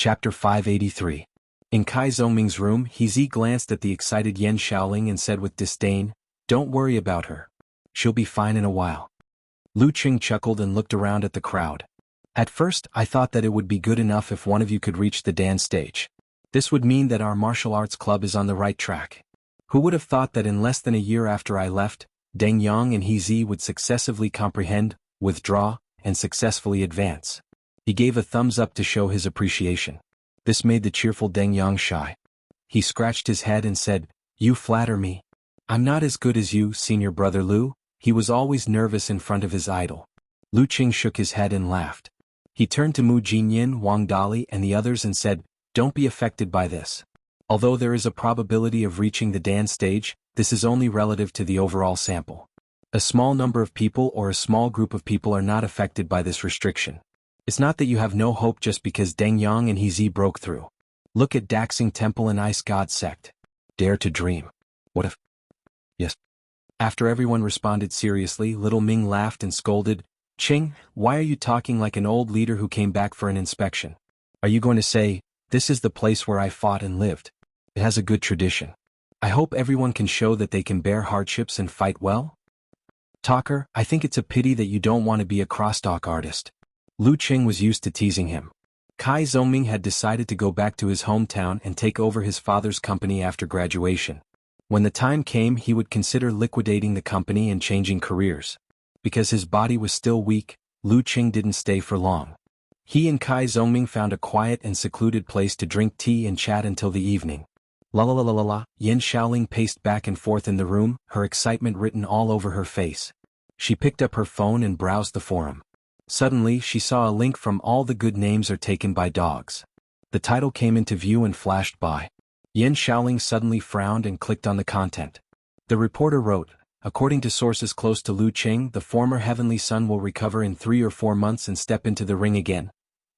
Chapter 583. In Kai Zhongming's room, He glanced at the excited Yan Shaoling and said with disdain, "Don't worry about her. She'll be fine in a while." Lu Qing chuckled and looked around at the crowd. "At first, I thought that it would be good enough if one of you could reach the Dan stage. This would mean that our martial arts club is on the right track. Who would have thought that in less than a year after I left, Deng Yang and He would successively comprehend, withdraw, and successfully advance?" He gave a thumbs up to show his appreciation. This made the cheerful Deng Yang shy. He scratched his head and said, "You flatter me. I'm not as good as you, senior brother Lu." He was always nervous in front of his idol. Lu Qing shook his head and laughed. He turned to Mu Jinyin, Wang Dali and the others and said, "Don't be affected by this. Although there is a probability of reaching the Dan stage, this is only relative to the overall sample. A small number of people or a small group of people are not affected by this restriction. It's not that you have no hope just because Deng Yang and He broke through. Look at Daxing Temple and Ice God Sect. Dare to dream. What if? Yes." After everyone responded seriously, little Ming laughed and scolded, "Qing, why are you talking like an old leader who came back for an inspection? Are you going to say, 'This is the place where I fought and lived'? It has a good tradition. I hope everyone can show that they can bear hardships and fight well? Talker, I think it's a pity that you don't want to be a crosstalk artist." Lu Qing was used to teasing him. Kai Zhongming had decided to go back to his hometown and take over his father's company after graduation. When the time came, he would consider liquidating the company and changing careers. Because his body was still weak, Lu Qing didn't stay for long. He and Kai Zhongming found a quiet and secluded place to drink tea and chat until the evening. La la la la la la, Yan Shaoling paced back and forth in the room, her excitement written all over her face. She picked up her phone and browsed the forum. Suddenly, she saw a link from "All the Good Names Are Taken by Dogs." The title came into view and flashed by. Yan Shaoling suddenly frowned and clicked on the content. The reporter wrote, "According to sources close to Lu Qing, the former Heavenly Son will recover in 3 or 4 months and step into the ring again.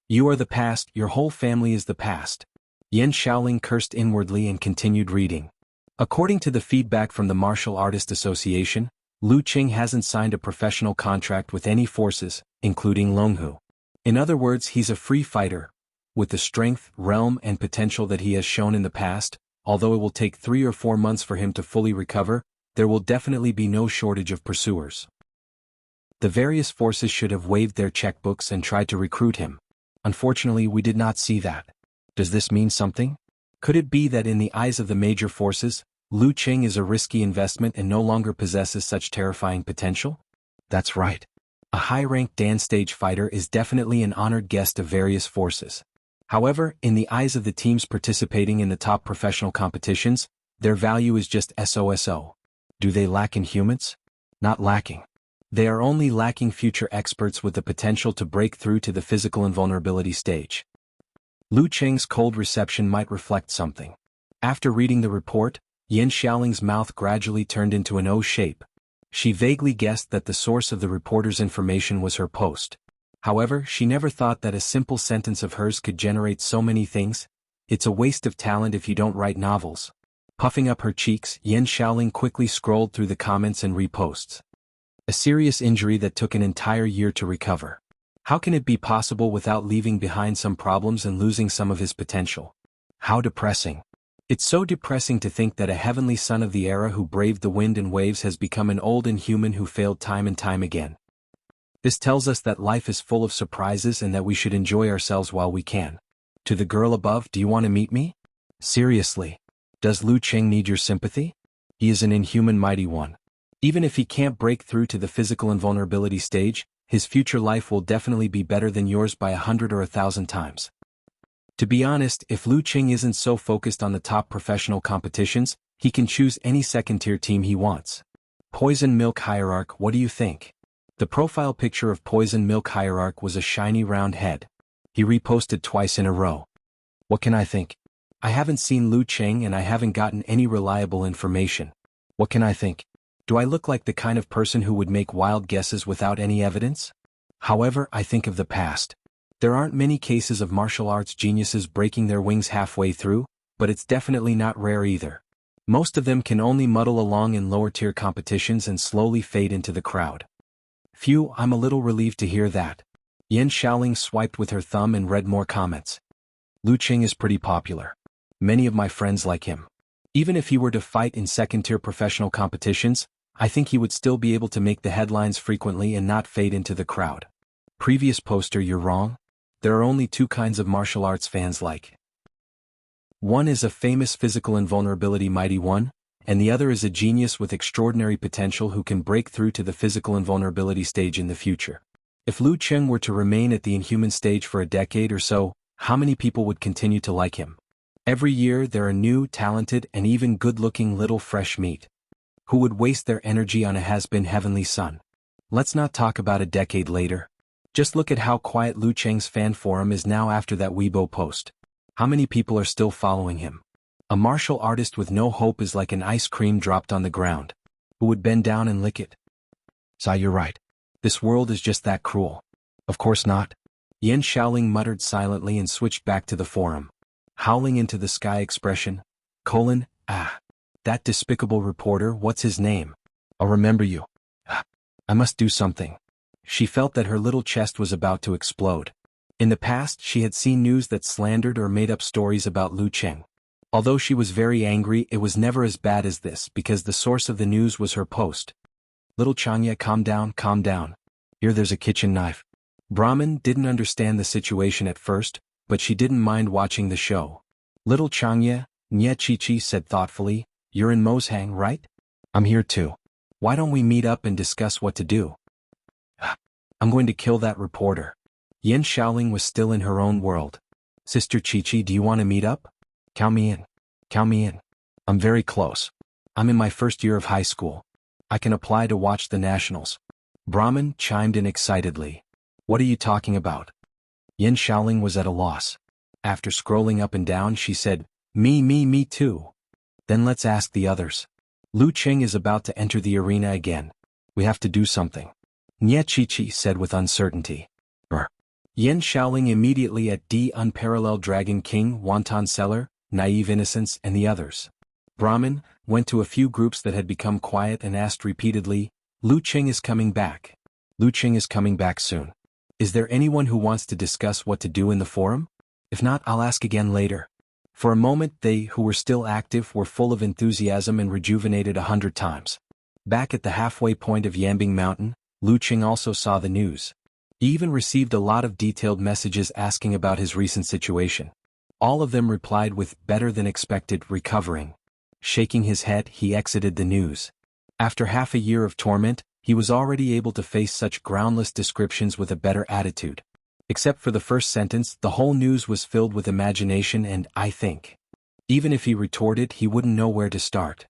You are the past, your whole family is the past." Yan Shaoling cursed inwardly and continued reading. According to the feedback from the Martial Artist Association, Lu Qing hasn't signed a professional contract with any forces, including Longhu. In other words, he's a free fighter. With the strength, realm and potential that he has shown in the past, although it will take 3 or 4 months for him to fully recover, there will definitely be no shortage of pursuers. The various forces should have waived their checkbooks and tried to recruit him. Unfortunately, we did not see that. Does this mean something? Could it be that in the eyes of the major forces, Lu Qing is a risky investment and no longer possesses such terrifying potential? That's right. A high-ranked Dan stage fighter is definitely an honored guest of various forces. However, in the eyes of the teams participating in the top professional competitions, their value is just SOSO. Do they lack in humans? Not lacking. They are only lacking future experts with the potential to break through to the physical invulnerability stage. Lu Qing's cold reception might reflect something. After reading the report, Yan Shaoling's mouth gradually turned into an O shape. She vaguely guessed that the source of the reporter's information was her post. However, she never thought that a simple sentence of hers could generate so many things. It's a waste of talent if you don't write novels. Puffing up her cheeks, Yan Shaoling quickly scrolled through the comments and reposts. A serious injury that took an entire year to recover. How can it be possible without leaving behind some problems and losing some of his potential? How depressing. It's so depressing to think that a heavenly son of the era who braved the wind and waves has become an old inhuman who failed time and time again. This tells us that life is full of surprises and that we should enjoy ourselves while we can. To the girl above, do you want to meet me? Seriously. Does Lu Qing need your sympathy? He is an inhuman mighty one. Even if he can't break through to the physical invulnerability stage, his future life will definitely be better than yours by 100 or 1,000 times. To be honest, if Lu Qing isn't so focused on the top professional competitions, he can choose any second-tier team he wants. Poison Milk Hierarch, what do you think? The profile picture of Poison Milk Hierarch was a shiny round head. He reposted twice in a row. What can I think? I haven't seen Lu Qing and I haven't gotten any reliable information. What can I think? Do I look like the kind of person who would make wild guesses without any evidence? However, I think of the past. There aren't many cases of martial arts geniuses breaking their wings halfway through, but it's definitely not rare either. Most of them can only muddle along in lower-tier competitions and slowly fade into the crowd. Phew, I'm a little relieved to hear that. Yan Shaoling swiped with her thumb and read more comments. Lu Qing is pretty popular. Many of my friends like him. Even if he were to fight in second-tier professional competitions, I think he would still be able to make the headlines frequently and not fade into the crowd. Previous poster, you're wrong. There are only two kinds of martial arts fans like. One is a famous physical invulnerability mighty one, and the other is a genius with extraordinary potential who can break through to the physical invulnerability stage in the future. If Lu Qing were to remain at the inhuman stage for a decade or so, how many people would continue to like him? Every year there are new, talented, and even good-looking little fresh meat. Who would waste their energy on a has-been heavenly son? Let's not talk about a decade later. Just look at how quiet Lu Qing's fan forum is now after that Weibo post. How many people are still following him? A martial artist with no hope is like an ice cream dropped on the ground. Who would bend down and lick it? Sai, you're right. This world is just that cruel. Of course not. Yan Shaoling muttered silently and switched back to the forum. Howling into the sky expression. That despicable reporter, what's his name? I'll remember you. I must do something. She felt that her little chest was about to explode. In the past she had seen news that slandered or made up stories about Lu Qing. Although she was very angry, it was never as bad as this because the source of the news was her post. Little Changya, calm down, calm down. Here there's a kitchen knife. Brahmin didn't understand the situation at first, but she didn't mind watching the show. Little Changya, Nye Chi said thoughtfully, you're in Moshang, right? I'm here too. Why don't we meet up and discuss what to do? I'm going to kill that reporter. Yan Shaoling was still in her own world. Sister Chi-Chi, do you want to meet up? Count me in. Count me in. I'm very close. I'm in my first year of high school. I can apply to watch the nationals. Brahmin chimed in excitedly. What are you talking about? Yan Shaoling was at a loss. After scrolling up and down she said, me too. Then let's ask the others. Lu Qing is about to enter the arena again. We have to do something. Nye Chi said with uncertainty. Yan Shaoling immediately at D. Unparalleled Dragon King, Wonton Seller, Naive Innocence and the others. Brahmin went to a few groups that had become quiet and asked repeatedly, Lu Qing is coming back. Lu Qing is coming back soon. Is there anyone who wants to discuss what to do in the forum? If not, I'll ask again later. For a moment they who were still active were full of enthusiasm and rejuvenated 100 times. Back at the halfway point of Yambing Mountain, Lu Qing also saw the news. He even received a lot of detailed messages asking about his recent situation. All of them replied with better than expected recovering. Shaking his head, he exited the news. After half a year of torment, he was already able to face such groundless descriptions with a better attitude. Except for the first sentence, the whole news was filled with imagination and I think. Even if he retorted, he wouldn't know where to start.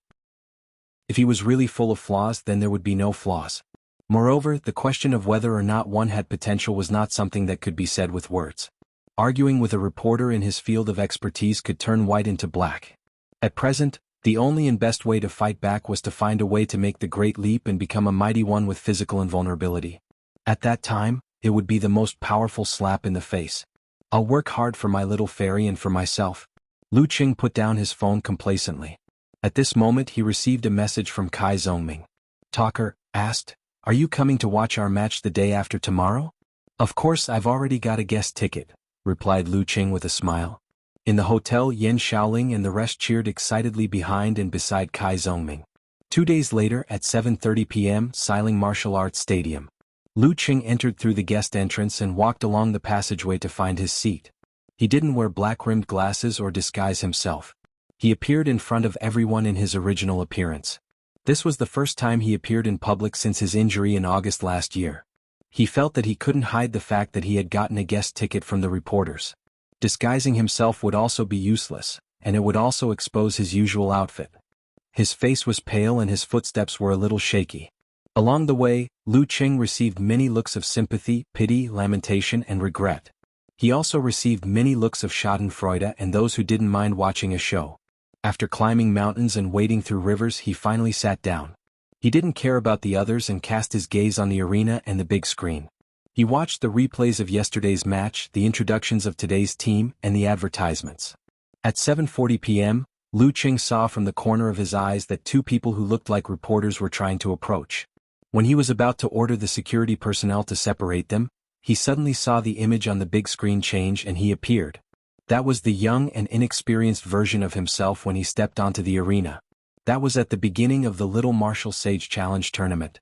If he was really full of flaws, then there would be no flaws. Moreover, the question of whether or not one had potential was not something that could be said with words. Arguing with a reporter in his field of expertise could turn white into black. At present, the only and best way to fight back was to find a way to make the great leap and become a mighty one with physical invulnerability. At that time, it would be the most powerful slap in the face. I'll work hard for my little fairy and for myself. Lu Qing put down his phone complacently. At this moment he received a message from Kai Zongming. Talker asked, are you coming to watch our match the day after tomorrow? Of course, I've already got a guest ticket, replied Lu Qing with a smile. In the hotel, Yan Shaoling and the rest cheered excitedly behind and beside Kai Zongming. 2 days later at 7:30 p.m. Xiling Martial Arts Stadium. Lu Qing entered through the guest entrance and walked along the passageway to find his seat. He didn't wear black-rimmed glasses or disguise himself. He appeared in front of everyone in his original appearance. This was the first time he appeared in public since his injury in August last year. He felt that he couldn't hide the fact that he had gotten a guest ticket from the reporters. Disguising himself would also be useless, and it would also expose his usual outfit. His face was pale and his footsteps were a little shaky. Along the way, Lu Qing received many looks of sympathy, pity, lamentation, and regret. He also received many looks of schadenfreude and those who didn't mind watching a show. After climbing mountains and wading through rivers, he finally sat down. He didn't care about the others and cast his gaze on the arena and the big screen. He watched the replays of yesterday's match, the introductions of today's team, and the advertisements. At 7:40 p.m., Lu Qing saw from the corner of his eyes that two people who looked like reporters were trying to approach. When he was about to order the security personnel to separate them, he suddenly saw the image on the big screen change and he appeared. That was the young and inexperienced version of himself when he stepped onto the arena. That was at the beginning of the Little Martial Sage Challenge tournament.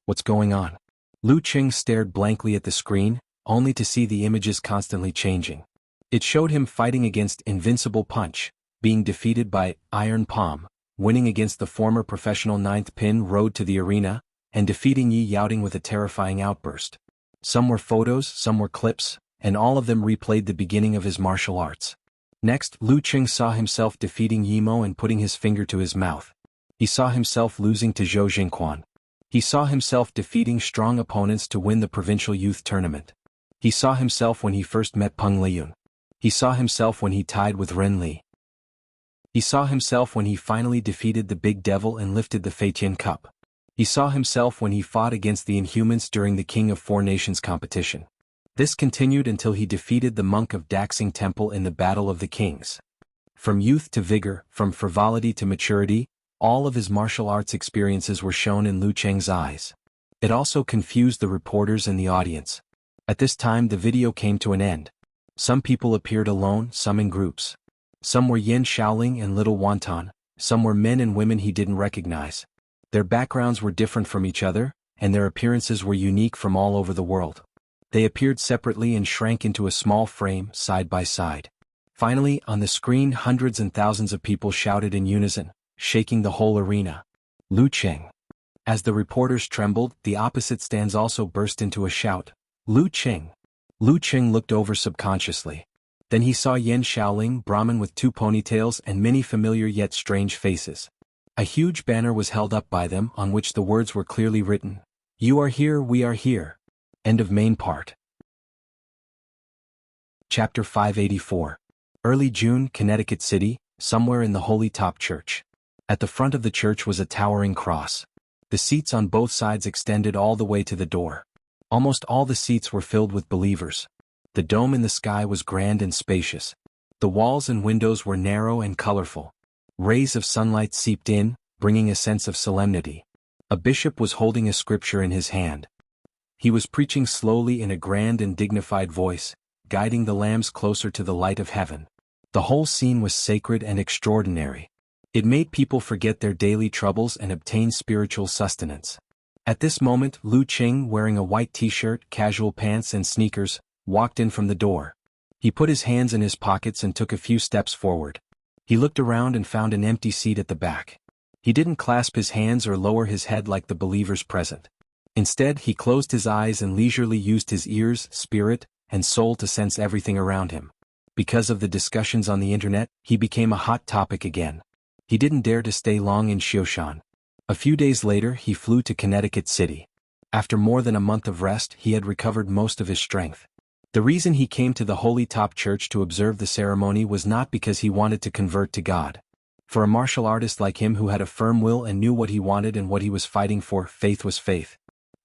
What's going on? Lu Qing stared blankly at the screen, only to see the images constantly changing. It showed him fighting against Invincible Punch, being defeated by Iron Palm, winning against the former professional ninth pin Road to the Arena, and defeating Yi Yaoting with a terrifying outburst. Some were photos, some were clips, and all of them replayed the beginning of his martial arts. Next, Lu Qing saw himself defeating Yimo and putting his finger to his mouth. He saw himself losing to Zhou Jingquan. He saw himself defeating strong opponents to win the provincial youth tournament. He saw himself when he first met Peng Liyun. He saw himself when he tied with Ren Li. He saw himself when he finally defeated the Big Devil and lifted the Feitian Cup. He saw himself when he fought against the Inhumans during the King of Four Nations competition. This continued until he defeated the monk of Daxing Temple in the Battle of the Kings. From youth to vigor, from frivolity to maturity, all of his martial arts experiences were shown in Lu Qing's eyes. It also confused the reporters and the audience. At this time the video came to an end. Some people appeared alone, some in groups. Some were Yan Shaoling and Little Wonton, some were men and women he didn't recognize. Their backgrounds were different from each other, and their appearances were unique from all over the world. They appeared separately and shrank into a small frame, side by side. Finally, on the screen hundreds and thousands of people shouted in unison, shaking the whole arena. Lu Qing. As the reporters trembled, the opposite stands also burst into a shout. Lu Qing. Lu Qing looked over subconsciously. Then he saw Yan Shaoling, Brahmin with 2 ponytails and many familiar yet strange faces. A huge banner was held up by them on which the words were clearly written. You are here, we are here. End of main part. Chapter 584. Early June, Connecticut City, somewhere in the Holy Top Church. At the front of the church was a towering cross. The seats on both sides extended all the way to the door. Almost all the seats were filled with believers. The dome in the sky was grand and spacious. The walls and windows were narrow and colorful. Rays of sunlight seeped in, bringing a sense of solemnity. A bishop was holding a scripture in his hand. He was preaching slowly in a grand and dignified voice, guiding the lambs closer to the light of heaven. The whole scene was sacred and extraordinary. It made people forget their daily troubles and obtain spiritual sustenance. At this moment, Lu Qing, wearing a white t-shirt, casual pants and sneakers, walked in from the door. He put his hands in his pockets and took a few steps forward. He looked around and found an empty seat at the back. He didn't clasp his hands or lower his head like the believers present. Instead, he closed his eyes and leisurely used his ears, spirit, and soul to sense everything around him. Because of the discussions on the internet, he became a hot topic again. He didn't dare to stay long in Xioshan. A few days later, he flew to Connecticut City. After more than a month of rest, he had recovered most of his strength. The reason he came to the Holy Top Church to observe the ceremony was not because he wanted to convert to God. For a martial artist like him who had a firm will and knew what he wanted and what he was fighting for, faith was faith.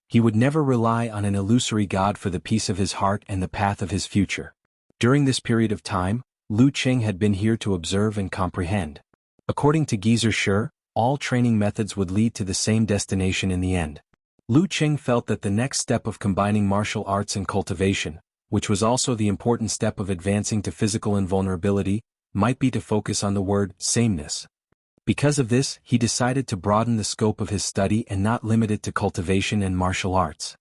He would never rely on an illusory God for the peace of his heart and the path of his future. During this period of time, Lu Qing had been here to observe and comprehend. According to Geezer Schur, all training methods would lead to the same destination in the end. Lu Qing felt that the next step of combining martial arts and cultivation, which was also the important step of advancing to physical invulnerability, might be to focus on the word sameness. Because of this, he decided to broaden the scope of his study and not limit it to cultivation and martial arts.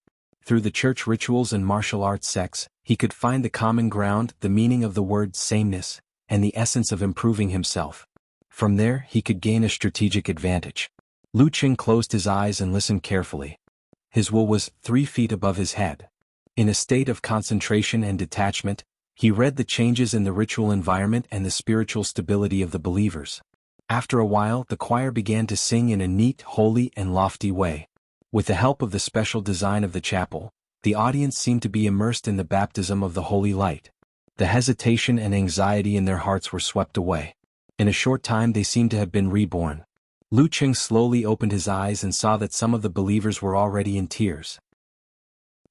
Through the church rituals and martial arts sects, he could find the common ground, the meaning of the word sameness, and the essence of improving himself. From there, he could gain a strategic advantage. Lu Qing closed his eyes and listened carefully. His will was 3 feet above his head. In a state of concentration and detachment, he read the changes in the ritual environment and the spiritual stability of the believers. After a while, the choir began to sing in a neat, holy, and lofty way. With the help of the special design of the chapel, the audience seemed to be immersed in the baptism of the holy light. The hesitation and anxiety in their hearts were swept away. In a short time they seemed to have been reborn. Lu Qing slowly opened his eyes and saw that some of the believers were already in tears.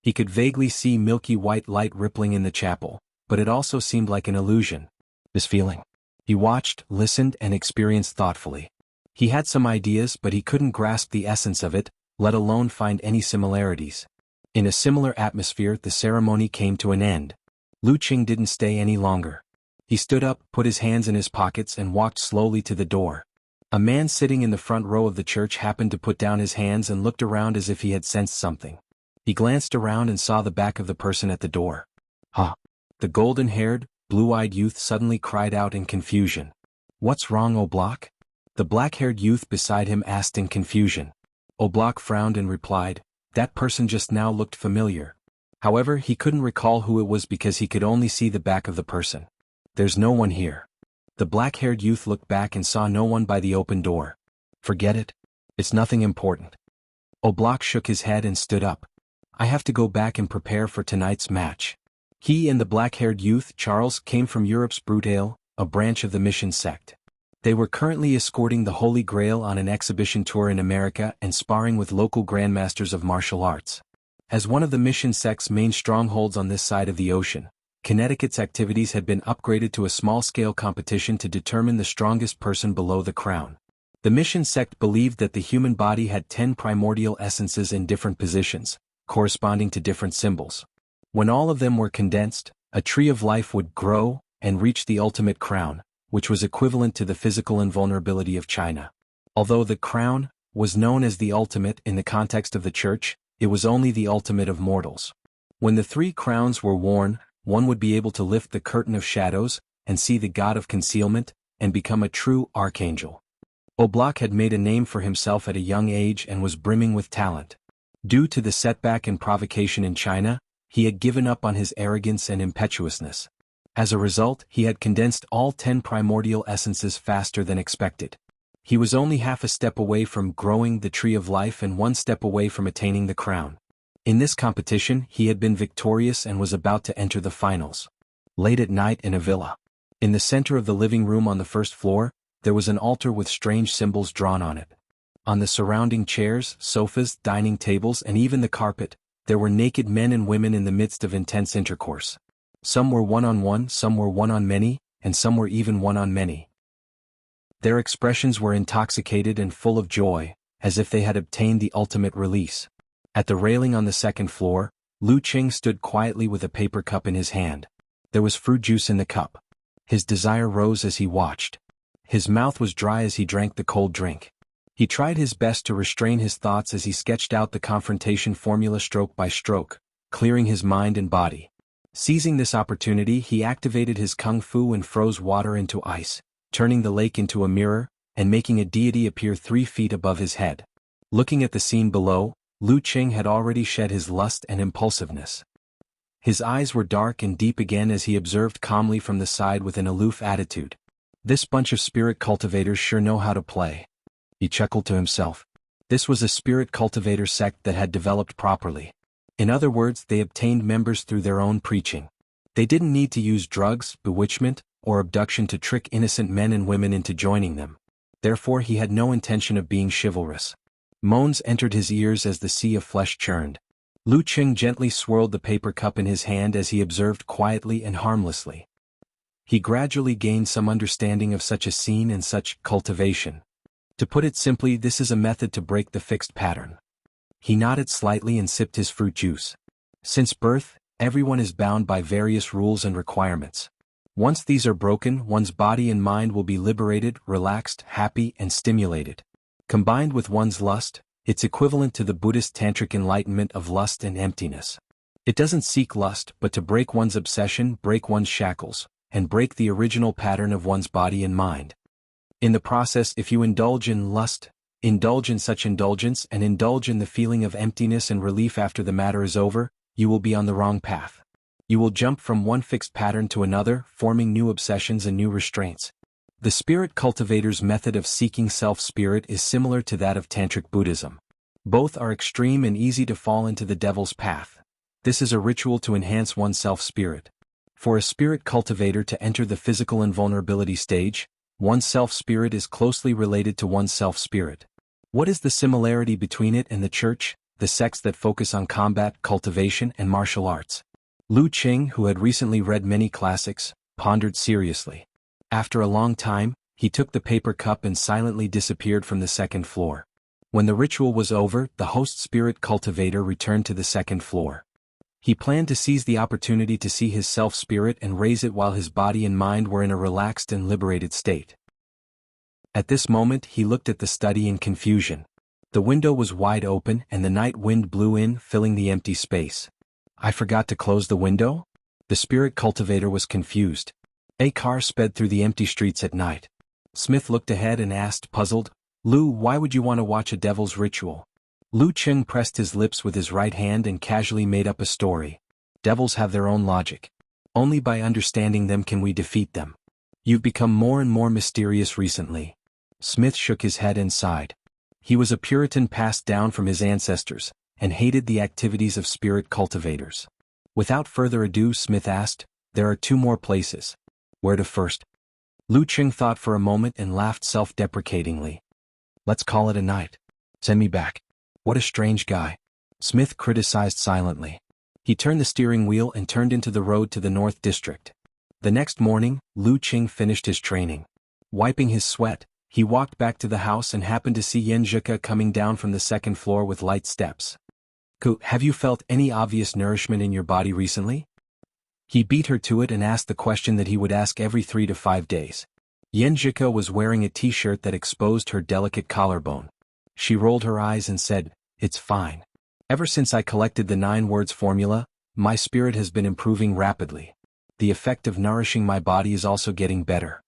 He could vaguely see milky white light rippling in the chapel, but it also seemed like an illusion. This feeling. He watched, listened, and experienced thoughtfully. He had some ideas, but he couldn't grasp the essence of it, let alone find any similarities. In a similar atmosphere, the ceremony came to an end. Lu Qing didn't stay any longer. He stood up, put his hands in his pockets and walked slowly to the door. A man sitting in the front row of the church happened to put down his hands and looked around as if he had sensed something. He glanced around and saw the back of the person at the door. "Huh!" The golden-haired, blue-eyed youth suddenly cried out in confusion. "What's wrong, Oblak?" The black-haired youth beside him asked in confusion. Oblak frowned and replied, "That person just now looked familiar." However, he couldn't recall who it was because he could only see the back of the person. "There's no one here." The black-haired youth looked back and saw no one by the open door. "Forget it. It's nothing important." Oblak shook his head and stood up. "I have to go back and prepare for tonight's match." He and the black-haired youth, Charles, came from Europe's Brutale, a branch of the mission sect. They were currently escorting the Holy Grail on an exhibition tour in America and sparring with local grandmasters of martial arts. As one of the mission sect's main strongholds on this side of the ocean, Connecticut's activities had been upgraded to a small-scale competition to determine the strongest person below the crown. The mission sect believed that the human body had 10 primordial essences in different positions, corresponding to different symbols. When all of them were condensed, a tree of life would grow and reach the ultimate crown, which was equivalent to the physical invulnerability of China. Although the crown was known as the ultimate in the context of the church, it was only the ultimate of mortals. When the 3 crowns were worn, one would be able to lift the curtain of shadows and see the god of concealment and become a true archangel. Oblak had made a name for himself at a young age and was brimming with talent. Due to the setback and provocation in China, he had given up on his arrogance and impetuousness. As a result, he had condensed all 10 primordial essences faster than expected. He was only half a step away from growing the tree of life and 1 step away from attaining the crown. In this competition, he had been victorious and was about to enter the finals. Late at night in a villa. In the center of the living room on the first floor, there was an altar with strange symbols drawn on it. On the surrounding chairs, sofas, dining tables, and even the carpet, there were naked men and women in the midst of intense intercourse. Some were one-on-one, some were one-on-many, and some were even one-on-many. Their expressions were intoxicated and full of joy, as if they had obtained the ultimate release. At the railing on the second floor, Lu Qing stood quietly with a paper cup in his hand. There was fruit juice in the cup. His desire rose as he watched. His mouth was dry as he drank the cold drink. He tried his best to restrain his thoughts as he sketched out the confrontation formula stroke by stroke, clearing his mind and body. Seizing this opportunity, he activated his kung fu and froze water into ice, turning the lake into a mirror, and making a deity appear 3 feet above his head. Looking at the scene below, Lu Qing had already shed his lust and impulsiveness. His eyes were dark and deep again as he observed calmly from the side with an aloof attitude. "This bunch of spirit cultivators sure know how to play." He chuckled to himself. This was a spirit cultivator sect that had developed properly. In other words, they obtained members through their own preaching. They didn't need to use drugs, bewitchment, or abduction to trick innocent men and women into joining them. Therefore he had no intention of being chivalrous. Moans entered his ears as the sea of flesh churned. Lu Qing gently swirled the paper cup in his hand as he observed quietly and harmlessly. He gradually gained some understanding of such a scene and such cultivation. To put it simply, this is a method to break the fixed pattern. He nodded slightly and sipped his fruit juice. Since birth, everyone is bound by various rules and requirements. Once these are broken, one's body and mind will be liberated, relaxed, happy, and stimulated. Combined with one's lust, it's equivalent to the Buddhist tantric enlightenment of lust and emptiness. It doesn't seek lust, but to break one's obsession, break one's shackles, and break the original pattern of one's body and mind. In the process, if you indulge in lust, indulge in such indulgence, and indulge in the feeling of emptiness and relief after the matter is over, you will be on the wrong path. You will jump from one fixed pattern to another, forming new obsessions and new restraints. The spirit cultivator's method of seeking self-spirit is similar to that of Tantric Buddhism. Both are extreme and easy to fall into the devil's path. This is a ritual to enhance one's self-spirit. For a spirit cultivator to enter the physical invulnerability stage, one's self-spirit is closely related to one's self-spirit. What is the similarity between it and the church, the sects that focus on combat, cultivation, and martial arts? Lu Qing, who had recently read many classics, pondered seriously. After a long time, he took the paper cup and silently disappeared from the second floor. When the ritual was over, the host spirit cultivator returned to the second floor. He planned to seize the opportunity to see his self-spirit and raise it while his body and mind were in a relaxed and liberated state. At this moment he looked at the study in confusion. The window was wide open and the night wind blew in, filling the empty space. I forgot to close the window? The spirit cultivator was confused. A car sped through the empty streets at night. Smith looked ahead and asked, puzzled, Lu, why would you want to watch a devil's ritual? Lu Cheng pressed his lips with his right hand and casually made up a story. Devils have their own logic. Only by understanding them can we defeat them. You've become more and more mysterious recently. Smith shook his head and sighed. He was a Puritan passed down from his ancestors, and hated the activities of spirit cultivators. Without further ado, Smith asked, there are 2 more places. Where to first? Lu Cheng thought for a moment and laughed self-deprecatingly. Let's call it a night. Send me back. What a strange guy. Smith criticized silently. He turned the steering wheel and turned into the road to the North District. The next morning, Lu Cheng finished his training. Wiping his sweat, he walked back to the house and happened to see Yan Zhika coming down from the 2nd floor with light steps. Have you felt any obvious nourishment in your body recently? He beat her to it and asked the question that he would ask every 3 to 5 days. Yan Zhika was wearing a t-shirt that exposed her delicate collarbone. She rolled her eyes and said, it's fine. Ever since I collected the 9 words formula, my spirit has been improving rapidly. The effect of nourishing my body is also getting better.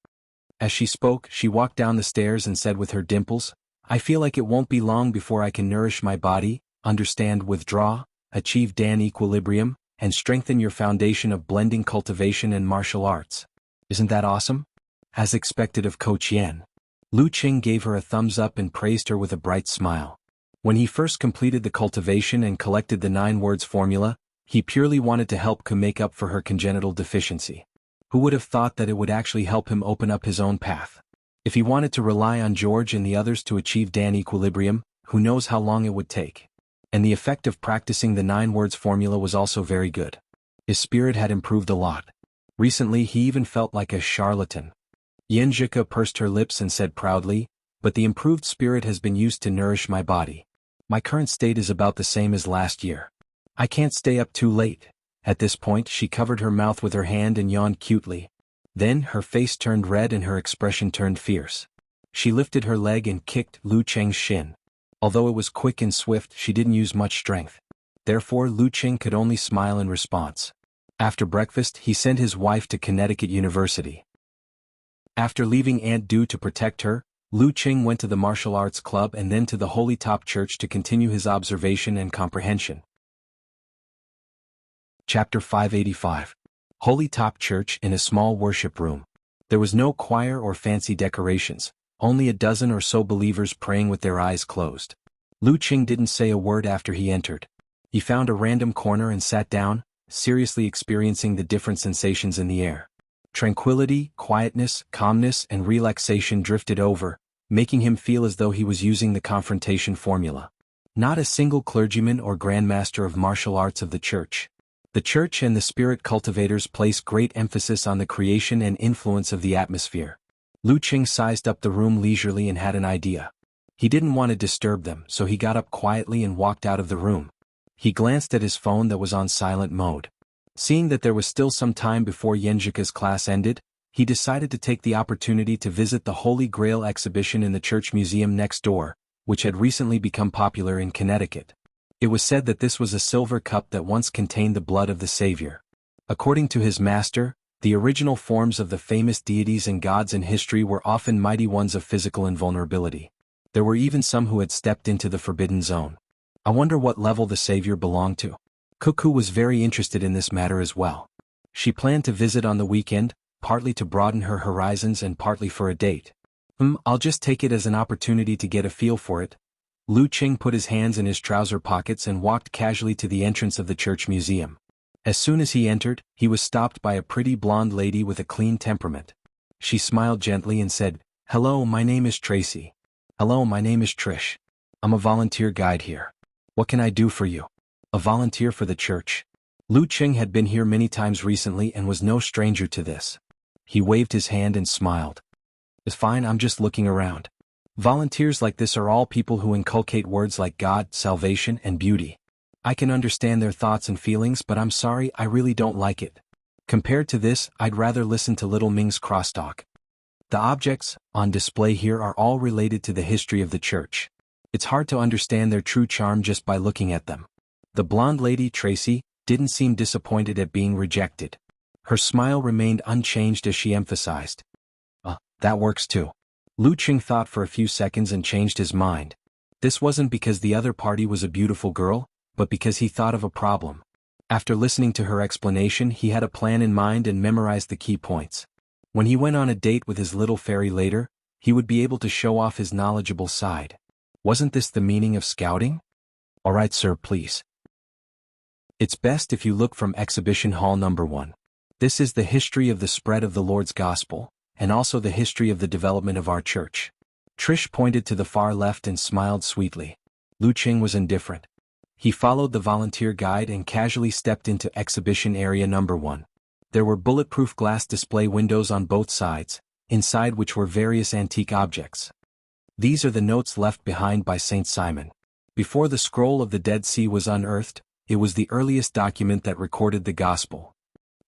As she spoke, she walked down the stairs and said with her dimples, I feel like it won't be long before I can nourish my body, understand withdraw, achieve Dan equilibrium, and strengthen your foundation of blending cultivation and martial arts. Isn't that awesome? As expected of Coach Yan. Lu Cheng gave her a thumbs up and praised her with a bright smile. When he first completed the cultivation and collected the 9 words formula, he purely wanted to help Ku make up for her congenital deficiency. Who would have thought that it would actually help him open up his own path? If he wanted to rely on George and the others to achieve Dan equilibrium, who knows how long it would take. And the effect of practicing the 9 words formula was also very good. His spirit had improved a lot. Recently he even felt like a charlatan. Yan Zhika pursed her lips and said proudly, but the improved spirit has been used to nourish my body. My current state is about the same as last year. I can't stay up too late. At this point she covered her mouth with her hand and yawned cutely. Then her face turned red and her expression turned fierce. She lifted her leg and kicked Lu Cheng's shin. Although it was quick and swift, she didn't use much strength. Therefore Lu Cheng could only smile in response. After breakfast he sent his wife to Connecticut University. After leaving Aunt Du to protect her, Lu Cheng went to the martial arts club and then to the Holy Top Church to continue his observation and comprehension. Chapter 585. Holy Top Church in a small worship room. There was no choir or fancy decorations, only a dozen or so believers praying with their eyes closed. Lu Cheng didn't say a word after he entered. He found a random corner and sat down, seriously experiencing the different sensations in the air. Tranquility, quietness, calmness, and relaxation drifted over, making him feel as though he was using the confrontation formula. Not a single clergyman or grandmaster of martial arts of the church. The church and the spirit cultivators place great emphasis on the creation and influence of the atmosphere. Lu Cheng sized up the room leisurely and had an idea. He didn't want to disturb them, so he got up quietly and walked out of the room. He glanced at his phone that was on silent mode. Seeing that there was still some time before Yenjika's class ended, he decided to take the opportunity to visit the Holy Grail exhibition in the church museum next door, which had recently become popular in Connecticut. It was said that this was a silver cup that once contained the blood of the Savior. According to his master, the original forms of the famous deities and gods in history were often mighty ones of physical invulnerability. There were even some who had stepped into the forbidden zone. I wonder what level the Savior belonged to. Cuckoo was very interested in this matter as well. She planned to visit on the weekend, partly to broaden her horizons and partly for a date. I'll just take it as an opportunity to get a feel for it. Lu Cheng put his hands in his trouser pockets and walked casually to the entrance of the church museum. As soon as he entered, he was stopped by a pretty blonde lady with a clean temperament. She smiled gently and said, "Hello, my name is Tracy." "Hello, my name is Trish. I'm a volunteer guide here. What can I do for you?" A volunteer for the church? Lu Cheng had been here many times recently and was no stranger to this. He waved his hand and smiled. "It's fine, I'm just looking around. Volunteers like this are all people who inculcate words like God, salvation, and beauty. I can understand their thoughts and feelings, but I'm sorry, I really don't like it. Compared to this, I'd rather listen to little Ming's crosstalk. The objects on display here are all related to the history of the church. It's hard to understand their true charm just by looking at them. The blonde lady, Tracy, didn't seem disappointed at being rejected. Her smile remained unchanged as she emphasized. That works too. Lu Qing thought for a few seconds and changed his mind. This wasn't because the other party was a beautiful girl, but because he thought of a problem. After listening to her explanation, he had a plan in mind and memorized the key points. When he went on a date with his little fairy later, he would be able to show off his knowledgeable side. Wasn't this the meaning of scouting? All right, sir, please. It's best if you look from Exhibition Hall number 1. This is the history of the spread of the Lord's Gospel, and also the history of the development of our church. Trish pointed to the far left and smiled sweetly. Lu Qing was indifferent. He followed the volunteer guide and casually stepped into exhibition area number 1. There were bulletproof glass display windows on both sides, inside which were various antique objects. These are the notes left behind by Saint Simon. Before the scroll of the Dead Sea was unearthed, it was the earliest document that recorded the gospel.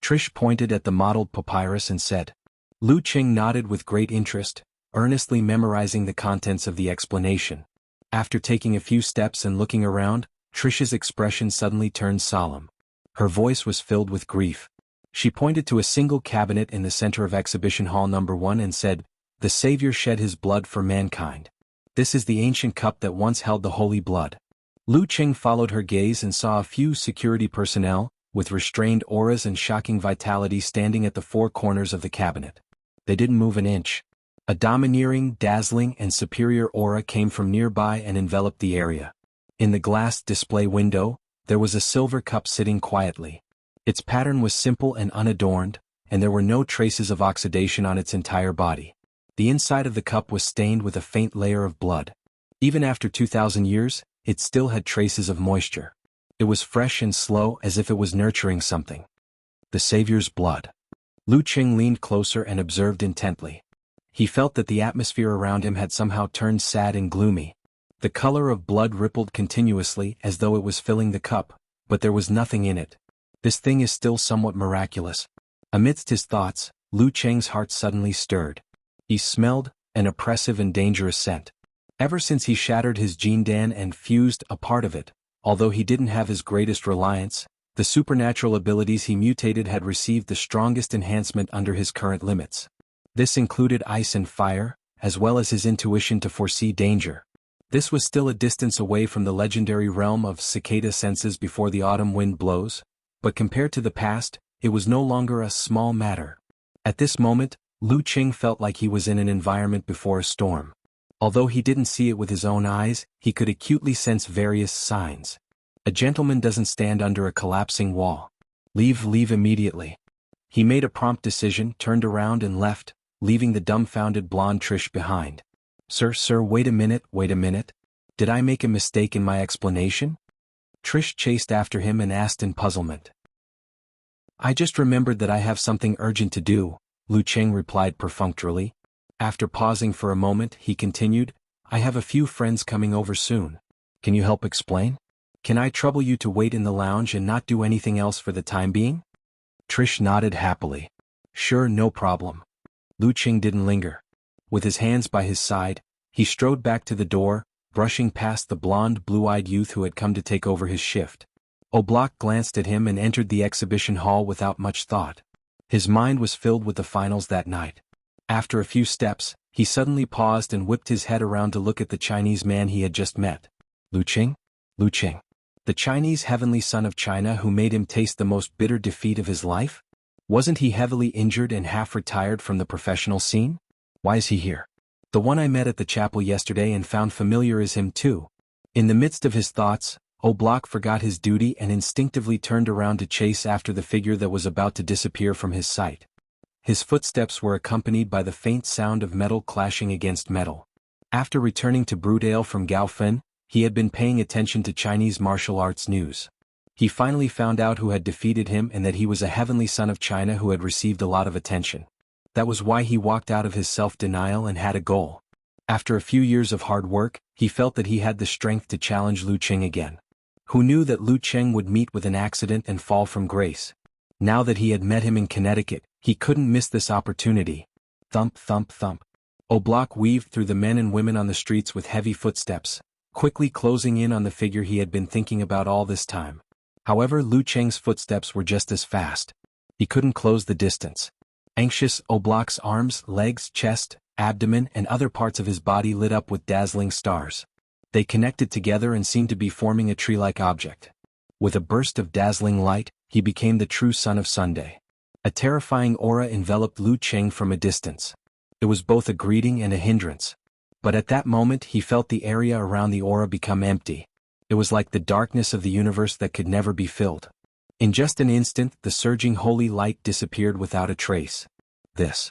Trish pointed at the mottled papyrus and said. Lu Qing nodded with great interest, earnestly memorizing the contents of the explanation. After taking a few steps and looking around, Trish's expression suddenly turned solemn. Her voice was filled with grief. She pointed to a single cabinet in the center of Exhibition Hall number 1 and said, "The Savior shed his blood for mankind. This is the ancient cup that once held the holy blood." Lu Qing followed her gaze and saw a few security personnel, with restrained auras and shocking vitality standing at the four corners of the cabinet. They didn't move an inch. A domineering, dazzling, and superior aura came from nearby and enveloped the area. In the glass display window, there was a silver cup sitting quietly. Its pattern was simple and unadorned, and there were no traces of oxidation on its entire body. The inside of the cup was stained with a faint layer of blood. Even after 2,000 years, it still had traces of moisture. It was fresh and slow, as if it was nurturing something. The Savior's blood. Lu Qing leaned closer and observed intently. He felt that the atmosphere around him had somehow turned sad and gloomy. The color of blood rippled continuously as though it was filling the cup, but there was nothing in it. This thing is still somewhat miraculous. Amidst his thoughts, Lu Qing's heart suddenly stirred. He smelled an oppressive and dangerous scent. Ever since he shattered his Jindan and fused a part of it, although he didn't have his greatest reliance, the supernatural abilities he mutated had received the strongest enhancement under his current limits. This included ice and fire, as well as his intuition to foresee danger. This was still a distance away from the legendary realm of cicada senses before the autumn wind blows, but compared to the past, it was no longer a small matter. At this moment, Lu Qing felt like he was in an environment before a storm. Although he didn't see it with his own eyes, he could acutely sense various signs. A gentleman doesn't stand under a collapsing wall. Leave immediately. He made a prompt decision, turned around and left, leaving the dumbfounded blonde Trish behind. Sir, wait a minute. Did I make a mistake in my explanation? Trish chased after him and asked in puzzlement. I just remembered that I have something urgent to do, Lu Qing replied perfunctorily. After pausing for a moment, he continued, I have a few friends coming over soon. Can you help explain? Can I trouble you to wait in the lounge and not do anything else for the time being? Trish nodded happily. Sure, no problem. Lu Qing didn't linger. With his hands by his side, he strode back to the door, brushing past the blonde, blue-eyed youth who had come to take over his shift. Oblak glanced at him and entered the exhibition hall without much thought. His mind was filled with the finals that night. After a few steps, he suddenly paused and whipped his head around to look at the Chinese man he had just met. Lu Qing? Lu Qing. The Chinese heavenly son of China who made him taste the most bitter defeat of his life? Wasn't he heavily injured and half retired from the professional scene? Why is he here? The one I met at the chapel yesterday and found familiar is him too. In the midst of his thoughts, Oblak forgot his duty and instinctively turned around to chase after the figure that was about to disappear from his sight. His footsteps were accompanied by the faint sound of metal clashing against metal. After returning to Brudale from Gaofen, he had been paying attention to Chinese martial arts news. He finally found out who had defeated him and that he was a heavenly son of China who had received a lot of attention. That was why he walked out of his self-denial and had a goal. After a few years of hard work, he felt that he had the strength to challenge Lu Qing again. Who knew that Lu Cheng would meet with an accident and fall from grace? Now that he had met him in Connecticut, he couldn't miss this opportunity. Thump, thump, thump. Oblak weaved through the men and women on the streets with heavy footsteps, quickly closing in on the figure he had been thinking about all this time. However, Lu Cheng's footsteps were just as fast. He couldn't close the distance. Anxious, Oblak's arms, legs, chest, abdomen, and other parts of his body lit up with dazzling stars. They connected together and seemed to be forming a tree-like object. With a burst of dazzling light, he became the true son of Sunday. A terrifying aura enveloped Lu Cheng from a distance. It was both a greeting and a hindrance. But at that moment he felt the area around the aura become empty. It was like the darkness of the universe that could never be filled. In just an instant, the surging holy light disappeared without a trace. This.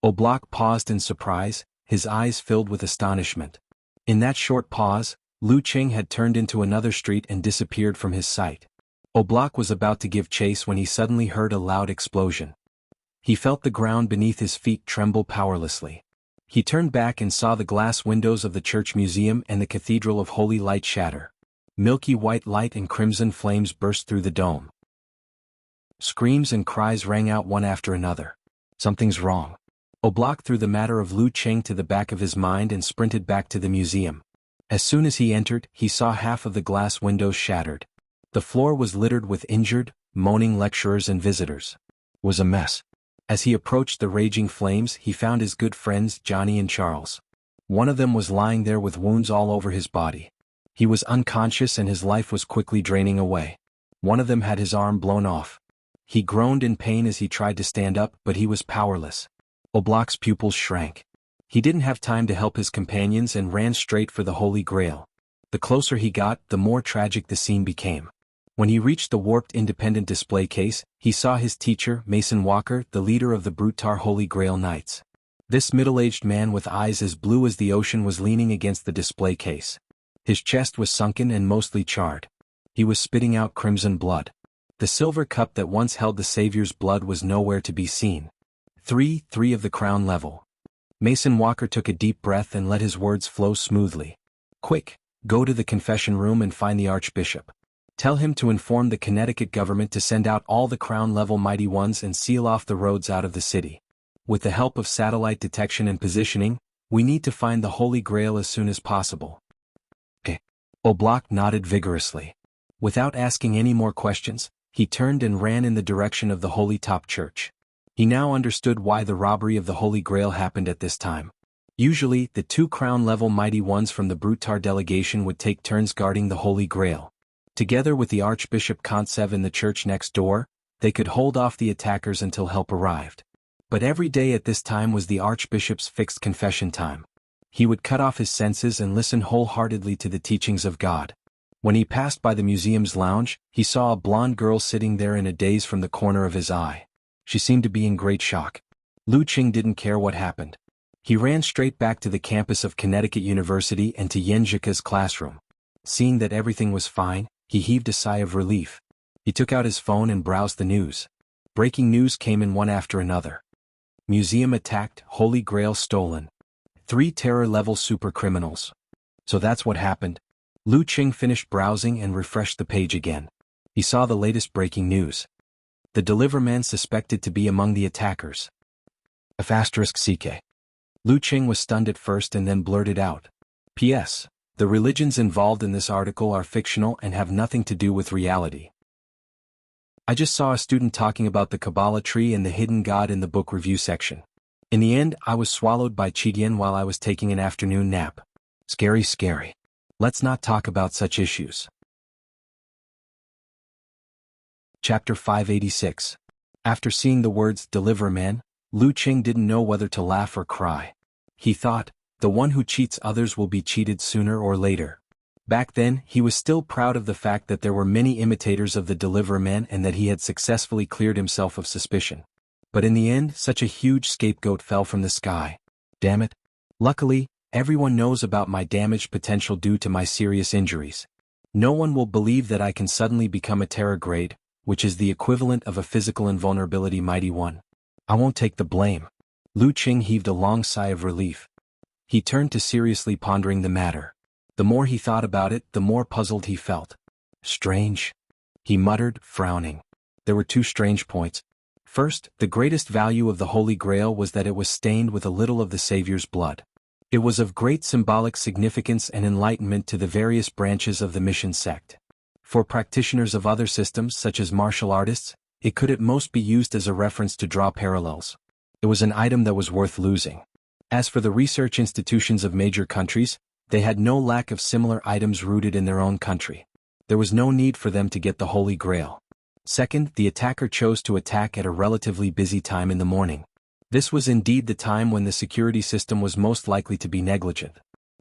Oblak paused in surprise, his eyes filled with astonishment. In that short pause, Lu Cheng had turned into another street and disappeared from his sight. Oblak was about to give chase when he suddenly heard a loud explosion. He felt the ground beneath his feet tremble powerlessly. He turned back and saw the glass windows of the church museum and the cathedral of holy light shatter. Milky white light and crimson flames burst through the dome. Screams and cries rang out one after another. Something's wrong. Oblak threw the matter of Lu Cheng to the back of his mind and sprinted back to the museum. As soon as he entered, he saw half of the glass windows shattered. The floor was littered with injured, moaning lecturers and visitors. It was a mess. As he approached the raging flames, he found his good friends Johnny and Charles. One of them was lying there with wounds all over his body. He was unconscious and his life was quickly draining away. One of them had his arm blown off. He groaned in pain as he tried to stand up, but he was powerless. Oblak's pupils shrank. He didn't have time to help his companions and ran straight for the Holy Grail. The closer he got, the more tragic the scene became. When he reached the warped independent display case, he saw his teacher, Mason Walker, the leader of the Brutar Holy Grail Knights. This middle-aged man with eyes as blue as the ocean was leaning against the display case. His chest was sunken and mostly charred. He was spitting out crimson blood. The silver cup that once held the Savior's blood was nowhere to be seen. Three of the crown level. Mason Walker took a deep breath and let his words flow smoothly. Quick, go to the confession room and find the Archbishop. Tell him to inform the Connecticut government to send out all the crown-level mighty ones and seal off the roads out of the city. With the help of satellite detection and positioning, we need to find the Holy Grail as soon as possible. Oblak nodded vigorously. Without asking any more questions, he turned and ran in the direction of the Holy Top Church. He now understood why the robbery of the Holy Grail happened at this time. Usually, the two crown-level mighty ones from the Brutar delegation would take turns guarding the Holy Grail. Together with the Archbishop Kontsev in the church next door, they could hold off the attackers until help arrived. But every day at this time was the Archbishop's fixed confession time. He would cut off his senses and listen wholeheartedly to the teachings of God. When he passed by the museum's lounge, he saw a blonde girl sitting there in a daze from the corner of his eye. She seemed to be in great shock. Lu Cheng didn't care what happened. He ran straight back to the campus of Connecticut University and to Yenjika's classroom. Seeing that everything was fine, he heaved a sigh of relief. He took out his phone and browsed the news. Breaking news came in one after another. Museum attacked, Holy Grail stolen. 3 terror-level supercriminals. So that's what happened. Lu Cheng finished browsing and refreshed the page again. He saw the latest breaking news. The deliverman suspected to be among the attackers. *CK. Lu Cheng was stunned at first and then blurted out. P.S. The religions involved in this article are fictional and have nothing to do with reality. I just saw a student talking about the Kabbalah tree and the hidden god in the book review section. In the end, I was swallowed by Chidian while I was taking an afternoon nap. Scary. Let's not talk about such issues. Chapter 586. After seeing the words, "Deliver man," Lu Cheng didn't know whether to laugh or cry. He thought, the one who cheats others will be cheated sooner or later. Back then, he was still proud of the fact that there were many imitators of the Deliver Man and that he had successfully cleared himself of suspicion. But in the end, such a huge scapegoat fell from the sky. Damn it. Luckily, everyone knows about my damaged potential due to my serious injuries. No one will believe that I can suddenly become a terror grade, which is the equivalent of a physical invulnerability mighty one. I won't take the blame. Lu Cheng heaved a long sigh of relief. He turned to seriously pondering the matter. The more he thought about it, the more puzzled he felt. Strange? He muttered, frowning. There were two strange points. First, the greatest value of the Holy Grail was that it was stained with a little of the Savior's blood. It was of great symbolic significance and enlightenment to the various branches of the mission sect. For practitioners of other systems such as martial artists, it could at most be used as a reference to draw parallels. It was an item that was worth losing. As for the research institutions of major countries, they had no lack of similar items rooted in their own country. There was no need for them to get the Holy Grail. Second, the attacker chose to attack at a relatively busy time in the morning. This was indeed the time when the security system was most likely to be negligent.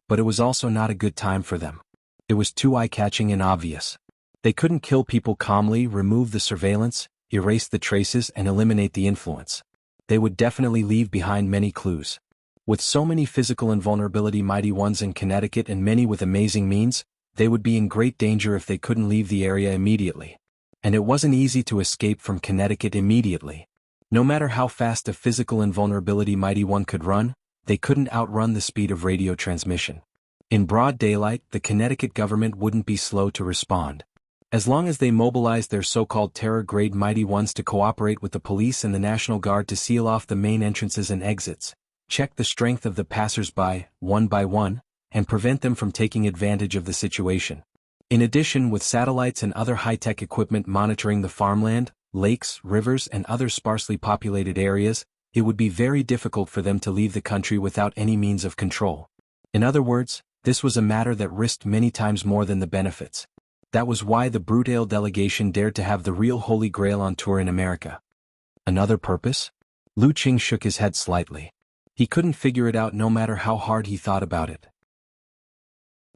But it was also not a good time for them. It was too eye-catching and obvious. They couldn't kill people calmly, remove the surveillance, erase the traces, and eliminate the influence. They would definitely leave behind many clues. With so many physical invulnerability mighty ones in Connecticut and many with amazing means, they would be in great danger if they couldn't leave the area immediately. And it wasn't easy to escape from Connecticut immediately. No matter how fast a physical invulnerability mighty one could run, they couldn't outrun the speed of radio transmission. In broad daylight, the Connecticut government wouldn't be slow to respond. As long as they mobilized their so-called terror-grade mighty ones to cooperate with the police and the National Guard to seal off the main entrances and exits, check the strength of the passers-by, one by one, and prevent them from taking advantage of the situation. In addition, with satellites and other high-tech equipment monitoring the farmland, lakes, rivers, and other sparsely populated areas, it would be very difficult for them to leave the country without any means of control. In other words, this was a matter that risked many times more than the benefits. That was why the Brutal delegation dared to have the real Holy Grail on tour in America. Another purpose? Lu Qing shook his head slightly. He couldn't figure it out no matter how hard he thought about it.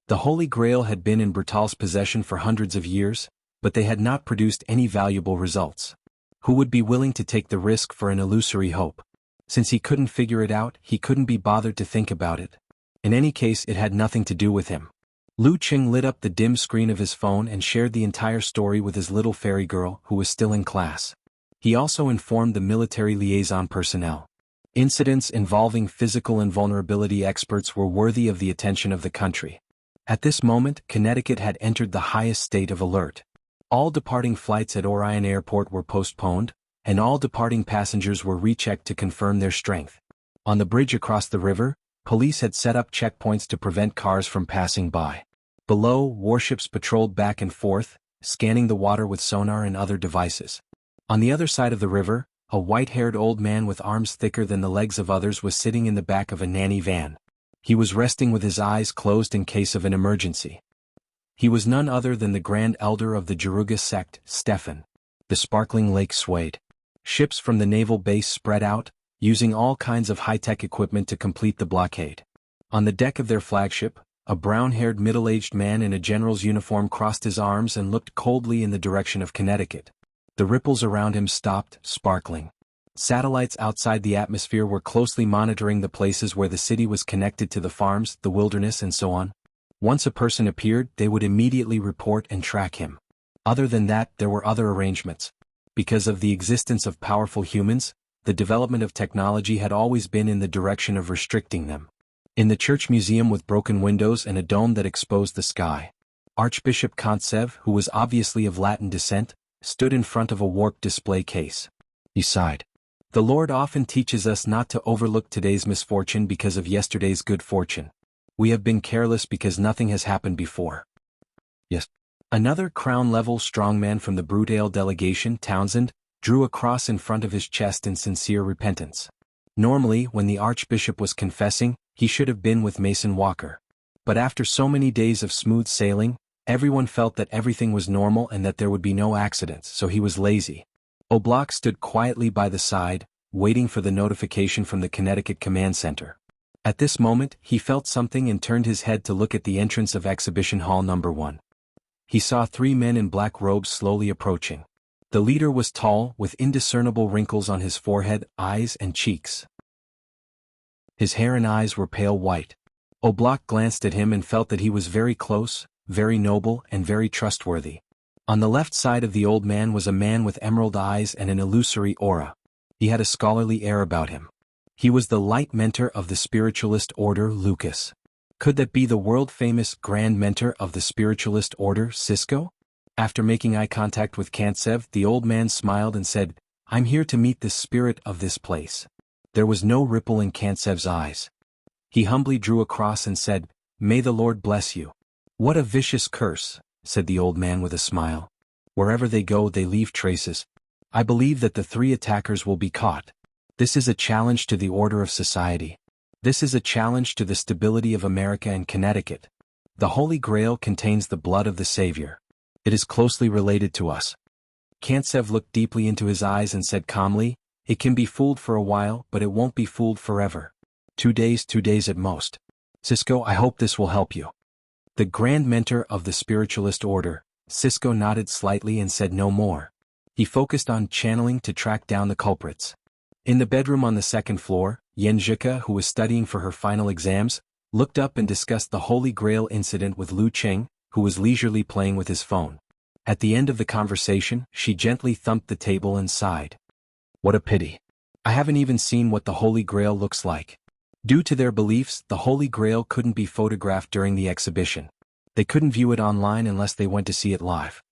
The Holy Grail had been in Brutal's possession for hundreds of years, but they had not produced any valuable results. Who would be willing to take the risk for an illusory hope? Since he couldn't figure it out, he couldn't be bothered to think about it. In any case, it had nothing to do with him. Lu Qing lit up the dim screen of his phone and shared the entire story with his little fairy girl, who was still in class. He also informed the military liaison personnel. Incidents involving physical invulnerability experts were worthy of the attention of the country. At this moment, Connecticut had entered the highest state of alert. All departing flights at Orion Airport were postponed, and all departing passengers were rechecked to confirm their strength. On the bridge across the river, police had set up checkpoints to prevent cars from passing by. Below, warships patrolled back and forth, scanning the water with sonar and other devices. On the other side of the river, a white-haired old man with arms thicker than the legs of others was sitting in the back of a nanny van. He was resting with his eyes closed in case of an emergency. He was none other than the Grand Elder of the Jianghu sect, Stefan. The sparkling lake swayed. Ships from the naval base spread out, using all kinds of high-tech equipment to complete the blockade. On the deck of their flagship, a brown-haired middle-aged man in a general's uniform crossed his arms and looked coldly in the direction of Connecticut. The ripples around him stopped, sparkling. Satellites outside the atmosphere were closely monitoring the places where the city was connected to the farms, the wilderness, and so on. Once a person appeared, they would immediately report and track him. Other than that, there were other arrangements. Because of the existence of powerful humans, the development of technology had always been in the direction of restricting them. In the church museum with broken windows and a dome that exposed the sky, Archbishop Kontsev, who was obviously of Latin descent, stood in front of a warped display case. He sighed. The Lord often teaches us not to overlook today's misfortune because of yesterday's good fortune. We have been careless because nothing has happened before. Yes. Another crown-level strongman from the Brutal delegation, Townsend, drew a cross in front of his chest in sincere repentance. Normally, when the Archbishop was confessing, he should have been with Mason Walker. But after so many days of smooth sailing, everyone felt that everything was normal and that there would be no accidents, so he was lazy. Oblak stood quietly by the side, waiting for the notification from the Connecticut Command Center. At this moment, he felt something and turned his head to look at the entrance of Exhibition Hall No. 1. He saw 3 men in black robes slowly approaching. The leader was tall, with indiscernible wrinkles on his forehead, eyes, and cheeks. His hair and eyes were pale white. Oblak glanced at him and felt that he was very close, very noble, and very trustworthy. On the left side of the old man was a man with emerald eyes and an illusory aura. He had a scholarly air about him. He was the light mentor of the spiritualist order, Lucas. Could that be the world-famous Grand Mentor of the spiritualist order, Cisco? After making eye contact with Kantsev, the old man smiled and said, "I'm here to meet the spirit of this place." There was no ripple in Kantsev's eyes. He humbly drew a cross and said, "May the Lord bless you." "What a vicious curse," said the old man with a smile. "Wherever they go they leave traces. I believe that the 3 attackers will be caught. This is a challenge to the order of society. This is a challenge to the stability of America and Connecticut. The Holy Grail contains the blood of the Savior. It is closely related to us." Kantsev looked deeply into his eyes and said calmly, "It can be fooled for a while, but it won't be fooled forever. 2 days at most. Cisco, I hope this will help you." The grand mentor of the spiritualist order, Cisco nodded slightly and said no more. He focused on channeling to track down the culprits. In the bedroom on the 2nd floor, Yenjika, who was studying for her final exams, looked up and discussed the Holy Grail incident with Lu Qing, who was leisurely playing with his phone. At the end of the conversation, she gently thumped the table and sighed. "What a pity. I haven't even seen what the Holy Grail looks like." Due to their beliefs, the Holy Grail couldn't be photographed during the exhibition. They couldn't view it online unless they went to see it live.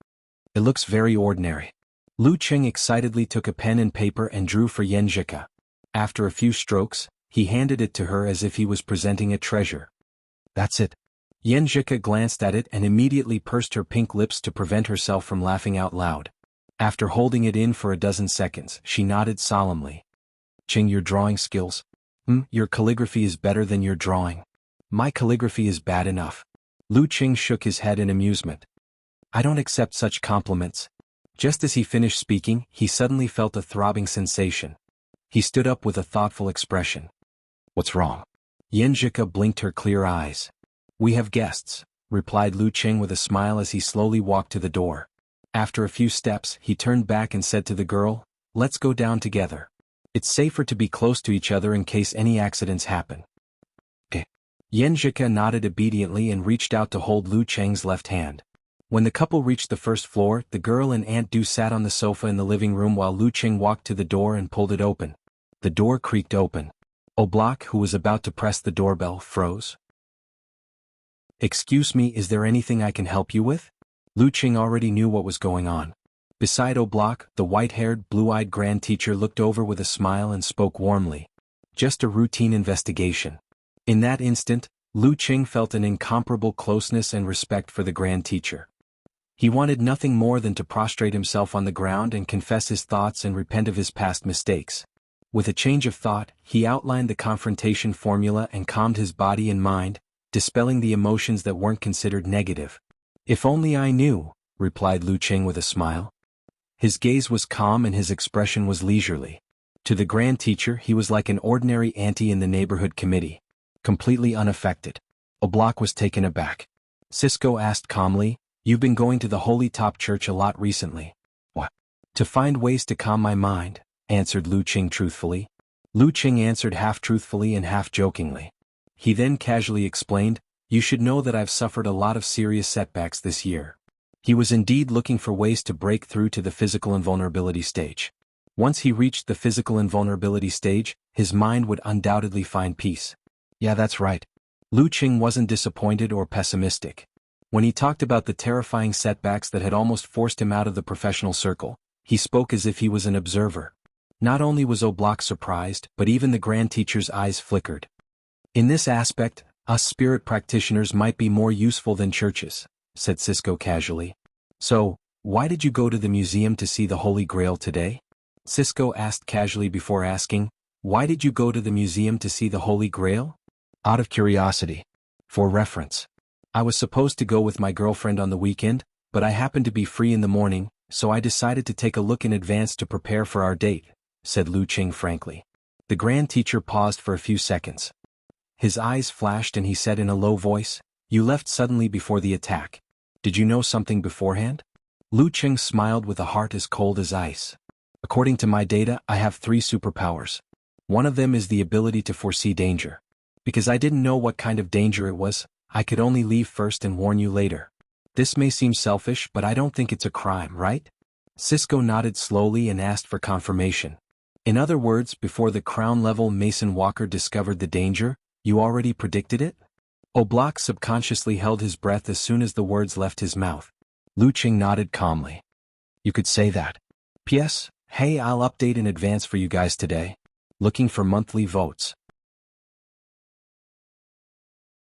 "It looks very ordinary." Lu Qing excitedly took a pen and paper and drew for Yenjika. After a few strokes, he handed it to her as if he was presenting a treasure. "That's it." Yenjika glanced at it and immediately pursed her pink lips to prevent herself from laughing out loud. After holding it in for a dozen seconds, she nodded solemnly. "Qing, your drawing skills? Your calligraphy is better than your drawing. My calligraphy is bad enough." Lu Qing shook his head in amusement. "I don't accept such compliments." Just as he finished speaking, he suddenly felt a throbbing sensation. He stood up with a thoughtful expression. "What's wrong?" Yenjika blinked her clear eyes. "We have guests," replied Lu Qing with a smile as he slowly walked to the door. After a few steps, he turned back and said to the girl, "Let's go down together. It's safer to be close to each other in case any accidents happen." "Okay." Yenjika nodded obediently and reached out to hold Lu Qing's left hand. When the couple reached the 1st floor, the girl and Aunt Du sat on the sofa in the living room while Lu Qing walked to the door and pulled it open. The door creaked open. Oblak, who was about to press the doorbell, froze. "Excuse me, is there anything I can help you with?" Lu Qing already knew what was going on. Beside Oblak, the white-haired, blue-eyed grand teacher looked over with a smile and spoke warmly. "Just a routine investigation." In that instant, Lu Qing felt an incomparable closeness and respect for the grand teacher. He wanted nothing more than to prostrate himself on the ground and confess his thoughts and repent of his past mistakes. With a change of thought, he outlined the confrontation formula and calmed his body and mind, dispelling the emotions that weren't considered negative. "If only I knew," replied Lu Qing with a smile. His gaze was calm and his expression was leisurely. To the grand teacher, he was like an ordinary auntie in the neighborhood committee, completely unaffected. Oblak was taken aback. Cisco asked calmly, "You've been going to the Holy Top Church a lot recently." "What?" "To find ways to calm my mind," answered Lu Qing truthfully. Lu Qing answered half truthfully and half jokingly. He then casually explained, "You should know that I've suffered a lot of serious setbacks this year." He was indeed looking for ways to break through to the physical invulnerability stage. Once he reached the physical invulnerability stage, his mind would undoubtedly find peace. Yeah, that's right. Lu Qing wasn't disappointed or pessimistic. When he talked about the terrifying setbacks that had almost forced him out of the professional circle, he spoke as if he was an observer. Not only was Oblak surprised, but even the grand teacher's eyes flickered. "In this aspect, us spirit practitioners might be more useful than churches," said Cisco casually. "So, why did you go to the museum to see the Holy Grail today?" Cisco asked casually before asking, "Why did you go to the museum to see the Holy Grail?" "Out of curiosity. For reference. I was supposed to go with my girlfriend on the weekend, but I happened to be free in the morning, so I decided to take a look in advance to prepare for our date," said Lu Qing frankly. The grand teacher paused for a few seconds. His eyes flashed and he said in a low voice, "You left suddenly before the attack. Did you know something beforehand?" Lu Qing smiled with a heart as cold as ice. "According to my data, I have 3 superpowers. One of them is the ability to foresee danger. Because I didn't know what kind of danger it was, I could only leave first and warn you later. This may seem selfish, but I don't think it's a crime, right?" Cisco nodded slowly and asked for confirmation. "In other words, before the crown-level Mason Walker discovered the danger, you already predicted it?" Oblak subconsciously held his breath as soon as the words left his mouth. Lu Qing nodded calmly. You could say that. P.S. Hey, I'll update in advance for you guys today. Looking for monthly votes.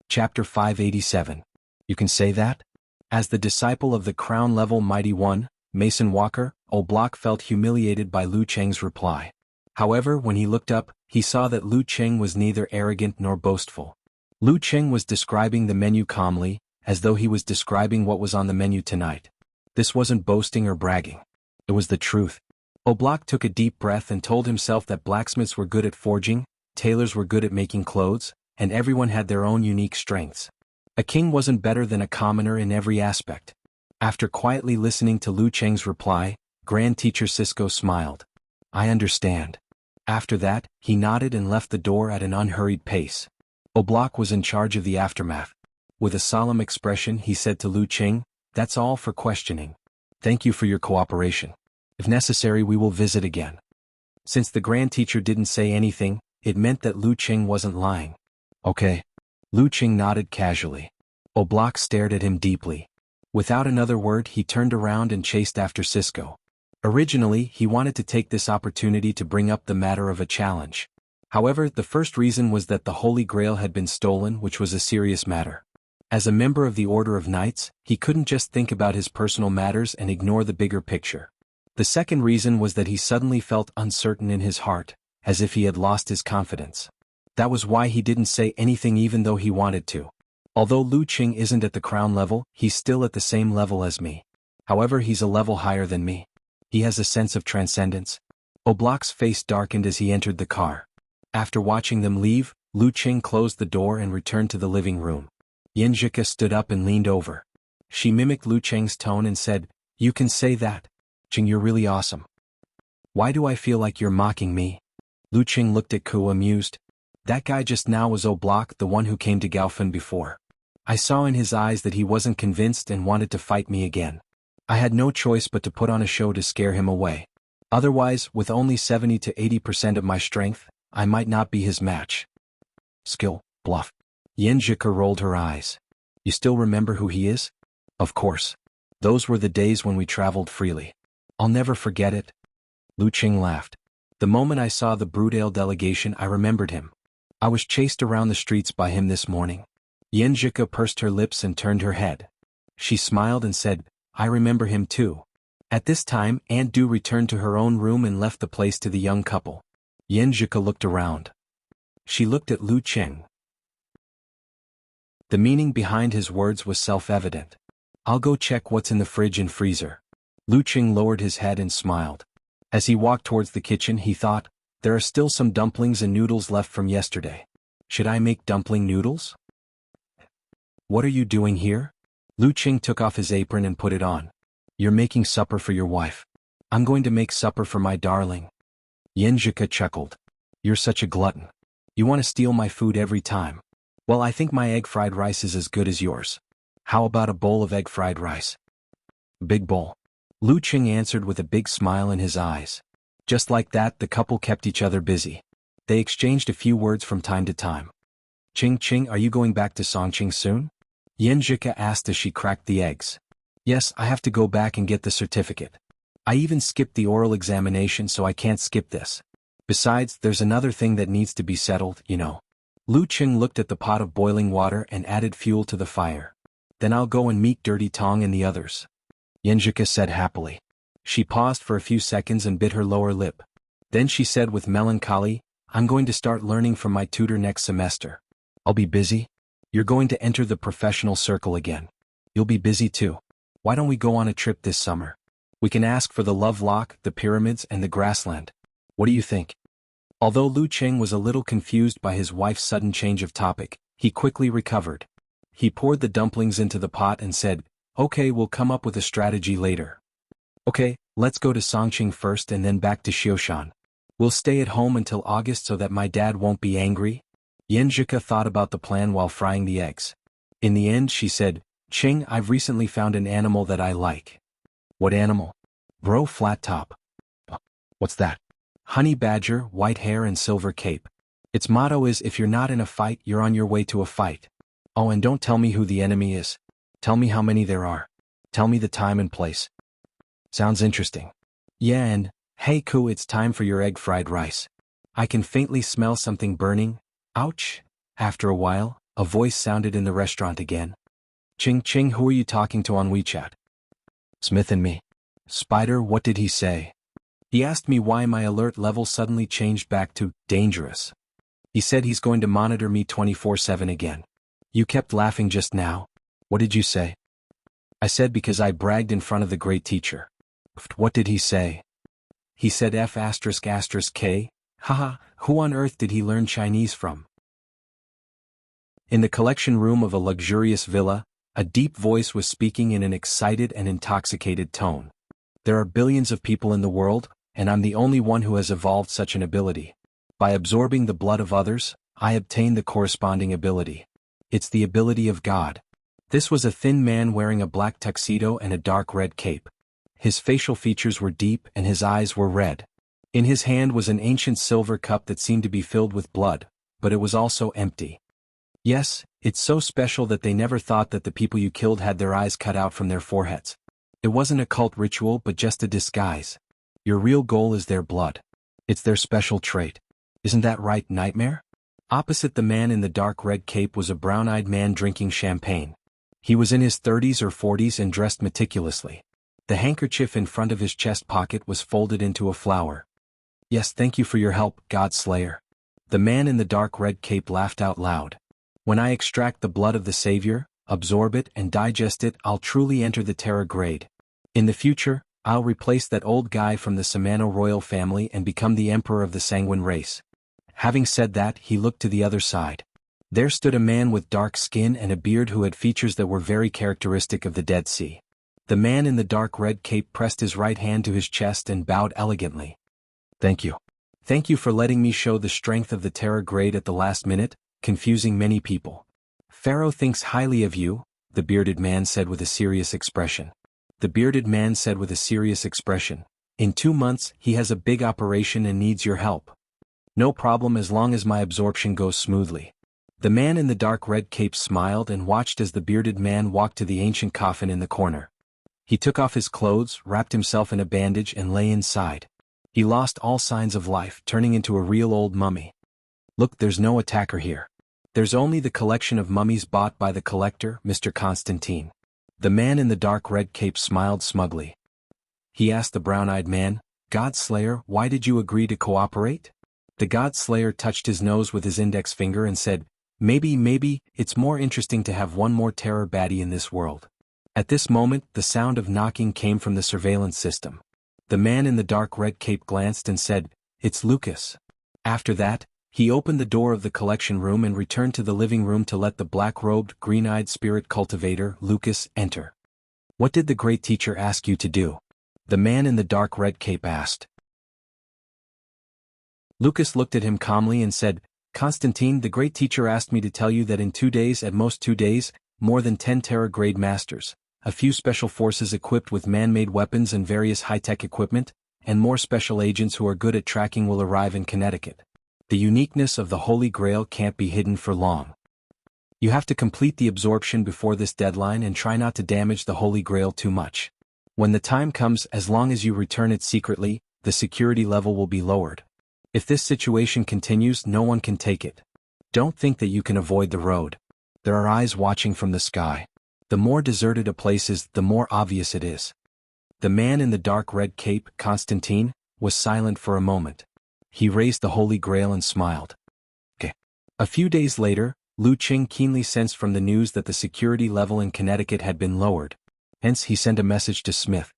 Chapter 587. You can say that? As the disciple of the crown-level Mighty One, Mason Walker, O'Block felt humiliated by Lu Cheng's reply. However, when he looked up, he saw that Lu Cheng was neither arrogant nor boastful. Lu Cheng was describing the menu calmly, as though he was describing what was on the menu tonight. This wasn't boasting or bragging. It was the truth. O'Block took a deep breath and told himself that blacksmiths were good at forging, tailors were good at making clothes, and everyone had their own unique strengths. A king wasn't better than a commoner in every aspect. After quietly listening to Lu Cheng's reply, Grand Teacher Cisco smiled. I understand. After that, he nodded and left the door at an unhurried pace. O'Block was in charge of the aftermath. With a solemn expression, he said to Lu Cheng, "That's all for questioning. Thank you for your cooperation. If necessary, we will visit again." Since the Grand Teacher didn't say anything, it meant that Lu Cheng wasn't lying. Okay. Lu Cheng nodded casually. O'Block stared at him deeply. Without another word, he turned around and chased after Cisco. Originally, he wanted to take this opportunity to bring up the matter of a challenge. However, the first reason was that the Holy Grail had been stolen, which was a serious matter. As a member of the Order of Knights, he couldn't just think about his personal matters and ignore the bigger picture. The second reason was that he suddenly felt uncertain in his heart, as if he had lost his confidence. That was why he didn't say anything even though he wanted to. Although Lu Cheng isn't at the crown level, he's still at the same level as me. However, he's a level higher than me. He has a sense of transcendence. O'Block's face darkened as he entered the car. After watching them leave, Lu Cheng closed the door and returned to the living room. Yinjika stood up and leaned over. She mimicked Lu Cheng's tone and said, "You can say that. Cheng, you're really awesome." "Why do I feel like you're mocking me?" Lu Cheng looked at Ku amused. "That guy just now was O'Block, the one who came to Gaofen before. I saw in his eyes that he wasn't convinced and wanted to fight me again. I had no choice but to put on a show to scare him away. Otherwise, with only 70 to 80% of my strength, I might not be his match." Skill, bluff. Yinjika rolled her eyes. "You still remember who he is?" "Of course. Those were the days when we traveled freely. I'll never forget it." Lu Cheng laughed. "The moment I saw the Brudale delegation, I remembered him. I was chased around the streets by him this morning." Yinjika pursed her lips and turned her head. She smiled and said, "I remember him too." At this time, Aunt Du returned to her own room and left the place to the young couple. Yinjika looked around. She looked at Lu Cheng. The meaning behind his words was self-evident. "I'll go check what's in the fridge and freezer." Lu Cheng lowered his head and smiled. As he walked towards the kitchen, he thought, there are still some dumplings and noodles left from yesterday. Should I make dumpling noodles? "What are you doing here?" Lu Cheng took off his apron and put it on. "You're making supper for your wife." "I'm going to make supper for my darling." Yinjika chuckled. "You're such a glutton. You want to steal my food every time. Well, I think my egg fried rice is as good as yours. How about a bowl of egg fried rice?" "Big bowl." Lu Cheng answered with a big smile in his eyes. Just like that, the couple kept each other busy. They exchanged a few words from time to time. Ching, are you going back to Songqing soon?" Yinjika asked as she cracked the eggs. "Yes, I have to go back and get the certificate. I even skipped the oral examination, so I can't skip this. Besides, there's another thing that needs to be settled, you know." Lu Cheng looked at the pot of boiling water and added fuel to the fire. "Then I'll go and meet Dirty Tong and the others," Yinjika said happily. She paused for a few seconds and bit her lower lip. Then she said with melancholy, "I'm going to start learning from my tutor next semester. I'll be busy." "You're going to enter the professional circle again. You'll be busy too. Why don't we go on a trip this summer? We can ask for the Love Lock, the pyramids, and the grassland. What do you think?" Although Lu Cheng was a little confused by his wife's sudden change of topic, he quickly recovered. He poured the dumplings into the pot and said, "Okay, we'll come up with a strategy later. Okay, let's go to Songqing first and then back to Xioshan. We'll stay at home until August so that my dad won't be angry." Yinjika thought about the plan while frying the eggs. In the end, she said, "Cheng, I've recently found an animal that I like." "What animal?" "Bro Flat Top." "What's that?" "Honey badger, white hair and silver cape. Its motto is, if you're not in a fight, you're on your way to a fight. Oh, and don't tell me who the enemy is. Tell me how many there are. Tell me the time and place. Sounds interesting. Yeah, and, hey Ku, it's time for your egg fried rice. I can faintly smell something burning. Ouch. After a while, a voice sounded in the restaurant again. Ching Ching, who are you talking to on WeChat? Smith and me. Spider, what did he say? He asked me why my alert level suddenly changed back to dangerous. He said he's going to monitor me 24/7 again. You kept laughing just now. What did you say? I said because I bragged in front of the great teacher. What did he say? He said F asterisk asterisk K. Haha, who on earth did he learn Chinese from? In the collection room of a luxurious villa, a deep voice was speaking in an excited and intoxicated tone. There are billions of people in the world, and I'm the only one who has evolved such an ability. By absorbing the blood of others, I obtain the corresponding ability. It's the ability of God. This was a thin man wearing a black tuxedo and a dark red cape. His facial features were deep and his eyes were red. In his hand was an ancient silver cup that seemed to be filled with blood, but it was also empty. Yes, it's so special that they never thought that the people you killed had their eyes cut out from their foreheads. It wasn't a cult ritual but just a disguise. Your real goal is their blood. It's their special trait. Isn't that right, Nightmare? Opposite the man in the dark red cape was a brown-eyed man drinking champagne. He was in his 30s or 40s and dressed meticulously. The handkerchief in front of his chest pocket was folded into a flower. Yes, thank you for your help, God Slayer. The man in the dark red cape laughed out loud. When I extract the blood of the Savior, absorb it and digest it, I'll truly enter the Terra grade. In the future, I'll replace that old guy from the Samano royal family and become the emperor of the Sanguine race. Having said that, he looked to the other side. There stood a man with dark skin and a beard who had features that were very characteristic of the Dead Sea. The man in the dark red cape pressed his right hand to his chest and bowed elegantly. Thank you. Thank you for letting me show the strength of the Terra grade at the last minute, confusing many people. Pharaoh thinks highly of you, the bearded man said with a serious expression. The bearded man said with a serious expression. In 2 months, he has a big operation and needs your help. No problem as long as my absorption goes smoothly. The man in the dark red cape smiled and watched as the bearded man walked to the ancient coffin in the corner. He took off his clothes, wrapped himself in a bandage and lay inside. He lost all signs of life, turning into a real old mummy. Look, there's no attacker here. There's only the collection of mummies bought by the collector, Mr. Constantine. The man in the dark red cape smiled smugly. He asked the brown-eyed man, God Slayer, why did you agree to cooperate? The God Slayer touched his nose with his index finger and said, Maybe, it's more interesting to have one more terror baddie in this world. At this moment, the sound of knocking came from the surveillance system. The man in the dark red cape glanced and said, It's Lucas. After that, he opened the door of the collection room and returned to the living room to let the black-robed, green-eyed spirit cultivator, Lucas, enter. What did the great teacher ask you to do? The man in the dark red cape asked. Lucas looked at him calmly and said, Constantine, the great teacher asked me to tell you that in 2 days, at most 2 days, more than 10 Terra-grade masters, a few special forces equipped with man-made weapons and various high-tech equipment, and more special agents who are good at tracking will arrive in Connecticut. The uniqueness of the Holy Grail can't be hidden for long. You have to complete the absorption before this deadline and try not to damage the Holy Grail too much. When the time comes, as long as you return it secretly, the security level will be lowered. If this situation continues, no one can take it. Don't think that you can avoid the road. There are eyes watching from the sky. The more deserted a place is, the more obvious it is. The man in the dark red cape, Constantine, was silent for a moment. He raised the Holy Grail and smiled. Okay. A few days later, Lu Qing keenly sensed from the news that the security level in Connecticut had been lowered. Hence he sent a message to Smith.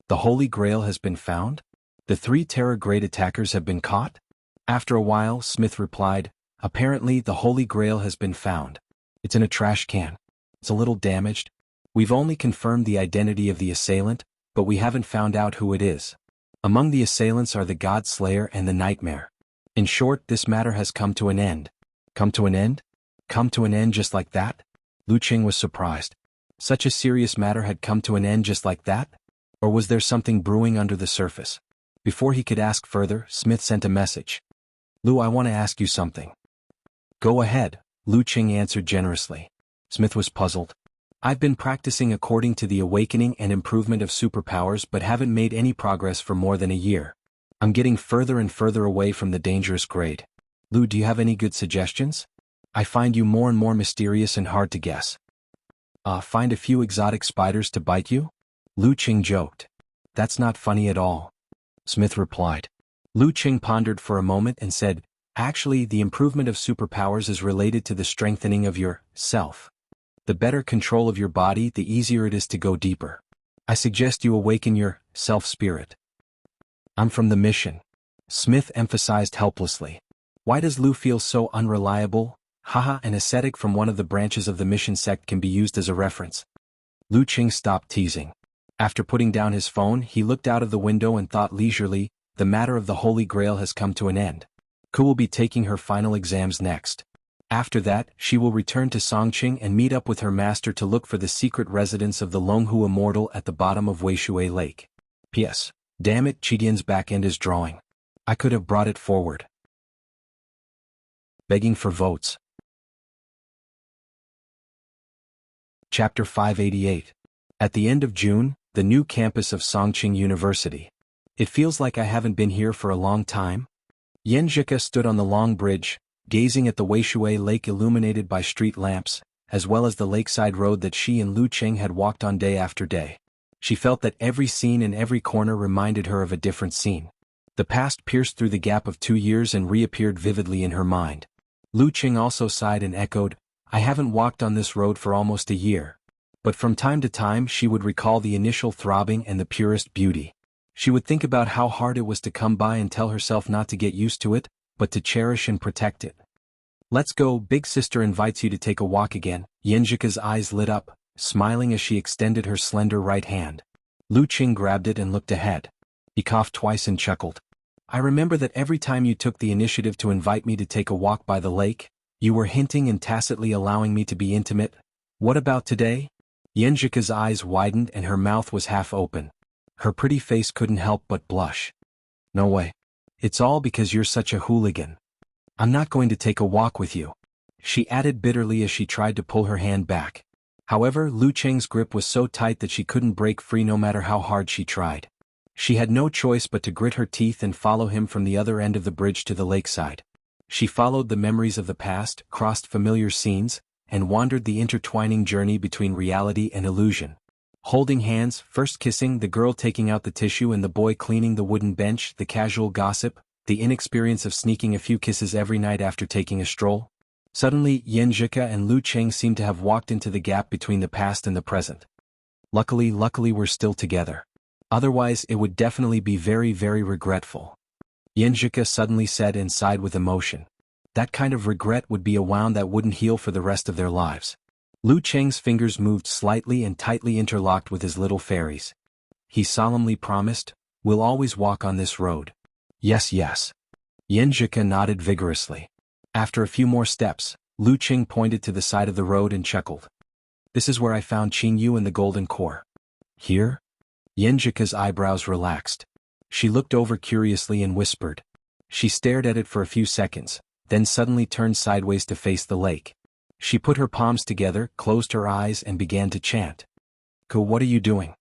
The Holy Grail has been found? The 3 Terra-grade attackers have been caught? After a while, Smith replied, Apparently the Holy Grail has been found. It's in a trash can. It's a little damaged. We've only confirmed the identity of the assailant, but we haven't found out who it is. Among the assailants are the God Slayer and the Nightmare. In short, this matter has come to an end. Come to an end? Come to an end just like that? Lu Qing was surprised. Such a serious matter had come to an end just like that? Or was there something brewing under the surface? Before he could ask further, Smith sent a message. Lu, I want to ask you something. Go ahead, Lu Qing answered generously. Smith was puzzled. I've been practicing according to the awakening and improvement of superpowers but haven't made any progress for more than a year. I'm getting further and further away from the dangerous grade. Lu, do you have any good suggestions? I find you more and more mysterious and hard to guess. Find a few exotic spiders to bite you? Lu Qing joked. That's not funny at all. Smith replied. Lu Qing pondered for a moment and said, actually, the improvement of superpowers is related to the strengthening of your self. The better control of your body, the easier it is to go deeper. I suggest you awaken your self-spirit. I'm from the mission. Smith emphasized helplessly. Why does Lu feel so unreliable? Haha, an ascetic from one of the branches of the mission sect can be used as a reference. Lu Qing stopped teasing. After putting down his phone, he looked out of the window and thought leisurely, the matter of the Holy Grail has come to an end. Ku will be taking her final exams next. After that, she will return to Songqing and meet up with her master to look for the secret residence of the Longhu Immortal at the bottom of Weishui Lake. P.S. Damn it, Chidian's back end is drawing. I could have brought it forward. Begging for votes. Chapter 588. At the end of June, the new campus of Songqing University. It feels like I haven't been here for a long time. Yan Zhika stood on the long bridge, gazing at the Weishui Lake illuminated by street lamps, as well as the lakeside road that she and Lu Qing had walked on day after day. She felt that every scene and every corner reminded her of a different scene. The past pierced through the gap of 2 years and reappeared vividly in her mind. Lu Qing also sighed and echoed, I haven't walked on this road for almost a year. But from time to time she would recall the initial throbbing and the purest beauty. She would think about how hard it was to come by and tell herself not to get used to it, but to cherish and protect it. Let's go, big sister invites you to take a walk again. Yenjika's eyes lit up, smiling as she extended her slender right hand. Lu Qing grabbed it and looked ahead. He coughed twice and chuckled. I remember that every time you took the initiative to invite me to take a walk by the lake, you were hinting and tacitly allowing me to be intimate. What about today? Yenjika's eyes widened and her mouth was half open. Her pretty face couldn't help but blush. No way. It's all because you're such a hooligan. I'm not going to take a walk with you, she added bitterly as she tried to pull her hand back. However, Lu Qing's grip was so tight that she couldn't break free no matter how hard she tried. She had no choice but to grit her teeth and follow him from the other end of the bridge to the lakeside. She followed the memories of the past, crossed familiar scenes, and wandered the intertwining journey between reality and illusion. Holding hands, first kissing, the girl taking out the tissue and the boy cleaning the wooden bench, the casual gossip, the inexperience of sneaking a few kisses every night after taking a stroll. Suddenly, Yenjika and Lu Qing seemed to have walked into the gap between the past and the present. Luckily we're still together. Otherwise it would definitely be very, very regretful. Yenjika suddenly said and sighed with emotion. That kind of regret would be a wound that wouldn't heal for the rest of their lives. Lu Qing's fingers moved slightly and tightly interlocked with his little fairies. He solemnly promised, we'll always walk on this road. Yes, yes. Yenjika nodded vigorously. After a few more steps, Lu Qing pointed to the side of the road and chuckled. This is where I found Qingyu and the golden core. Here? Yenjika's eyebrows relaxed. She looked over curiously and whispered. She stared at it for a few seconds, then suddenly turned sideways to face the lake. She put her palms together, closed her eyes and began to chant. What are you doing?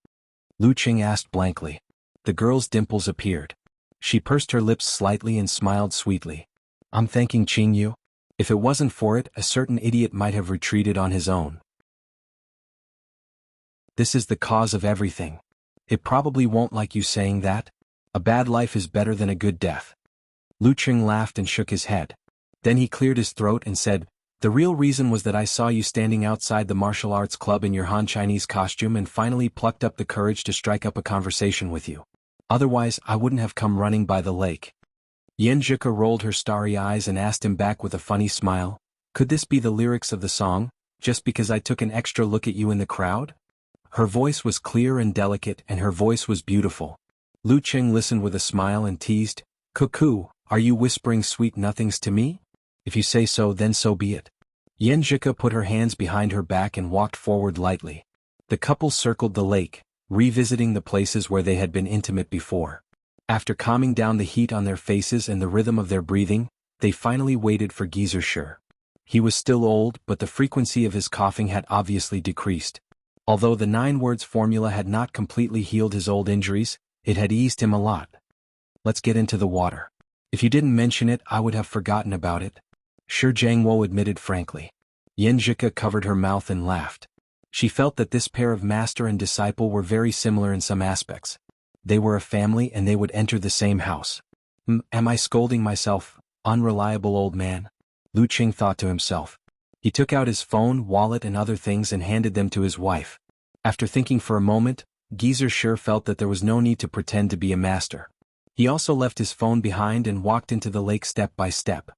Lu Qing asked blankly. The girl's dimples appeared. She pursed her lips slightly and smiled sweetly. I'm thanking Qingyu. If it wasn't for it, a certain idiot might have retreated on his own. This is the cause of everything. It probably won't like you saying that. A bad life is better than a good death. Lu Qing laughed and shook his head. Then he cleared his throat and said, the real reason was that I saw you standing outside the martial arts club in your Han Chinese costume and finally plucked up the courage to strike up a conversation with you. Otherwise, I wouldn't have come running by the lake. Yenjika rolled her starry eyes and asked him back with a funny smile, could this be the lyrics of the song, just because I took an extra look at you in the crowd? Her voice was clear and delicate and her voice was beautiful. Lu Qing listened with a smile and teased, Cuckoo, are you whispering sweet nothings to me? If you say so, then so be it. Yenjika put her hands behind her back and walked forward lightly. The couple circled the lake, revisiting the places where they had been intimate before. After calming down the heat on their faces and the rhythm of their breathing, they finally waited for Geyser Shi. He was still old, but the frequency of his coughing had obviously decreased. Although the 9 words formula had not completely healed his old injuries, it had eased him a lot. Let's get into the water. If you didn't mention it, I would have forgotten about it. Sure, Jianghu admitted frankly. Yanjika covered her mouth and laughed. She felt that this pair of master and disciple were very similar in some aspects. They were a family and they would enter the same house. Am I scolding myself, unreliable old man? Lu Qing thought to himself. He took out his phone, wallet and other things and handed them to his wife. After thinking for a moment, Geezer sure felt that there was no need to pretend to be a master. He also left his phone behind and walked into the lake step by step.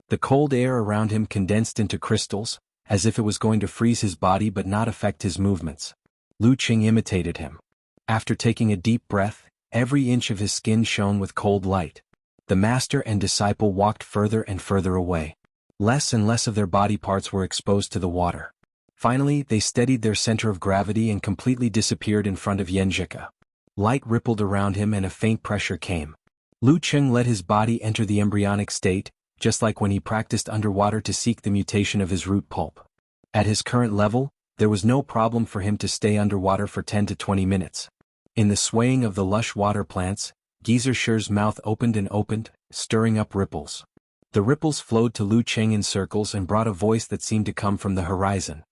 The cold air around him condensed into crystals, as if it was going to freeze his body but not affect his movements. Lu Qing imitated him. After taking a deep breath, every inch of his skin shone with cold light. The master and disciple walked further and further away. Less and less of their body parts were exposed to the water. Finally, they steadied their center of gravity and completely disappeared in front of Yanjika. Light rippled around him and a faint pressure came. Lu Qing let his body enter the embryonic state, just like when he practiced underwater to seek the mutation of his root pulp. At his current level, there was no problem for him to stay underwater for 10 to 20 minutes. In the swaying of the lush water plants, Geezer Sher's mouth opened and opened, stirring up ripples. The ripples flowed to Lu Qing in circles and brought a voice that seemed to come from the horizon.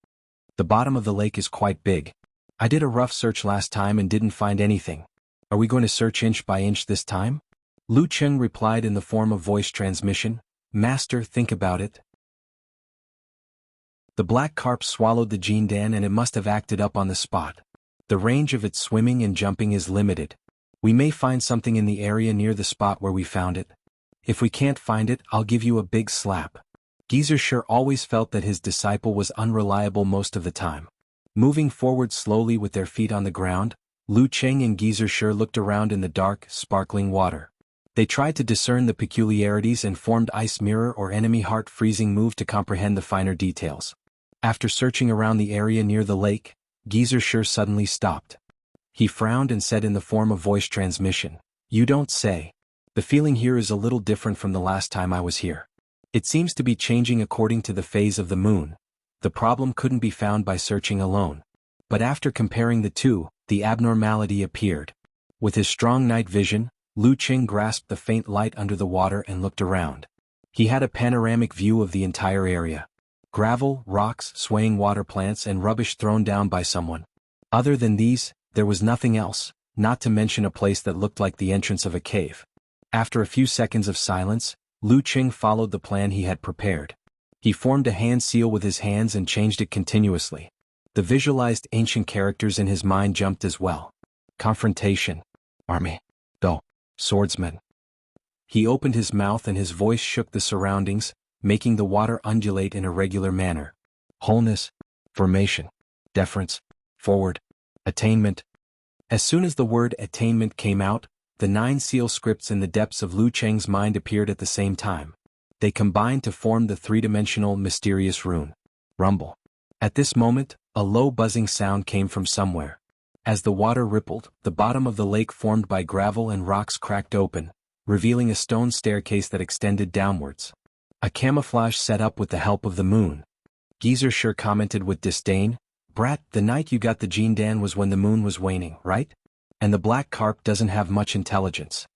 The bottom of the lake is quite big. I did a rough search last time and didn't find anything. Are we going to search inch by inch this time? Lu Qing replied in the form of voice transmission. Master, think about it. The black carp swallowed the Jindan and it must have acted up on the spot. The range of its swimming and jumping is limited. We may find something in the area near the spot where we found it. If we can't find it, I'll give you a big slap. Geezer sure always felt that his disciple was unreliable most of the time. Moving forward slowly with their feet on the ground, Lu Qing and Geezer sure looked around in the dark, sparkling water. They tried to discern the peculiarities and formed ice mirror or enemy heart-freezing move to comprehend the finer details. After searching around the area near the lake, Geezer sure suddenly stopped. He frowned and said in the form of voice transmission, "You don't say. The feeling here is a little different from the last time I was here. It seems to be changing according to the phase of the moon. The problem couldn't be found by searching alone. But after comparing the two, the abnormality appeared." With his strong night vision, Lu Qing grasped the faint light under the water and looked around. He had a panoramic view of the entire area. Gravel, rocks, swaying water plants and rubbish thrown down by someone. Other than these, there was nothing else, not to mention a place that looked like the entrance of a cave. After a few seconds of silence, Lu Qing followed the plan he had prepared. He formed a hand seal with his hands and changed it continuously. The visualized ancient characters in his mind jumped as well. Confrontation. Army. Go. Swordsman. He opened his mouth and his voice shook the surroundings, making the water undulate in a regular manner. Wholeness. Formation. Deference. Forward. Attainment. As soon as the word attainment came out, the 9 seal scripts in the depths of Lu Qing's mind appeared at the same time. They combined to form the 3-dimensional mysterious rune. Rumble. At this moment, a low buzzing sound came from somewhere. As the water rippled, the bottom of the lake formed by gravel and rocks cracked open, revealing a stone staircase that extended downwards. A camouflage set up with the help of the moon. Geezer sure commented with disdain, "Brat, the night you got the Jindan was when the moon was waning, right? And the black carp doesn't have much intelligence."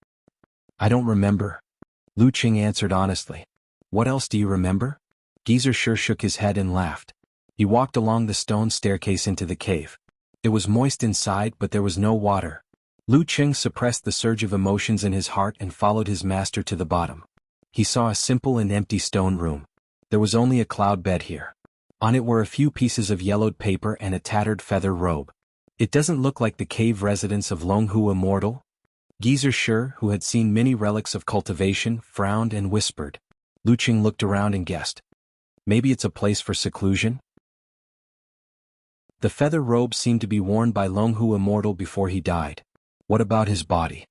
"I don't remember." Lu Qing answered honestly. "What else do you remember?" Geezer sure shook his head and laughed. He walked along the stone staircase into the cave. It was moist inside but there was no water. Lu Qing suppressed the surge of emotions in his heart and followed his master to the bottom. He saw a simple and empty stone room. There was only a cloud bed here. On it were a few pieces of yellowed paper and a tattered feather robe. "It doesn't look like the cave residence of Jianghu Immortal?" Geezer Sher, who had seen many relics of cultivation, frowned and whispered. Lu Qing looked around and guessed. "Maybe it's a place for seclusion?" The feather robe seemed to be worn by Jianghu Immortal before he died. What about his body?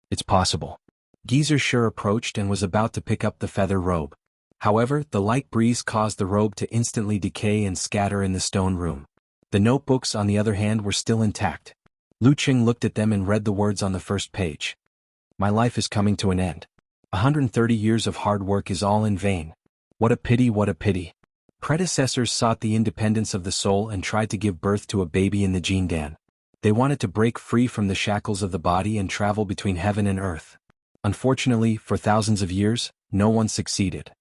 It's possible. Geezer Sher approached and was about to pick up the feather robe. However, the light breeze caused the robe to instantly decay and scatter in the stone room. The notebooks, on the other hand, were still intact. Lu Qing looked at them and read the words on the first page. "My life is coming to an end. 130 years of hard work is all in vain. What a pity, what a pity. Predecessors sought the independence of the soul and tried to give birth to a baby in the Jindan. They wanted to break free from the shackles of the body and travel between heaven and earth. Unfortunately, for thousands of years, no one succeeded.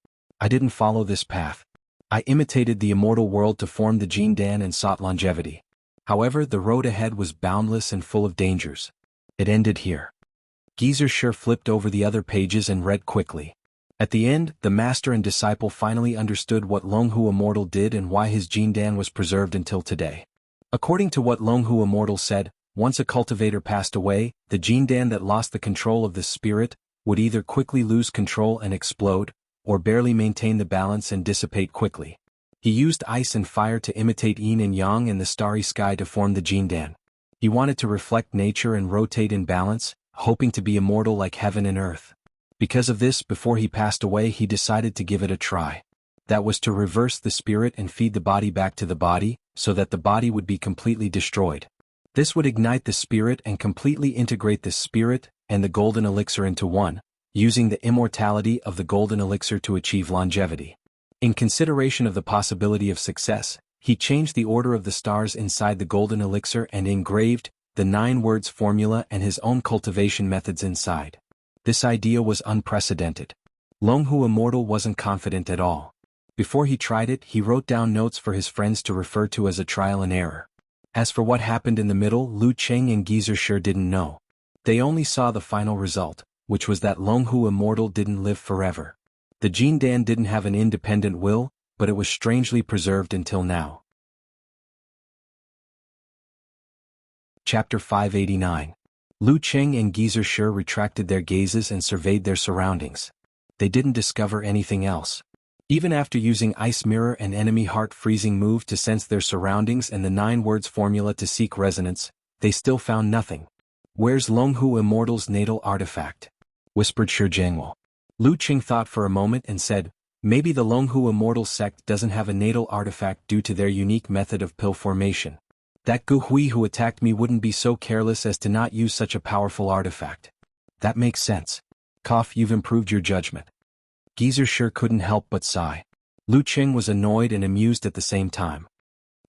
I didn't follow this path. I imitated the immortal world to form the Jindan and sought longevity. However, the road ahead was boundless and full of dangers. It ended here. Geezer sure flipped over the other pages and read quickly. At the end, the master and disciple finally understood what Longhu Immortal did and why his Jindan was preserved until today. According to what Longhu Immortal said, once a cultivator passed away, the Jindan that lost the control of the spirit would either quickly lose control and explode, or barely maintain the balance and dissipate quickly. He used ice and fire to imitate yin and yang and the starry sky to form the Jindan. He wanted to reflect nature and rotate in balance, hoping to be immortal like heaven and earth. Because of this, before he passed away, he decided to give it a try. That was to reverse the spirit and feed the body back to the body, so that the body would be completely destroyed. This would ignite the spirit and completely integrate the spirit and the golden elixir into one, using the immortality of the golden elixir to achieve longevity. In consideration of the possibility of success, he changed the order of the stars inside the golden elixir and engraved the 9 words formula and his own cultivation methods inside. This idea was unprecedented. Longhu Immortal wasn't confident at all. Before he tried it, he wrote down notes for his friends to refer to as a trial and error. As for what happened in the middle, Lu Cheng and Geezer sure didn't know. They only saw the final result, which was that Longhu Immortal didn't live forever. The Jindan didn't have an independent will, but it was strangely preserved until now. Chapter 589. Lu Cheng and Geezer sure retracted their gazes and surveyed their surroundings. They didn't discover anything else. Even after using Ice Mirror and Enemy Heart Freezing move to sense their surroundings and the 9 words formula to seek resonance, they still found nothing. "Where's Longhu Immortal's natal artifact?" whispered Shi Jianghu. Lu Cheng thought for a moment and said, "Maybe the Longhu Immortal sect doesn't have a natal artifact due to their unique method of pill formation. That Gu Hui who attacked me wouldn't be so careless as to not use such a powerful artifact. That makes sense. Cough, you've improved your judgment." Geezer sure couldn't help but sigh. Lu Cheng was annoyed and amused at the same time.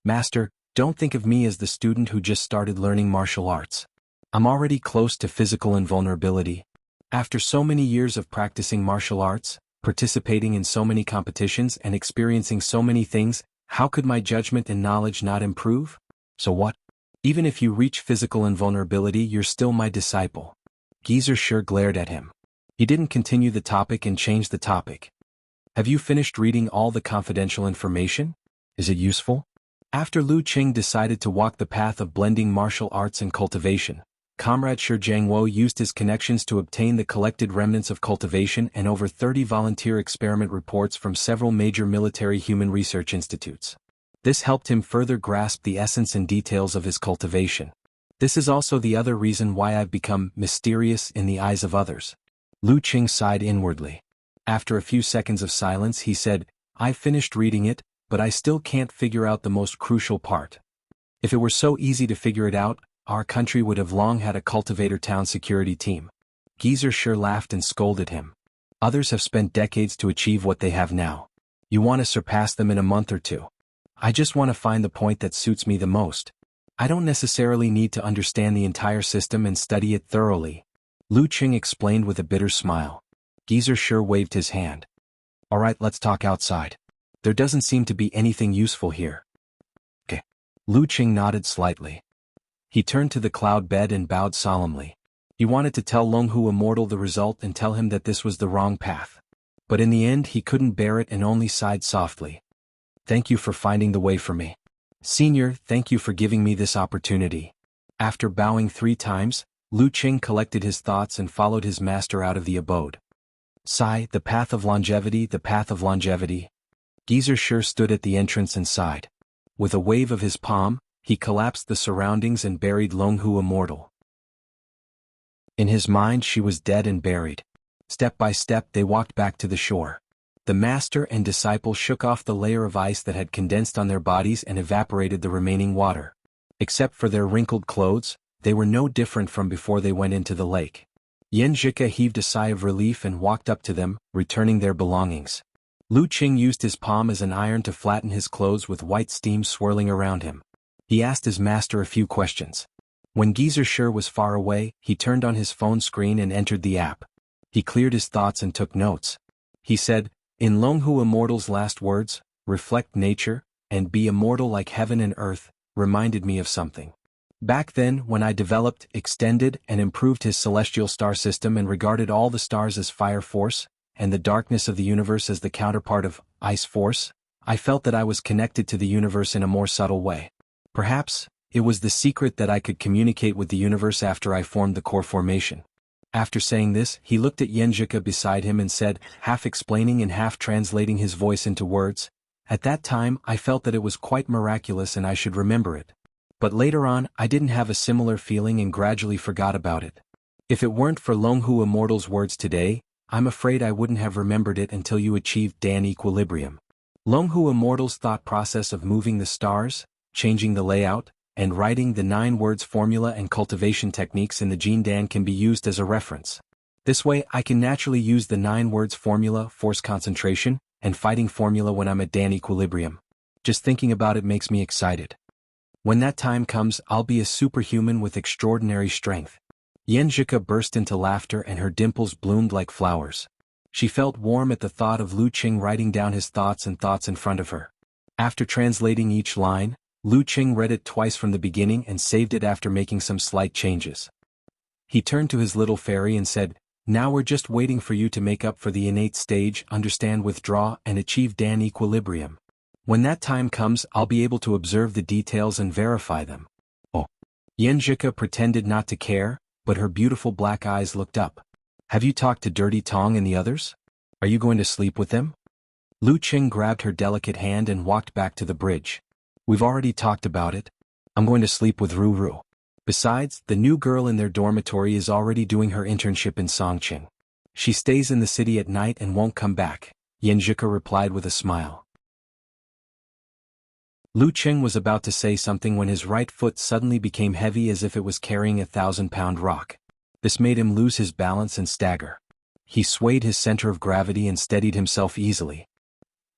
"Master, don't think of me as the student who just started learning martial arts. I'm already close to physical invulnerability. After so many years of practicing martial arts, participating in so many competitions and experiencing so many things, how could my judgment and knowledge not improve? So what? Even if you reach physical invulnerability, you're still my disciple." Geezer sure glared at him. He didn't continue the topic and changed the topic. "Have you finished reading all the confidential information? Is it useful?" After Lu Cheng decided to walk the path of blending martial arts and cultivation, Comrade Shi Jianghu used his connections to obtain the collected remnants of cultivation and over 30 volunteer experiment reports from several major military human research institutes. This helped him further grasp the essence and details of his cultivation. "This is also the other reason why I've become mysterious in the eyes of others." Lu Cheng sighed inwardly. After a few seconds of silence, he said, "I've finished reading it, but I still can't figure out the most crucial part. If it were so easy to figure it out, our country would have long had a cultivator town security team." Geezer sure laughed and scolded him. "Others have spent decades to achieve what they have now. You want to surpass them in a month or two. I just want to find the point that suits me the most. I don't necessarily need to understand the entire system and study it thoroughly." Lu Cheng explained with a bitter smile. Geezer sure waved his hand. "All right, let's talk outside. There doesn't seem to be anything useful here." "Okay." Lu Cheng nodded slightly. He turned to the cloud bed and bowed solemnly. He wanted to tell Longhu Immortal the result and tell him that this was the wrong path. But in the end he couldn't bear it and only sighed softly. "Thank you for finding the way for me. Senior, thank you for giving me this opportunity." After bowing 3 times, Lu Cheng collected his thoughts and followed his master out of the abode. Sigh, the path of longevity, the path of longevity. Geezer sure stood at the entrance and sighed. With a wave of his palm, he collapsed the surroundings and buried Longhu Immortal. In his mind she was dead and buried. Step by step they walked back to the shore. The master and disciple shook off the layer of ice that had condensed on their bodies and evaporated the remaining water. Except for their wrinkled clothes, they were no different from before they went into the lake. Yen Zhika heaved a sigh of relief and walked up to them, returning their belongings. Lu Qing used his palm as an iron to flatten his clothes with white steam swirling around him. He asked his master a few questions. When Geezer Sure was far away, he turned on his phone screen and entered the app. He cleared his thoughts and took notes. He said, "In Longhu Immortal's last words, reflect nature, and be immortal like heaven and earth," reminded me of something. Back then, when I developed, extended, and improved his celestial star system and regarded all the stars as fire force, and the darkness of the universe as the counterpart of ice force, I felt that I was connected to the universe in a more subtle way. Perhaps, it was the secret that I could communicate with the universe after I formed the core formation. After saying this, he looked at Yenjika beside him and said, half explaining and half translating his voice into words, "At that time I felt that it was quite miraculous and I should remember it. But later on, I didn't have a similar feeling and gradually forgot about it. If it weren't for Longhu Immortal's words today, I'm afraid I wouldn't have remembered it until you achieved Dan equilibrium." Longhu Immortal's thought process of moving the stars, changing the layout, and writing the 9 words formula and cultivation techniques in the Jin Dan can be used as a reference. This way I can naturally use the 9 words formula, force concentration, and fighting formula when I'm at Dan equilibrium. Just thinking about it makes me excited. When that time comes, I'll be a superhuman with extraordinary strength. Yenjika burst into laughter and her dimples bloomed like flowers. She felt warm at the thought of Lu Qing writing down his thoughts and thoughts in front of her. After translating each line, Lu Qing read it twice from the beginning and saved it after making some slight changes. He turned to his little fairy and said, "Now we're just waiting for you to make up for the innate stage, understand, withdraw, and achieve Dan equilibrium. When that time comes, I'll be able to observe the details and verify them." Oh. Yenjika pretended not to care, but her beautiful black eyes looked up. "Have you talked to Dirty Tong and the others? Are you going to sleep with them?" Lu Qing grabbed her delicate hand and walked back to the bridge. "We've already talked about it. I'm going to sleep with Ruru. Besides, the new girl in their dormitory is already doing her internship in Songqing. She stays in the city at night and won't come back," Yenjika replied with a smile. Lu Qing was about to say something when his right foot suddenly became heavy as if it was carrying a 1,000-pound rock. This made him lose his balance and stagger. He swayed his center of gravity and steadied himself easily.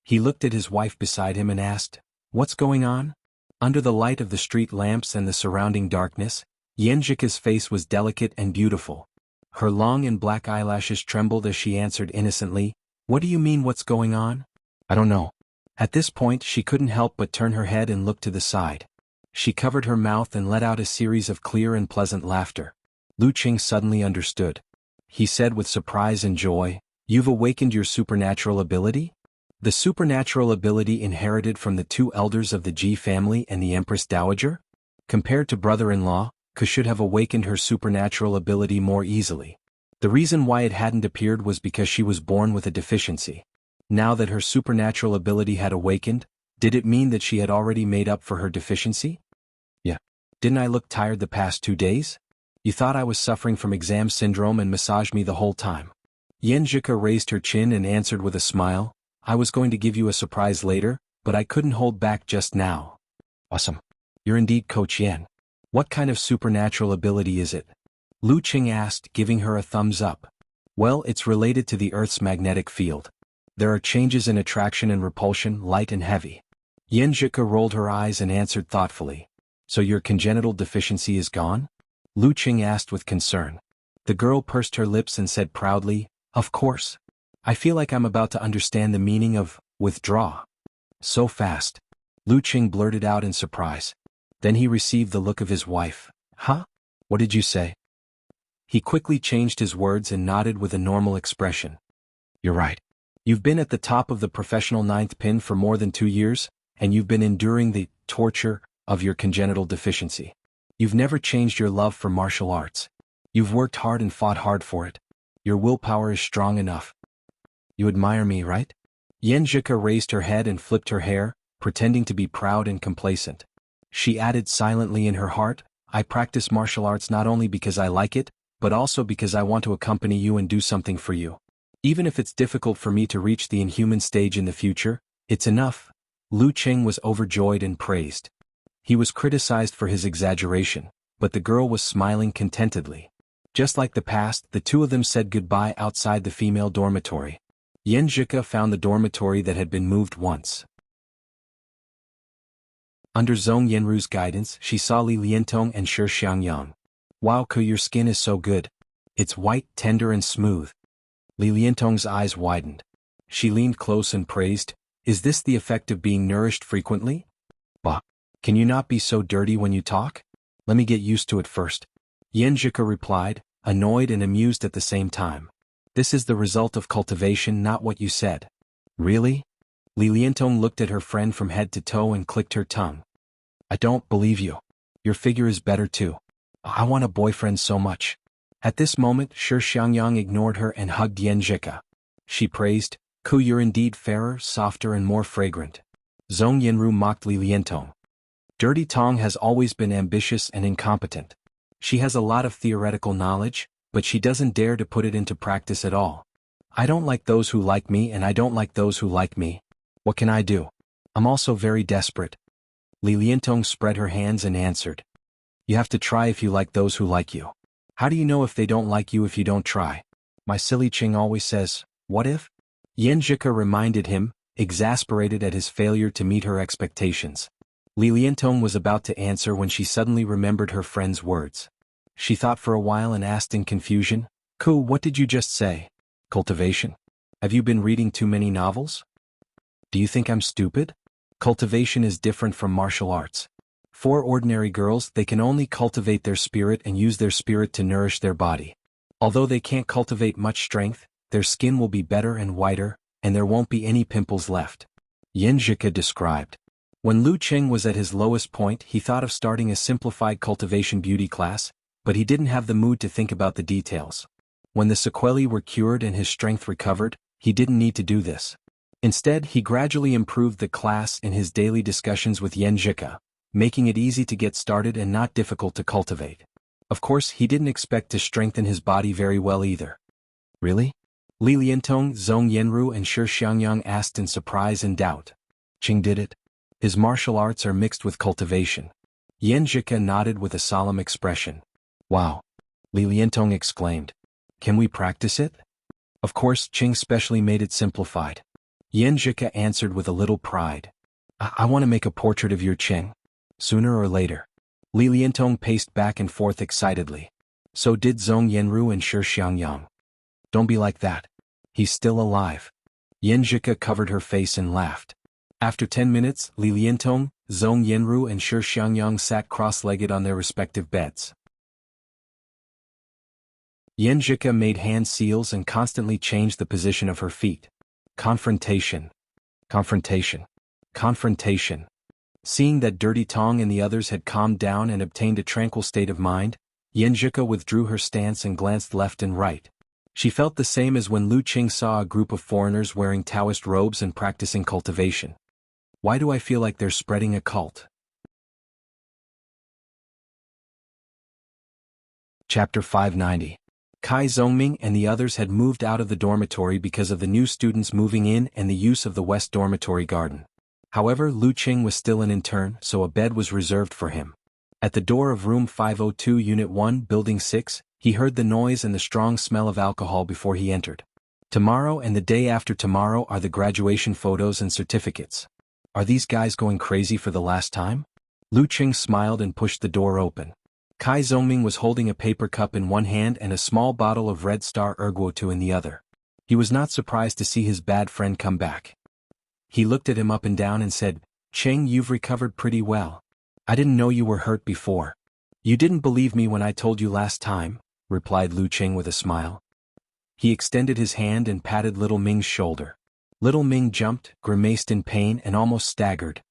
He looked at his wife beside him and asked, "What's going on?" Under the light of the street lamps and the surrounding darkness, Yenjika's face was delicate and beautiful. Her long and black eyelashes trembled as she answered innocently, "What do you mean, what's going on?" "I don't know." At this point she couldn't help but turn her head and look to the side. She covered her mouth and let out a series of clear and pleasant laughter. Lu Qing suddenly understood. He said with surprise and joy, "You've awakened your supernatural ability?" The supernatural ability inherited from the 2 elders of the Ji family and the Empress Dowager? Compared to brother-in-law, Ke should have awakened her supernatural ability more easily. The reason why it hadn't appeared was because she was born with a deficiency. Now that her supernatural ability had awakened, did it mean that she had already made up for her deficiency? Yeah. Didn't I look tired the past 2 days? You thought I was suffering from exam syndrome and massaged me the whole time. Yenjika raised her chin and answered with a smile, "I was going to give you a surprise later, but I couldn't hold back just now." "Awesome. You're indeed Coach Yan. What kind of supernatural ability is it?" Lu Qing asked, giving her a thumbs up. "Well, it's related to the Earth's magnetic field. There are changes in attraction and repulsion, light and heavy." Yenjika rolled her eyes and answered thoughtfully, "So your congenital deficiency is gone?" Lu Qing asked with concern. The girl pursed her lips and said proudly, "Of course. I feel like I'm about to understand the meaning of withdraw." "So fast?" Lu Qing blurted out in surprise. Then he received the look of his wife. "Huh? What did you say?" He quickly changed his words and nodded with a normal expression. "You're right. You've been at the top of the professional 9th pin for more than 2 years, and you've been enduring the torture of your congenital deficiency. You've never changed your love for martial arts. You've worked hard and fought hard for it. Your willpower is strong enough. You admire me, right?" Yenjika raised her head and flipped her hair, pretending to be proud and complacent. She added silently in her heart, "I practice martial arts not only because I like it, but also because I want to accompany you and do something for you. Even if it's difficult for me to reach the inhuman stage in the future, it's enough." Lu Qing was overjoyed and praised. He was criticized for his exaggeration, but the girl was smiling contentedly. Just like the past, the 2 of them said goodbye outside the female dormitory. Yan Zhika found the dormitory that had been moved once. Under Zhong Yanru's guidance, she saw Li Liantong and Shi Xiangyang. Wow, Ku, your skin is so good. It's white, tender and smooth. Li Liantong's eyes widened. She leaned close and praised, is this the effect of being nourished frequently? Bah! Can you not be so dirty when you talk? Let me get used to it first. Yan Zhika replied, annoyed and amused at the same time. This is the result of cultivation, not what you said. Really? Li Liantong looked at her friend from head to toe and clicked her tongue. I don't believe you. Your figure is better too. I want a boyfriend so much. At this moment, Shi Xiangyang ignored her and hugged Yan Zhika. She praised, Ku, you're indeed fairer, softer and more fragrant. Zhong Yanru mocked Li Liantong. Dirty Tong has always been ambitious and incompetent. She has a lot of theoretical knowledge, but she doesn't dare to put it into practice at all. I don't like those who like me and I don't like those who like me. What can I do? I'm also very desperate. Li Liantong spread her hands and answered. You have to try if you like those who like you. How do you know if they don't like you if you don't try? My silly Qing always says, what if? Yan Zhika reminded him, exasperated at his failure to meet her expectations. Li Liantong was about to answer when she suddenly remembered her friend's words. She thought for a while and asked in confusion, Ku, what did you just say? Cultivation? Have you been reading too many novels? Do you think I'm stupid? Cultivation is different from martial arts. For ordinary girls, they can only cultivate their spirit and use their spirit to nourish their body. Although they can't cultivate much strength, their skin will be better and whiter, and there won't be any pimples left. Yan Zhika described. When Lu Qing was at his lowest point, he thought of starting a simplified cultivation beauty class, but he didn't have the mood to think about the details. When the sequelae were cured and his strength recovered, he didn't need to do this. Instead, he gradually improved the class in his daily discussions with Yan Zhika, making it easy to get started and not difficult to cultivate. Of course, he didn't expect to strengthen his body very well either. Really? Li Liantong, Zhong Yanru and Shi Xiangyang asked in surprise and doubt. Qing did it? His martial arts are mixed with cultivation. Yan Zhika nodded with a solemn expression. Wow! Li Liantong exclaimed. Can we practice it? Of course, Qing specially made it simplified. Yan Zhika answered with a little pride. I want to make a portrait of your Qing. Sooner or later. Li Liantong paced back and forth excitedly. So did Zhong Yanru and Shi Xiangyang. Don't be like that. He's still alive. Yan Zhika covered her face and laughed. After 10 minutes, Li Liantong, Zhong Yanru and Shi Xiangyang sat cross-legged on their respective beds. Yan Zhika made hand seals and constantly changed the position of her feet. Confrontation. Confrontation. Confrontation. Seeing that Dirty Tong and the others had calmed down and obtained a tranquil state of mind, Yan Zhika withdrew her stance and glanced left and right. She felt the same as when Lu Qing saw a group of foreigners wearing Taoist robes and practicing cultivation. Why do I feel like they're spreading a cult? Chapter 590. Kai Zongming and the others had moved out of the dormitory because of the new students moving in and the use of the West Dormitory garden. However, Lu Qing was still an intern, so a bed was reserved for him. At the door of room 502 Unit 1, Building 6, he heard the noise and the strong smell of alcohol before he entered. Tomorrow and the day after tomorrow are the graduation photos and certificates. Are these guys going crazy for the last time? Lu Qing smiled and pushed the door open. Kai Zongming was holding a paper cup in one hand and a small bottle of Red Star Erguotu in the other. He was not surprised to see his bad friend come back. He looked at him up and down and said, Qing, you've recovered pretty well. I didn't know you were hurt before. You didn't believe me when I told you last time, replied Lu Qing with a smile. He extended his hand and patted Little Ming's shoulder. Little Ming jumped, grimaced in pain and almost staggered.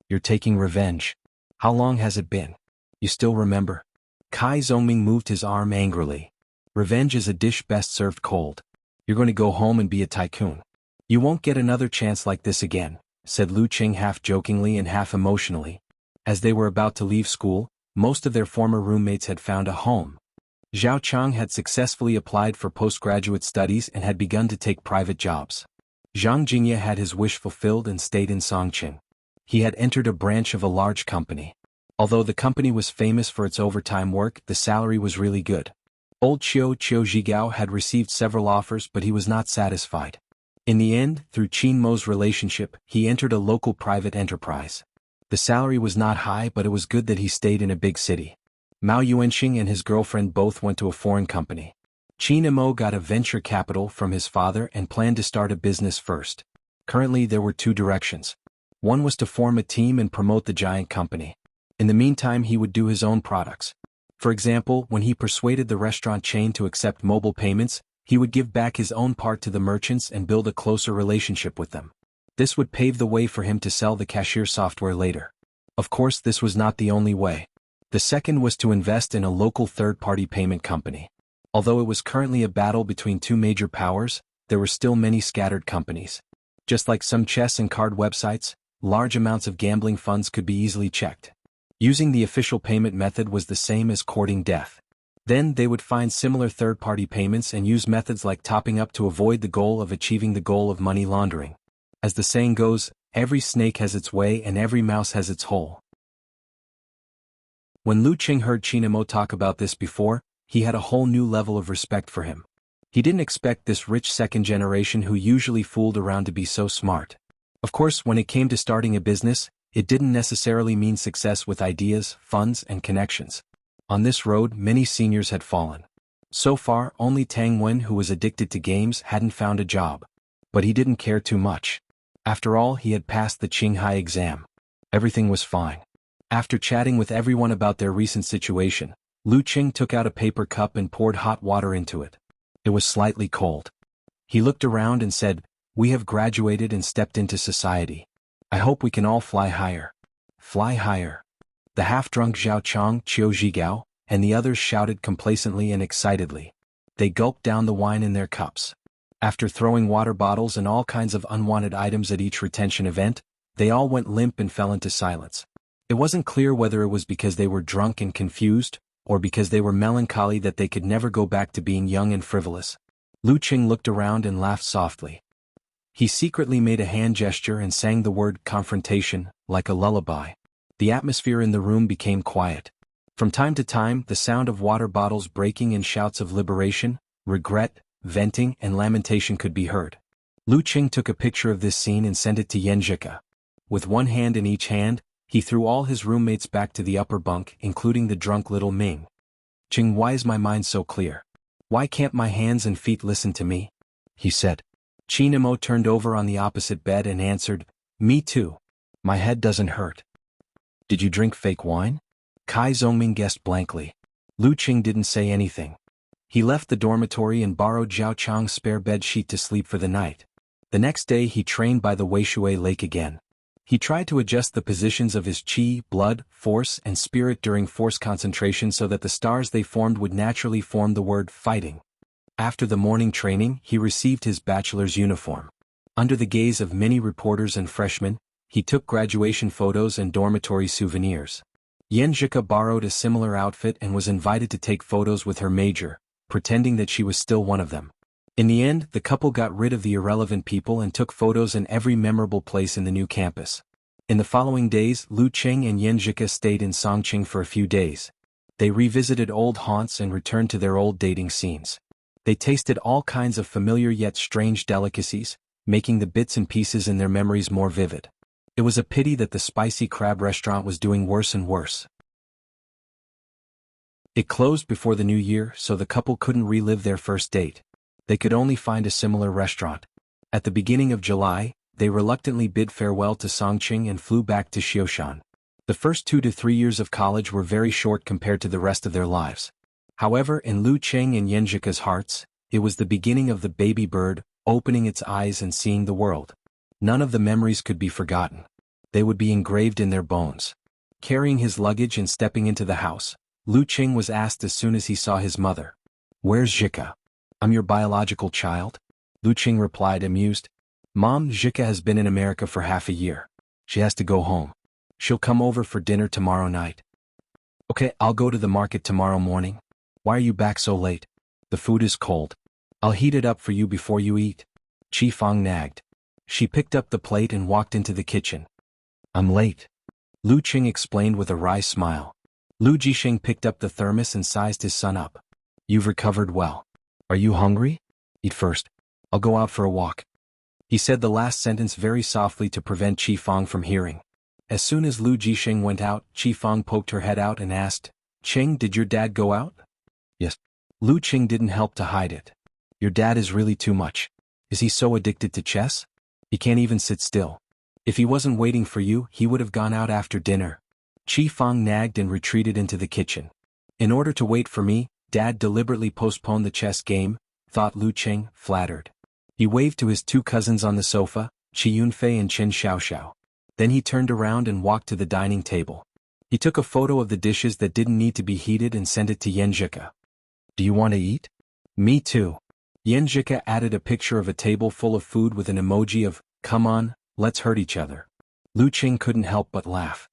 You're taking revenge. How long has it been? You still remember? Kai Zongming moved his arm angrily. Revenge is a dish best served cold. You're going to go home and be a tycoon. You won't get another chance like this again, said Lu Qing half jokingly and half emotionally. As they were about to leave school, most of their former roommates had found a home. Zhao Chang had successfully applied for postgraduate studies and had begun to take private jobs. Zhang Jingye had his wish fulfilled and stayed in Songqing. He had entered a branch of a large company. Although the company was famous for its overtime work, the salary was really good. Old Qiu Zhigao had received several offers but he was not satisfied. In the end, through Qin Mo's relationship, he entered a local private enterprise. The salary was not high, but it was good that he stayed in a big city. Mao Yuanxing and his girlfriend both went to a foreign company. Qin Mo got a venture capital from his father and planned to start a business first. Currently there were two directions. One was to form a team and promote the giant company. In the meantime he would do his own products. For example, when he persuaded the restaurant chain to accept mobile payments, he would give back his own part to the merchants and build a closer relationship with them. This would pave the way for him to sell the cashier software later. Of course, this was not the only way. The second was to invest in a local third-party payment company. Although it was currently a battle between two major powers, there were still many scattered companies. Just like some chess and card websites, large amounts of gambling funds could be easily checked. Using the official payment method was the same as courting death. Then they would find similar third-party payments and use methods like topping up to avoid the goal of achieving the goal of money laundering. As the saying goes, every snake has its way and every mouse has its hole. When Lu Qing heard Qin Mo talk about this before, he had a whole new level of respect for him. He didn't expect this rich second generation who usually fooled around to be so smart. Of course, when it came to starting a business, it didn't necessarily mean success with ideas, funds, and connections. On this road, many seniors had fallen. So far, only Tang Wen, who was addicted to games, hadn't found a job. But he didn't care too much. After all, he had passed the Qinghai exam. Everything was fine. After chatting with everyone about their recent situation, Lu Qing took out a paper cup and poured hot water into it. It was slightly cold. He looked around and said, "We have graduated and stepped into society. I hope we can all fly higher." Fly higher. The half-drunk Zhao Chong, Qiu Zhigao, and the others shouted complacently and excitedly. They gulped down the wine in their cups. After throwing water bottles and all kinds of unwanted items at each retention event, they all went limp and fell into silence. It wasn't clear whether it was because they were drunk and confused, or because they were melancholy that they could never go back to being young and frivolous. Lu Qing looked around and laughed softly. He secretly made a hand gesture and sang the word confrontation, like a lullaby. The atmosphere in the room became quiet. From time to time, the sound of water bottles breaking and shouts of liberation, regret, venting, and lamentation could be heard. Lu Qing took a picture of this scene and sent it to Yanjika. With one hand in each hand, he threw all his roommates back to the upper bunk, including the drunk little Ming. "Qing, why is my mind so clear? Why can't my hands and feet listen to me?" he said. Qin Mo turned over on the opposite bed and answered, "Me too. My head doesn't hurt." "Did you drink fake wine?" Kai Zongming guessed blankly. Lu Qing didn't say anything. He left the dormitory and borrowed Zhao Chang's spare bed sheet to sleep for the night. The next day he trained by the Weishui Lake again. He tried to adjust the positions of his qi, blood, force, and spirit during force concentration so that the stars they formed would naturally form the word fighting. After the morning training, he received his bachelor's uniform. Under the gaze of many reporters and freshmen, he took graduation photos and dormitory souvenirs. Yanjika borrowed a similar outfit and was invited to take photos with her major, pretending that she was still one of them. In the end, the couple got rid of the irrelevant people and took photos in every memorable place in the new campus. In the following days, Lu Qing and Yanjika stayed in Songqing for a few days. They revisited old haunts and returned to their old dating scenes. They tasted all kinds of familiar yet strange delicacies, making the bits and pieces in their memories more vivid. It was a pity that the spicy crab restaurant was doing worse and worse. It closed before the new year, so the couple couldn't relive their first date. They could only find a similar restaurant. At the beginning of July, they reluctantly bid farewell to Songqing and flew back to Xioshan. The first 2 to 3 years of college were very short compared to the rest of their lives. However, in Lu Qing and Yanjika's hearts, it was the beginning of the baby bird, opening its eyes and seeing the world. None of the memories could be forgotten. They would be engraved in their bones. Carrying his luggage and stepping into the house, Lu Qing was asked as soon as he saw his mother, "Where's Zhika?" "I'm your biological child," Lu Qing replied, amused. "Mom, Zhika has been in America for half a year. She has to go home. She'll come over for dinner tomorrow night." "Okay, I'll go to the market tomorrow morning." "Why are you back so late?" "The food is cold. I'll heat it up for you before you eat." Chi Fang nagged. She picked up the plate and walked into the kitchen. "I'm late," Lu Qing explained with a wry smile. Lu Jisheng picked up the thermos and sized his son up. "You've recovered well. Are you hungry? Eat first. I'll go out for a walk." He said the last sentence very softly to prevent Qi Fang from hearing. As soon as Lu Jisheng went out, Qi Fang poked her head out and asked, "Cheng, did your dad go out?" "Yes." Lu Qing didn't help to hide it. "Your dad is really too much. Is he so addicted to chess? He can't even sit still. If he wasn't waiting for you, he would have gone out after dinner." Qi Fang nagged and retreated into the kitchen. "In order to wait for me, Dad deliberately postponed the chess game," thought Lu Qing, flattered. He waved to his two cousins on the sofa, Qi Yunfei and Qin Xiaoxiao. Then he turned around and walked to the dining table. He took a photo of the dishes that didn't need to be heated and sent it to Yanjika. "Do you want to eat?" "Me too." Yanjika added a picture of a table full of food with an emoji of, "Come on, let's hurt each other." Lu Qing couldn't help but laugh.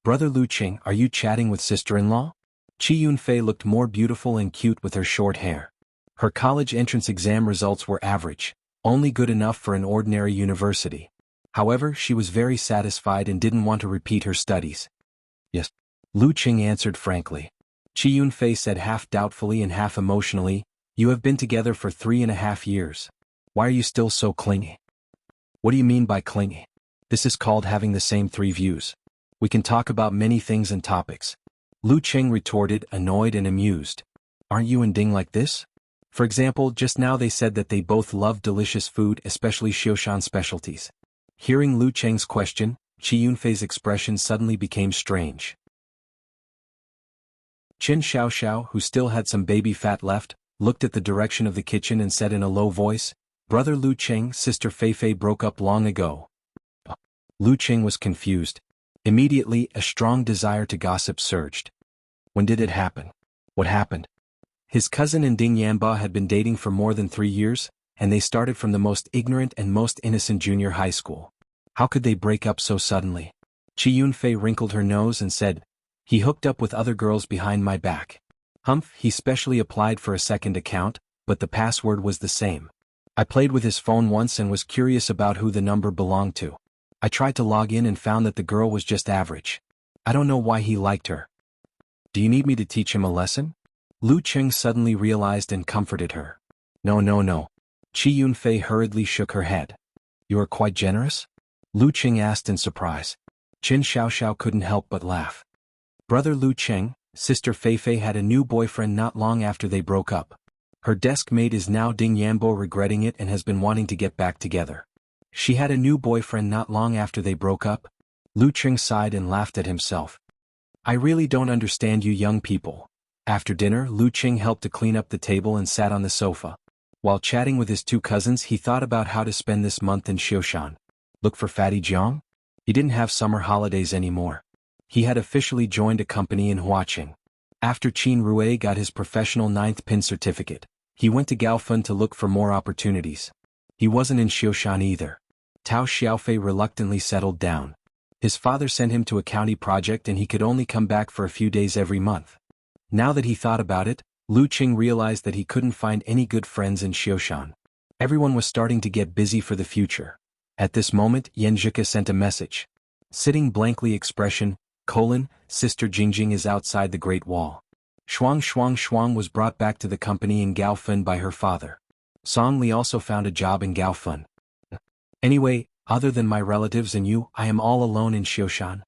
"Brother Lu Qing, are you chatting with sister-in-law?" Qi Yunfei looked more beautiful and cute with her short hair. Her college entrance exam results were average, only good enough for an ordinary university. However, she was very satisfied and didn't want to repeat her studies. "Yes." Lu Qing answered frankly. Qi Yunfei said half doubtfully and half emotionally, "You have been together for 3.5 years. Why are you still so clingy?" "What do you mean by clingy? This is called having the same 3 views. We can talk about many things and topics." Lu Qing retorted, annoyed and amused. "Aren't you and Ding like this? For example, just now they said that they both love delicious food, especially Xioshan specialties." Hearing Lu Qing's question, Qi Yunfei's expression suddenly became strange. Qin Xiaoxiao, who still had some baby fat left, looked at the direction of the kitchen and said in a low voice, "Brother Lu Qing, sister Feifei broke up long ago." Lu Qing was confused. Immediately, a strong desire to gossip surged. When did it happen? What happened? His cousin and Ding Yanba had been dating for more than 3 years, and they started from the most ignorant and most innocent junior high school. How could they break up so suddenly? Qi Yunfei wrinkled her nose and said, "He hooked up with other girls behind my back. Humph, he specially applied for a second account, but the password was the same. I played with his phone once and was curious about who the number belonged to. I tried to log in and found that the girl was just average. I don't know why he liked her. Do you need me to teach him a lesson?" Lu Qing suddenly realized and comforted her. "No, no, no." Qi Yunfei hurriedly shook her head. "You are quite generous?" Lu Qing asked in surprise. Qin Xiaoxiao couldn't help but laugh. "Brother Lu Qing, sister Feifei had a new boyfriend not long after they broke up. Her desk mate is now Ding Yanbo regretting it and has been wanting to get back together." "She had a new boyfriend not long after they broke up?" Lu Qing sighed and laughed at himself. "I really don't understand you young people." After dinner, Lu Qing helped to clean up the table and sat on the sofa. While chatting with his two cousins, he thought about how to spend this month in Xioshan. Look for Fatty Jiang? He didn't have summer holidays anymore. He had officially joined a company in Huaqing. After Qin Rue got his professional 9th pin certificate, he went to Gaofan to look for more opportunities. He wasn't in Xioshan either. Tao Xiaofei reluctantly settled down. His father sent him to a county project and he could only come back for a few days every month. Now that he thought about it, Lu Qing realized that he couldn't find any good friends in Xioshan. Everyone was starting to get busy for the future. At this moment, Yanjika sent a message. Sitting blankly expression, Sister Jingjing is outside the Great Wall. Shuang was brought back to the company in Gaofan by her father. Song Li also found a job in Gaofan. Anyway, other than my relatives and you, I am all alone in Xioshan.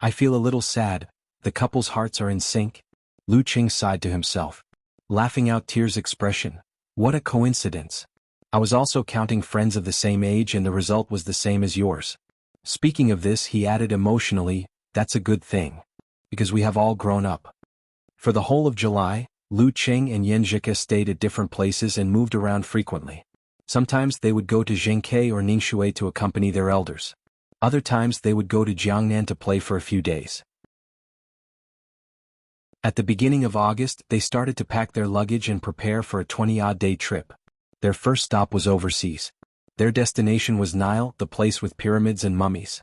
I feel a little sad. The couple's hearts are in sync. Lu Qing sighed to himself. Laughing out tears expression. What a coincidence. I was also counting friends of the same age and the result was the same as yours. Speaking of this, he added emotionally, that's a good thing. Because we have all grown up. For the whole of July, Lu Qing and Yanjika stayed at different places and moved around frequently. Sometimes they would go to Zhengke or Ningxue to accompany their elders. Other times they would go to Jiangnan to play for a few days. At the beginning of August, they started to pack their luggage and prepare for a 20-odd-day trip. Their first stop was overseas. Their destination was Nile, the place with pyramids and mummies.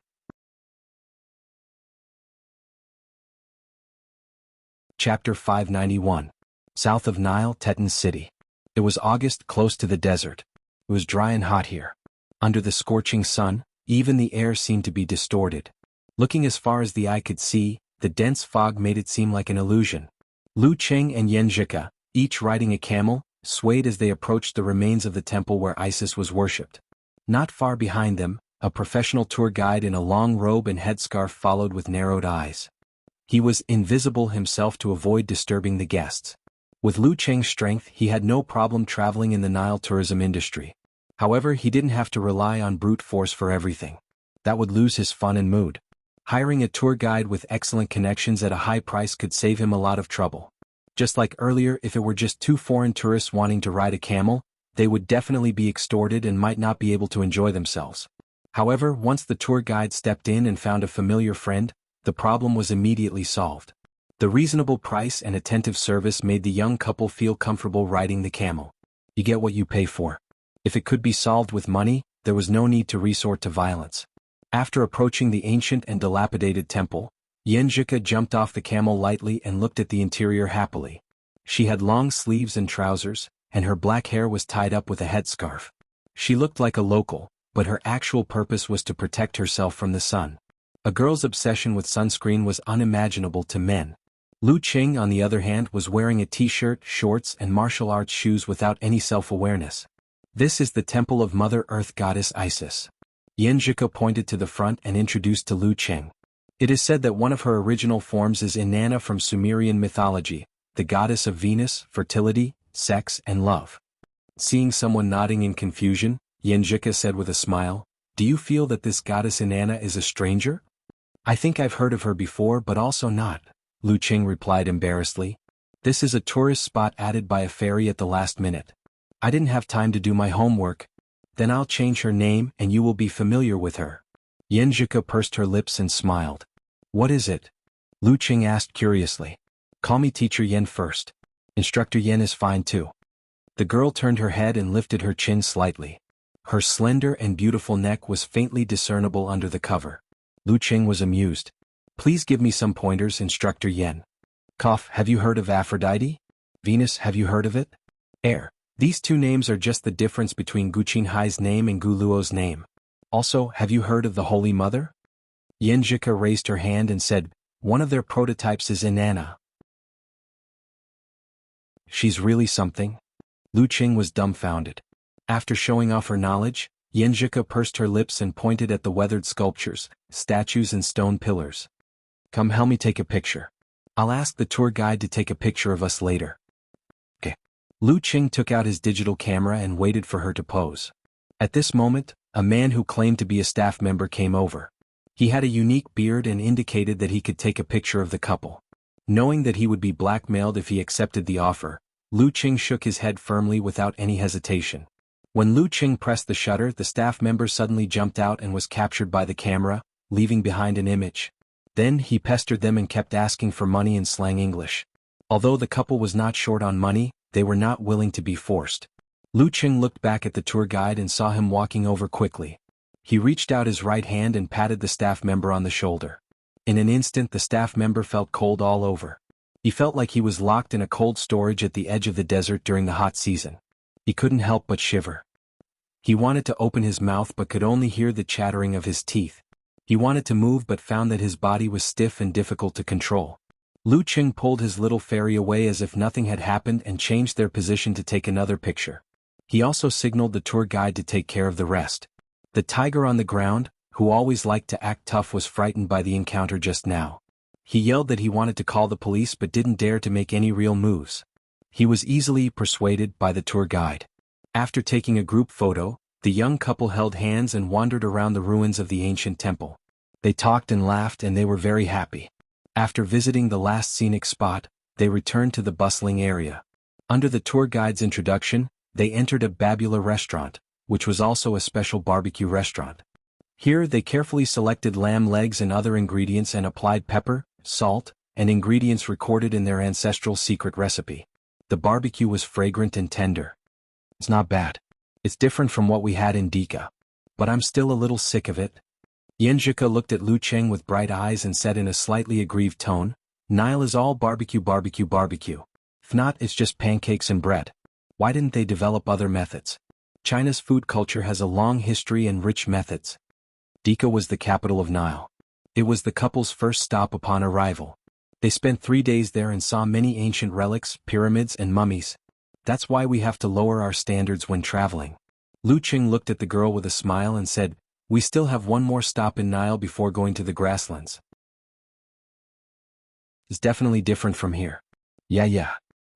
Chapter 591. South of Nile, Teton City. It was August, close to the desert. It was dry and hot here. Under the scorching sun, even the air seemed to be distorted. Looking as far as the eye could see, the dense fog made it seem like an illusion. Lu Qing and Yanjika, each riding a camel, swayed as they approached the remains of the temple where Isis was worshipped. Not far behind them, a professional tour guide in a long robe and headscarf followed with narrowed eyes. He was invisible himself to avoid disturbing the guests. With Lu Cheng's strength, he had no problem traveling in the Nile tourism industry. However, he didn't have to rely on brute force for everything. That would lose his fun and mood. Hiring a tour guide with excellent connections at a high price could save him a lot of trouble. Just like earlier, if it were just two foreign tourists wanting to ride a camel, they would definitely be extorted and might not be able to enjoy themselves. However, once the tour guide stepped in and found a familiar friend, the problem was immediately solved. The reasonable price and attentive service made the young couple feel comfortable riding the camel. You get what you pay for. If it could be solved with money, there was no need to resort to violence. After approaching the ancient and dilapidated temple, Yanjika jumped off the camel lightly and looked at the interior happily. She had long sleeves and trousers, and her black hair was tied up with a headscarf. She looked like a local, but her actual purpose was to protect herself from the sun. A girl's obsession with sunscreen was unimaginable to men. Lu Cheng, on the other hand, was wearing a t-shirt, shorts, and martial arts shoes without any self-awareness. This is the temple of Mother Earth goddess Isis. Yanjika pointed to the front and introduced to Lu Cheng. It is said that one of her original forms is Inanna from Sumerian mythology, the goddess of Venus, fertility, sex, and love. Seeing someone nodding in confusion, Yanjika said with a smile, "Do you feel that this goddess Inanna is a stranger?" "I think I've heard of her before, but also not," Lu Cheng replied embarrassedly. "This is a tourist spot added by a fairy at the last minute. I didn't have time to do my homework." "Then I'll change her name and you will be familiar with her." Yanjika pursed her lips and smiled. "What is it?" Lu Cheng asked curiously. "Call me Teacher Yen first. Instructor Yen is fine too." The girl turned her head and lifted her chin slightly. Her slender and beautiful neck was faintly discernible under the cover. Lu Cheng was amused. "Please give me some pointers, Instructor Yen." "Cough, have you heard of Aphrodite? Venus, have you heard of it? Air. These two names are just the difference between Gu Qinghai's name and Gu Luo's name. Also, have you heard of the Holy Mother?" Yanjika raised her hand and said, "One of their prototypes is Inanna." "She's really something?" Lu Cheng was dumbfounded. After showing off her knowledge, Yanjika pursed her lips and pointed at the weathered sculptures, statues and stone pillars. "Come, help me take a picture. I'll ask the tour guide to take a picture of us later." "Okay." Lu Cheng took out his digital camera and waited for her to pose. At this moment, a man who claimed to be a staff member came over. He had a unique beard and indicated that he could take a picture of the couple. Knowing that he would be blackmailed if he accepted the offer, Lu Cheng shook his head firmly without any hesitation. When Lu Cheng pressed the shutter, the staff member suddenly jumped out and was captured by the camera, leaving behind an image. Then he pestered them and kept asking for money in slang English. Although the couple was not short on money, they were not willing to be forced. Lu Cheng looked back at the tour guide and saw him walking over quickly. He reached out his right hand and patted the staff member on the shoulder. In an instant, the staff member felt cold all over. He felt like he was locked in a cold storage at the edge of the desert during the hot season. He couldn't help but shiver. He wanted to open his mouth but could only hear the chattering of his teeth. He wanted to move but found that his body was stiff and difficult to control. Lu Cheng pulled his little fairy away as if nothing had happened and changed their position to take another picture. He also signaled the tour guide to take care of the rest. The tiger on the ground, who always liked to act tough, was frightened by the encounter just now. He yelled that he wanted to call the police but didn't dare to make any real moves. He was easily persuaded by the tour guide. After taking a group photo, the young couple held hands and wandered around the ruins of the ancient temple. They talked and laughed and they were very happy. After visiting the last scenic spot, they returned to the bustling area. Under the tour guide's introduction, they entered a Babula restaurant, which was also a special barbecue restaurant. Here they carefully selected lamb legs and other ingredients and applied pepper, salt, and ingredients recorded in their ancestral secret recipe. The barbecue was fragrant and tender. "It's not bad. It's different from what we had in Dika. But I'm still a little sick of it." Yanjika looked at Lu Cheng with bright eyes and said in a slightly aggrieved tone, "Nile is all barbecue barbecue barbecue. If not, it's just pancakes and bread. Why didn't they develop other methods? China's food culture has a long history and rich methods." Dika was the capital of Nile. It was the couple's first stop upon arrival. They spent 3 days there and saw many ancient relics, pyramids and mummies. "That's why we have to lower our standards when traveling." Lu Qing looked at the girl with a smile and said, "We still have one more stop in Nile before going to the grasslands. It's definitely different from here." Yeah.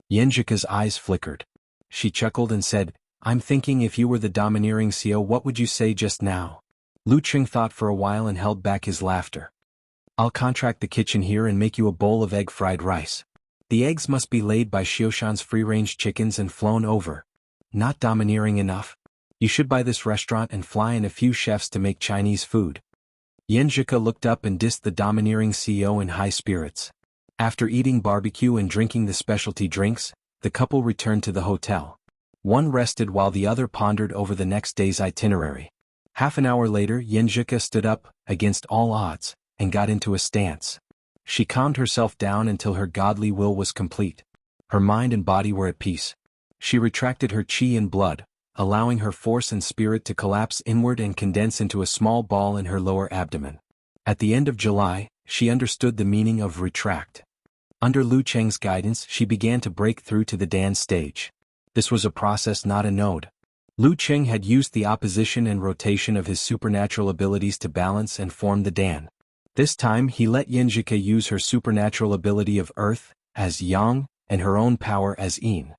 Yenjika's eyes flickered. She chuckled and said, "I'm thinking if you were the domineering CEO, what would you say just now?" Lu Qing thought for a while and held back his laughter. "I'll contract the kitchen here and make you a bowl of egg fried rice. The eggs must be laid by Xioshan's free-range chickens and flown over. Not domineering enough? You should buy this restaurant and fly in a few chefs to make Chinese food." Yenjika looked up and dissed the domineering CEO in high spirits. After eating barbecue and drinking the specialty drinks, the couple returned to the hotel. One rested while the other pondered over the next day's itinerary. Half an hour later, Yenjika stood up, against all odds, and got into a stance. She calmed herself down until her godly will was complete. Her mind and body were at peace. She retracted her chi and blood, allowing her force and spirit to collapse inward and condense into a small ball in her lower abdomen. At the end of July, she understood the meaning of retract. Under Lu Cheng's guidance, she began to break through to the Dan stage. This was a process, not a node. Lu Cheng had used the opposition and rotation of his supernatural abilities to balance and form the Dan. This time he let Yenjika use her supernatural ability of earth, as yang, and her own power as yin.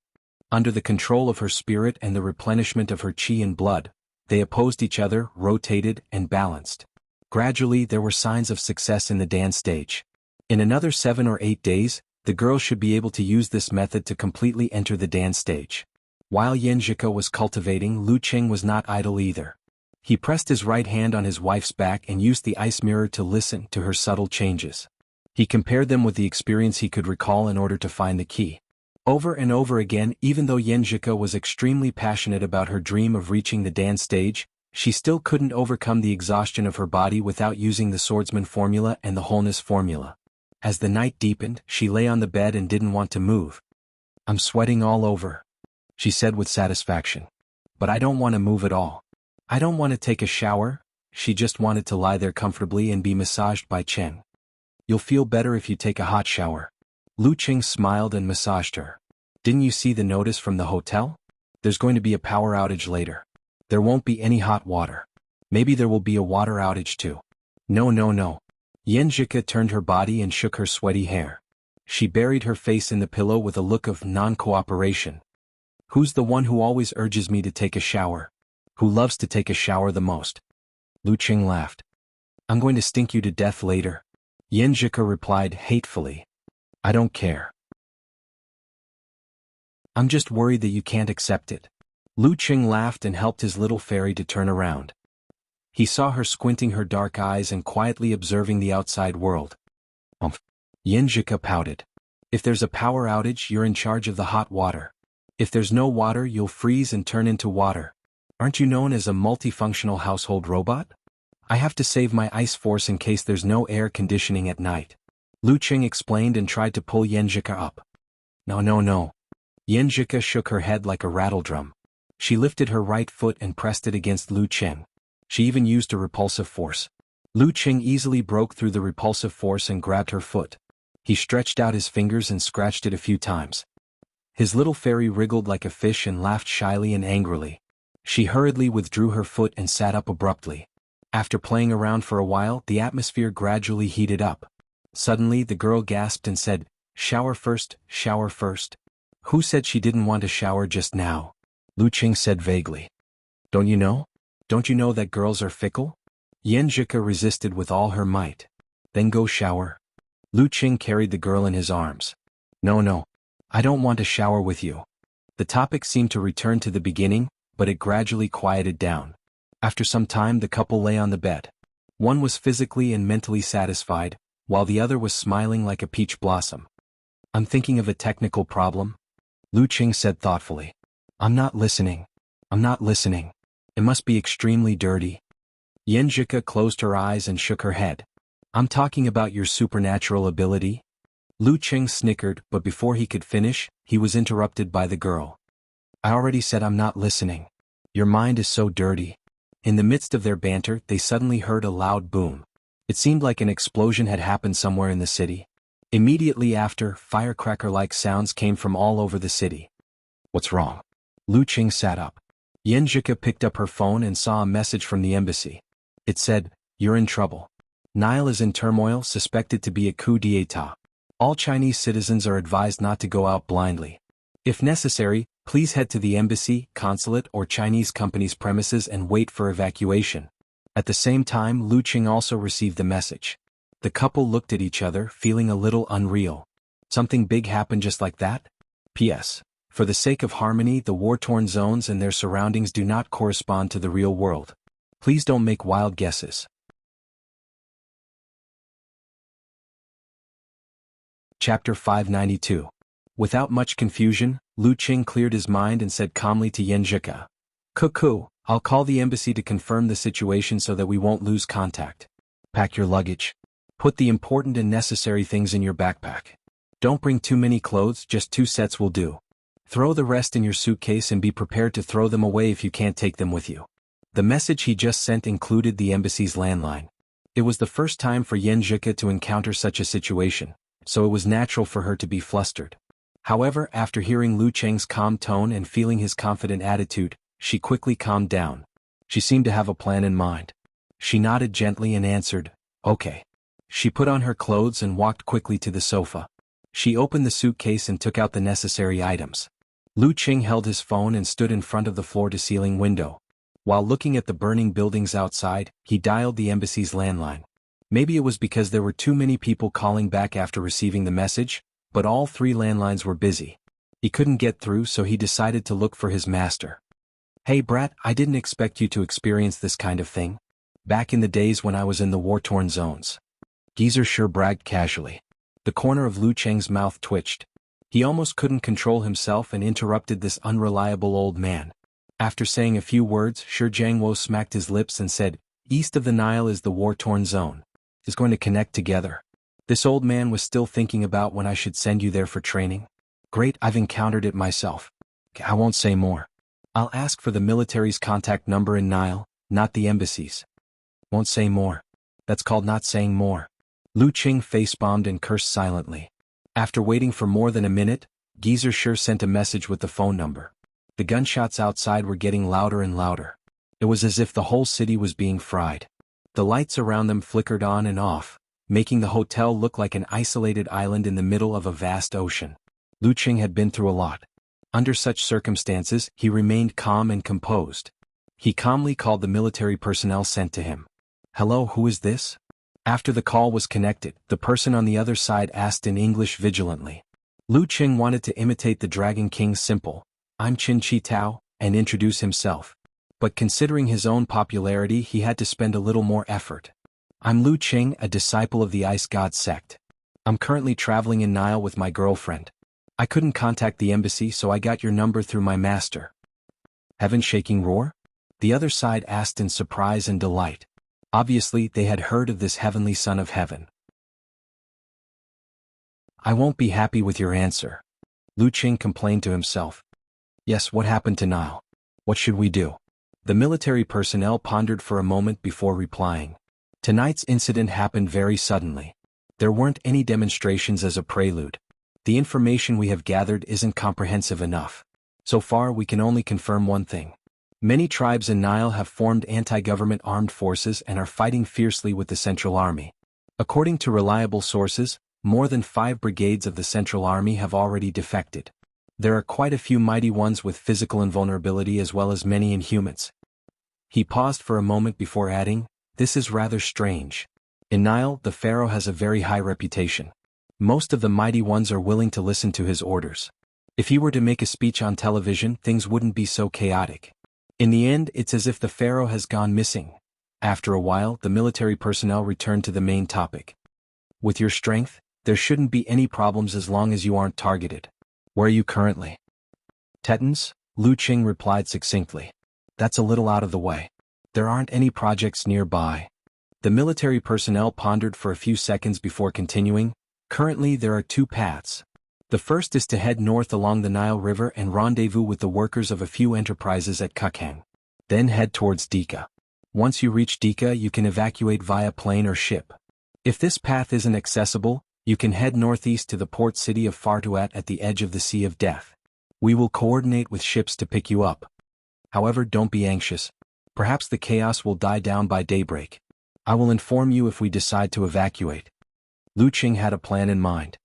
Under the control of her spirit and the replenishment of her chi and blood, they opposed each other, rotated, and balanced. Gradually there were signs of success in the Dan stage. In another 7 or 8 days, the girl should be able to use this method to completely enter the Dan stage. While Yenjika was cultivating, Lu Cheng was not idle either. He pressed his right hand on his wife's back and used the ice mirror to listen to her subtle changes. He compared them with the experience he could recall in order to find the key. Over and over again, even though Yenjika was extremely passionate about her dream of reaching the Dan stage, she still couldn't overcome the exhaustion of her body without using the swordsman formula and the wholeness formula. As the night deepened, she lay on the bed and didn't want to move. "I'm sweating all over," she said with satisfaction. "But I don't want to move at all. I don't want to take a shower." She just wanted to lie there comfortably and be massaged by Chen. "You'll feel better if you take a hot shower." Lu Qing smiled and massaged her. "Didn't you see the notice from the hotel? There's going to be a power outage later. There won't be any hot water. Maybe there will be a water outage too." No. Yenjika turned her body and shook her sweaty hair. She buried her face in the pillow with a look of non-cooperation. "Who's the one who always urges me to take a shower? Who loves to take a shower the most?" Lu Qing laughed. "I'm going to stink you to death later." Yenjika replied hatefully. "I don't care. I'm just worried that you can't accept it." Lu Qing laughed and helped his little fairy to turn around. He saw her squinting her dark eyes and quietly observing the outside world. Yenjika pouted. "If there's a power outage, you're in charge of the hot water. If there's no water, you'll freeze and turn into water. Aren't you known as a multifunctional household robot? I have to save my ice force in case there's no air conditioning at night." Lu Qing explained and tried to pull Yenjika up. No. Yenjika shook her head like a rattledrum. She lifted her right foot and pressed it against Lu Qing. She even used a repulsive force. Lu Qing easily broke through the repulsive force and grabbed her foot. He stretched out his fingers and scratched it a few times. His little fairy wriggled like a fish and laughed shyly and angrily. She hurriedly withdrew her foot and sat up abruptly. After playing around for a while, the atmosphere gradually heated up. Suddenly the girl gasped and said, shower first. Who said she didn't want a shower just now?" Lu Qing said vaguely. Don't you know that girls are fickle?" Yenjika resisted with all her might. "Then go shower." Lu Qing carried the girl in his arms. No, I don't want to shower with you." The topic seemed to return to the beginning, but it gradually quieted down. After some time the couple lay on the bed. One was physically and mentally satisfied, while the other was smiling like a peach blossom. "I'm thinking of a technical problem," Lu Qing said thoughtfully. I'm not listening. It must be extremely dirty." Yenjika closed her eyes and shook her head. "I'm talking about your supernatural ability." Lu Qing snickered, but before he could finish, he was interrupted by the girl. "I already said I'm not listening. Your mind is so dirty." In the midst of their banter, they suddenly heard a loud boom. It seemed like an explosion had happened somewhere in the city. Immediately after, firecracker-like sounds came from all over the city. "What's wrong?" Lu Qing sat up. Yen Zhika picked up her phone and saw a message from the embassy. It said, "You're in trouble. Nile is in turmoil, suspected to be a coup d'état. All Chinese citizens are advised not to go out blindly. If necessary, please head to the embassy, consulate, or Chinese company's premises and wait for evacuation." At the same time, Lu Qing also received the message. The couple looked at each other, feeling a little unreal. Something big happened just like that? P.S. For the sake of harmony, the war-torn zones and their surroundings do not correspond to the real world. Please don't make wild guesses. Chapter 592. Without much confusion, Lu Qing cleared his mind and said calmly to Yen Zhika, "Cuckoo, I'll call the embassy to confirm the situation so that we won't lose contact. Pack your luggage. Put the important and necessary things in your backpack. Don't bring too many clothes, just 2 sets will do. Throw the rest in your suitcase and be prepared to throw them away if you can't take them with you." The message he just sent included the embassy's landline. It was the first time for Yen Zhika to encounter such a situation, so it was natural for her to be flustered. However, after hearing Lu Cheng's calm tone and feeling his confident attitude, she quickly calmed down. She seemed to have a plan in mind. She nodded gently and answered, "Okay." She put on her clothes and walked quickly to the sofa. She opened the suitcase and took out the necessary items. Lu Qing held his phone and stood in front of the floor-to-ceiling window. While looking at the burning buildings outside, he dialed the embassy's landline. Maybe it was because there were too many people calling back after receiving the message, but all 3 landlines were busy. He couldn't get through, so he decided to look for his master. "Hey brat, I didn't expect you to experience this kind of thing. Back in the days when I was in the war-torn zones." Geezer sure bragged casually. The corner of Lu Cheng's mouth twitched. He almost couldn't control himself and interrupted this unreliable old man. After saying a few words, Jianghu smacked his lips and said, "East of the Nile is the war-torn zone. Is going to connect together. This old man was still thinking about when I should send you there for training. Great, I've encountered it myself. I won't say more. I'll ask for the military's contact number in Nile, not the embassy's." "Won't say more. That's called not saying more." Lu Qing face-bombed and cursed silently. After waiting for more than a minute, Geezer sure sent a message with the phone number. The gunshots outside were getting louder and louder. It was as if the whole city was being fried. The lights around them flickered on and off, making the hotel look like an isolated island in the middle of a vast ocean. Lu Qing had been through a lot. Under such circumstances, he remained calm and composed. He calmly called the military personnel sent to him. "Hello, who is this?" After the call was connected, the person on the other side asked in English vigilantly. Lu Qing wanted to imitate the Dragon King's simple, "I'm Qin Chi Tao," and introduce himself. But considering his own popularity, he had to spend a little more effort. "I'm Lu Qing, a disciple of the Ice God sect. I'm currently traveling in Nile with my girlfriend. I couldn't contact the embassy, so I got your number through my master." "Heaven-shaking roar?" the other side asked in surprise and delight. Obviously, they had heard of this heavenly son of heaven. "I won't be happy with your answer," Lu Qing complained to himself. "Yes, what happened to Nile? What should we do?" The military personnel pondered for a moment before replying. Tonight's incident happened very suddenly. There weren't any demonstrations as a prelude. The information we have gathered isn't comprehensive enough. So far, we can only confirm one thing. Many tribes in Nile have formed anti-government armed forces and are fighting fiercely with the Central Army. According to reliable sources, more than 5 brigades of the Central Army have already defected. There are quite a few mighty ones with physical invulnerability as well as many inhumans. He paused for a moment before adding, "This is rather strange. In Nile, the pharaoh has a very high reputation. Most of the mighty ones are willing to listen to his orders. If he were to make a speech on television, things wouldn't be so chaotic. In the end, it's as if the pharaoh has gone missing." After a while, the military personnel returned to the main topic. "With your strength, there shouldn't be any problems as long as you aren't targeted. Where are you currently?" "Tetons," Lu Qing replied succinctly. "That's a little out of the way. There aren't any projects nearby." The military personnel pondered for a few seconds before continuing. "Currently there are 2 paths. The first is to head north along the Nile River and rendezvous with the workers of a few enterprises at Kukhang. Then head towards Dika. Once you reach Dika, you can evacuate via plane or ship. If this path isn't accessible, you can head northeast to the port city of Fartuat at the edge of the Sea of Death. We will coordinate with ships to pick you up." However, don't be anxious. Perhaps the chaos will die down by daybreak. I will inform you if we decide to evacuate. Lu Qing had a plan in mind.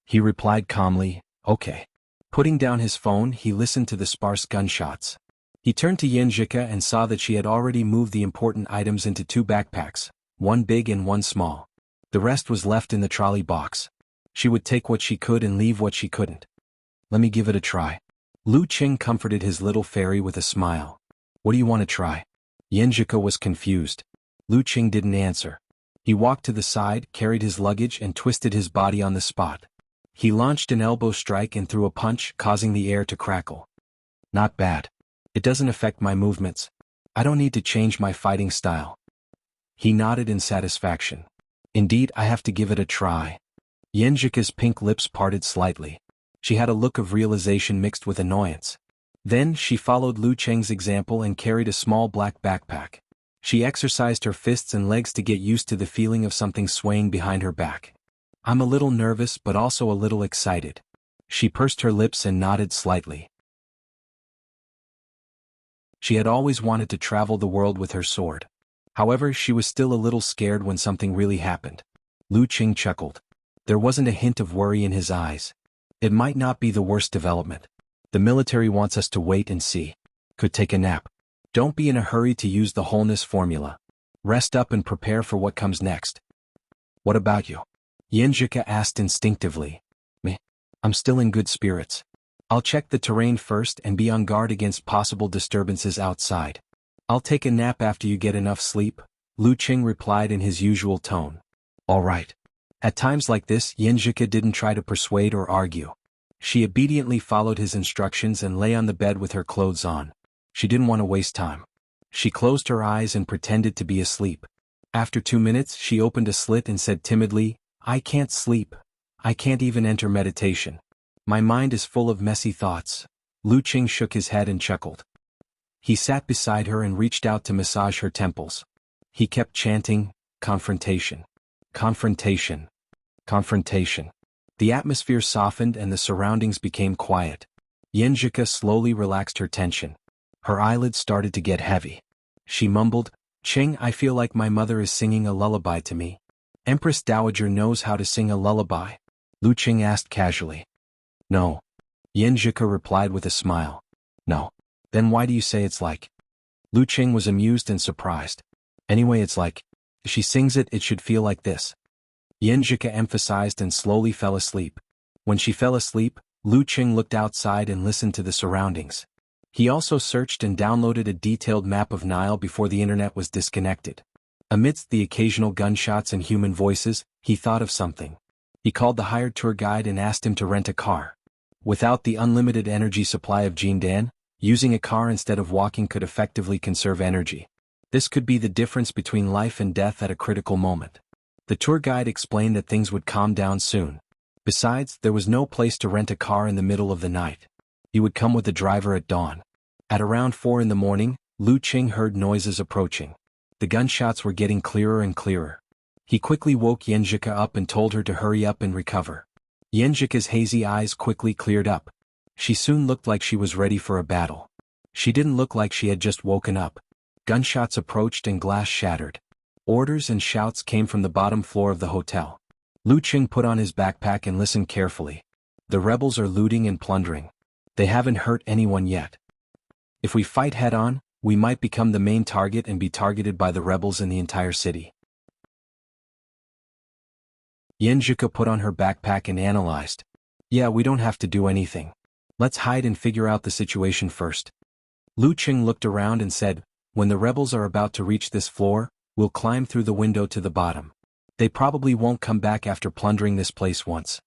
He replied calmly, okay. Putting down his phone, he listened to the sparse gunshots. He turned to Yanjika and saw that she had already moved the important items into 2 backpacks, one big and one small. The rest was left in the trolley box. She would take what she could and leave what she couldn't. Let me give it a try. Lu Qing comforted his little fairy with a smile. What do you want to try? Yanjika was confused. Lu Qing didn't answer. He walked to the side, carried his luggage and twisted his body on the spot. He launched an elbow strike and threw a punch, causing the air to crackle. Not bad. It doesn't affect my movements. I don't need to change my fighting style. He nodded in satisfaction. Indeed, I have to give it a try. Yanjika's pink lips parted slightly. She had a look of realization mixed with annoyance. Then she followed Lu Qing's example and carried a small black backpack. She exercised her fists and legs to get used to the feeling of something swaying behind her back. I'm a little nervous but also a little excited. She pursed her lips and nodded slightly. She had always wanted to travel the world with her sword. However, she was still a little scared when something really happened. Lu Qing chuckled. There wasn't a hint of worry in his eyes. It might not be the worst development. The military wants us to wait and see. Could take a nap. Don't be in a hurry to use the wholeness formula. Rest up and prepare for what comes next. What about you? Yanjika asked instinctively. Me? I'm still in good spirits. I'll check the terrain first and be on guard against possible disturbances outside. I'll take a nap after you get enough sleep, Lu Qing replied in his usual tone. All right. At times like this, Yanjika didn't try to persuade or argue. She obediently followed his instructions and lay on the bed with her clothes on. She didn't want to waste time. She closed her eyes and pretended to be asleep. After 2 minutes, she opened a slit and said timidly, I can't sleep. I can't even enter meditation. My mind is full of messy thoughts. Lu Qing shook his head and chuckled. He sat beside her and reached out to massage her temples. He kept chanting, confrontation. Confrontation. Confrontation. The atmosphere softened and the surroundings became quiet. Yanjika slowly relaxed her tension. Her eyelids started to get heavy. She mumbled, Qing, I feel like my mother is singing a lullaby to me. Empress Dowager knows how to sing a lullaby? Lu Qing asked casually. No. Yanjika replied with a smile. No. Then why do you say it's like? Lu Qing was amused and surprised. Anyway, it's like, if she sings it, it should feel like this. Yanjika emphasized and slowly fell asleep. When she fell asleep, Lu Qing looked outside and listened to the surroundings. He also searched and downloaded a detailed map of Nile before the internet was disconnected. Amidst the occasional gunshots and human voices, he thought of something. He called the hired tour guide and asked him to rent a car. Without the unlimited energy supply of Jindan, using a car instead of walking could effectively conserve energy. This could be the difference between life and death at a critical moment. The tour guide explained that things would calm down soon. Besides, there was no place to rent a car in the middle of the night. He would come with the driver at dawn. At around 4 in the morning, Lu Qing heard noises approaching. The gunshots were getting clearer and clearer. He quickly woke Yanjika up and told her to hurry up and recover. Yanjika's hazy eyes quickly cleared up. She soon looked like she was ready for a battle. She didn't look like she had just woken up. Gunshots approached and glass shattered. Orders and shouts came from the bottom floor of the hotel. Lu Qing put on his backpack and listened carefully. The rebels are looting and plundering. They haven't hurt anyone yet. If we fight head-on, we might become the main target and be targeted by the rebels in the entire city. Yanjika put on her backpack and analyzed. Yeah, we don't have to do anything. Let's hide and figure out the situation first. Lu Qing looked around and said, when the rebels are about to reach this floor, we'll climb through the window to the bottom. They probably won't come back after plundering this place once.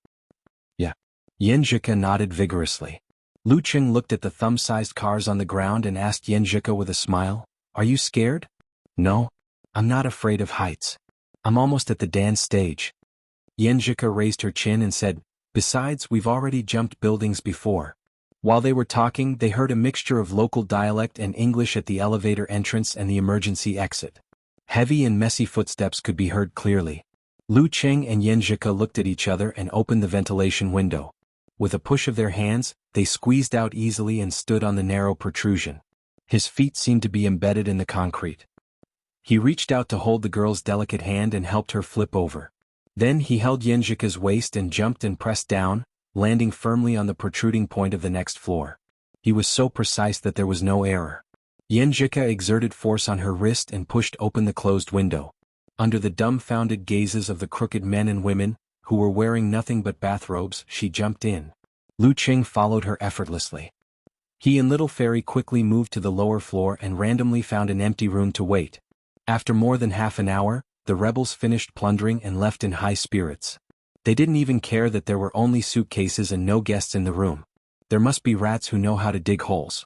Yeah. Yanjika nodded vigorously. Lu Qing looked at the thumb-sized cars on the ground and asked Yanjika with a smile, Are you scared? No. I'm not afraid of heights. I'm almost at the dance stage. Yanjika raised her chin and said, Besides, we've already jumped buildings before. While they were talking, they heard a mixture of local dialect and English at the elevator entrance and the emergency exit. Heavy and messy footsteps could be heard clearly. Lu Qing and Yanjika looked at each other and opened the ventilation window. With a push of their hands, they squeezed out easily and stood on the narrow protrusion. His feet seemed to be embedded in the concrete. He reached out to hold the girl's delicate hand and helped her flip over. Then he held Yenjika's waist and jumped and pressed down, landing firmly on the protruding point of the next floor. He was so precise that there was no error. Yenjika exerted force on her wrist and pushed open the closed window. Under the dumbfounded gazes of the crooked men and women, who were wearing nothing but bathrobes, she jumped in. Lu Qing followed her effortlessly. He and Little Fairy quickly moved to the lower floor and randomly found an empty room to wait. After more than half an hour, the rebels finished plundering and left in high spirits. They didn't even care that there were only suitcases and no guests in the room. There must be rats who know how to dig holes.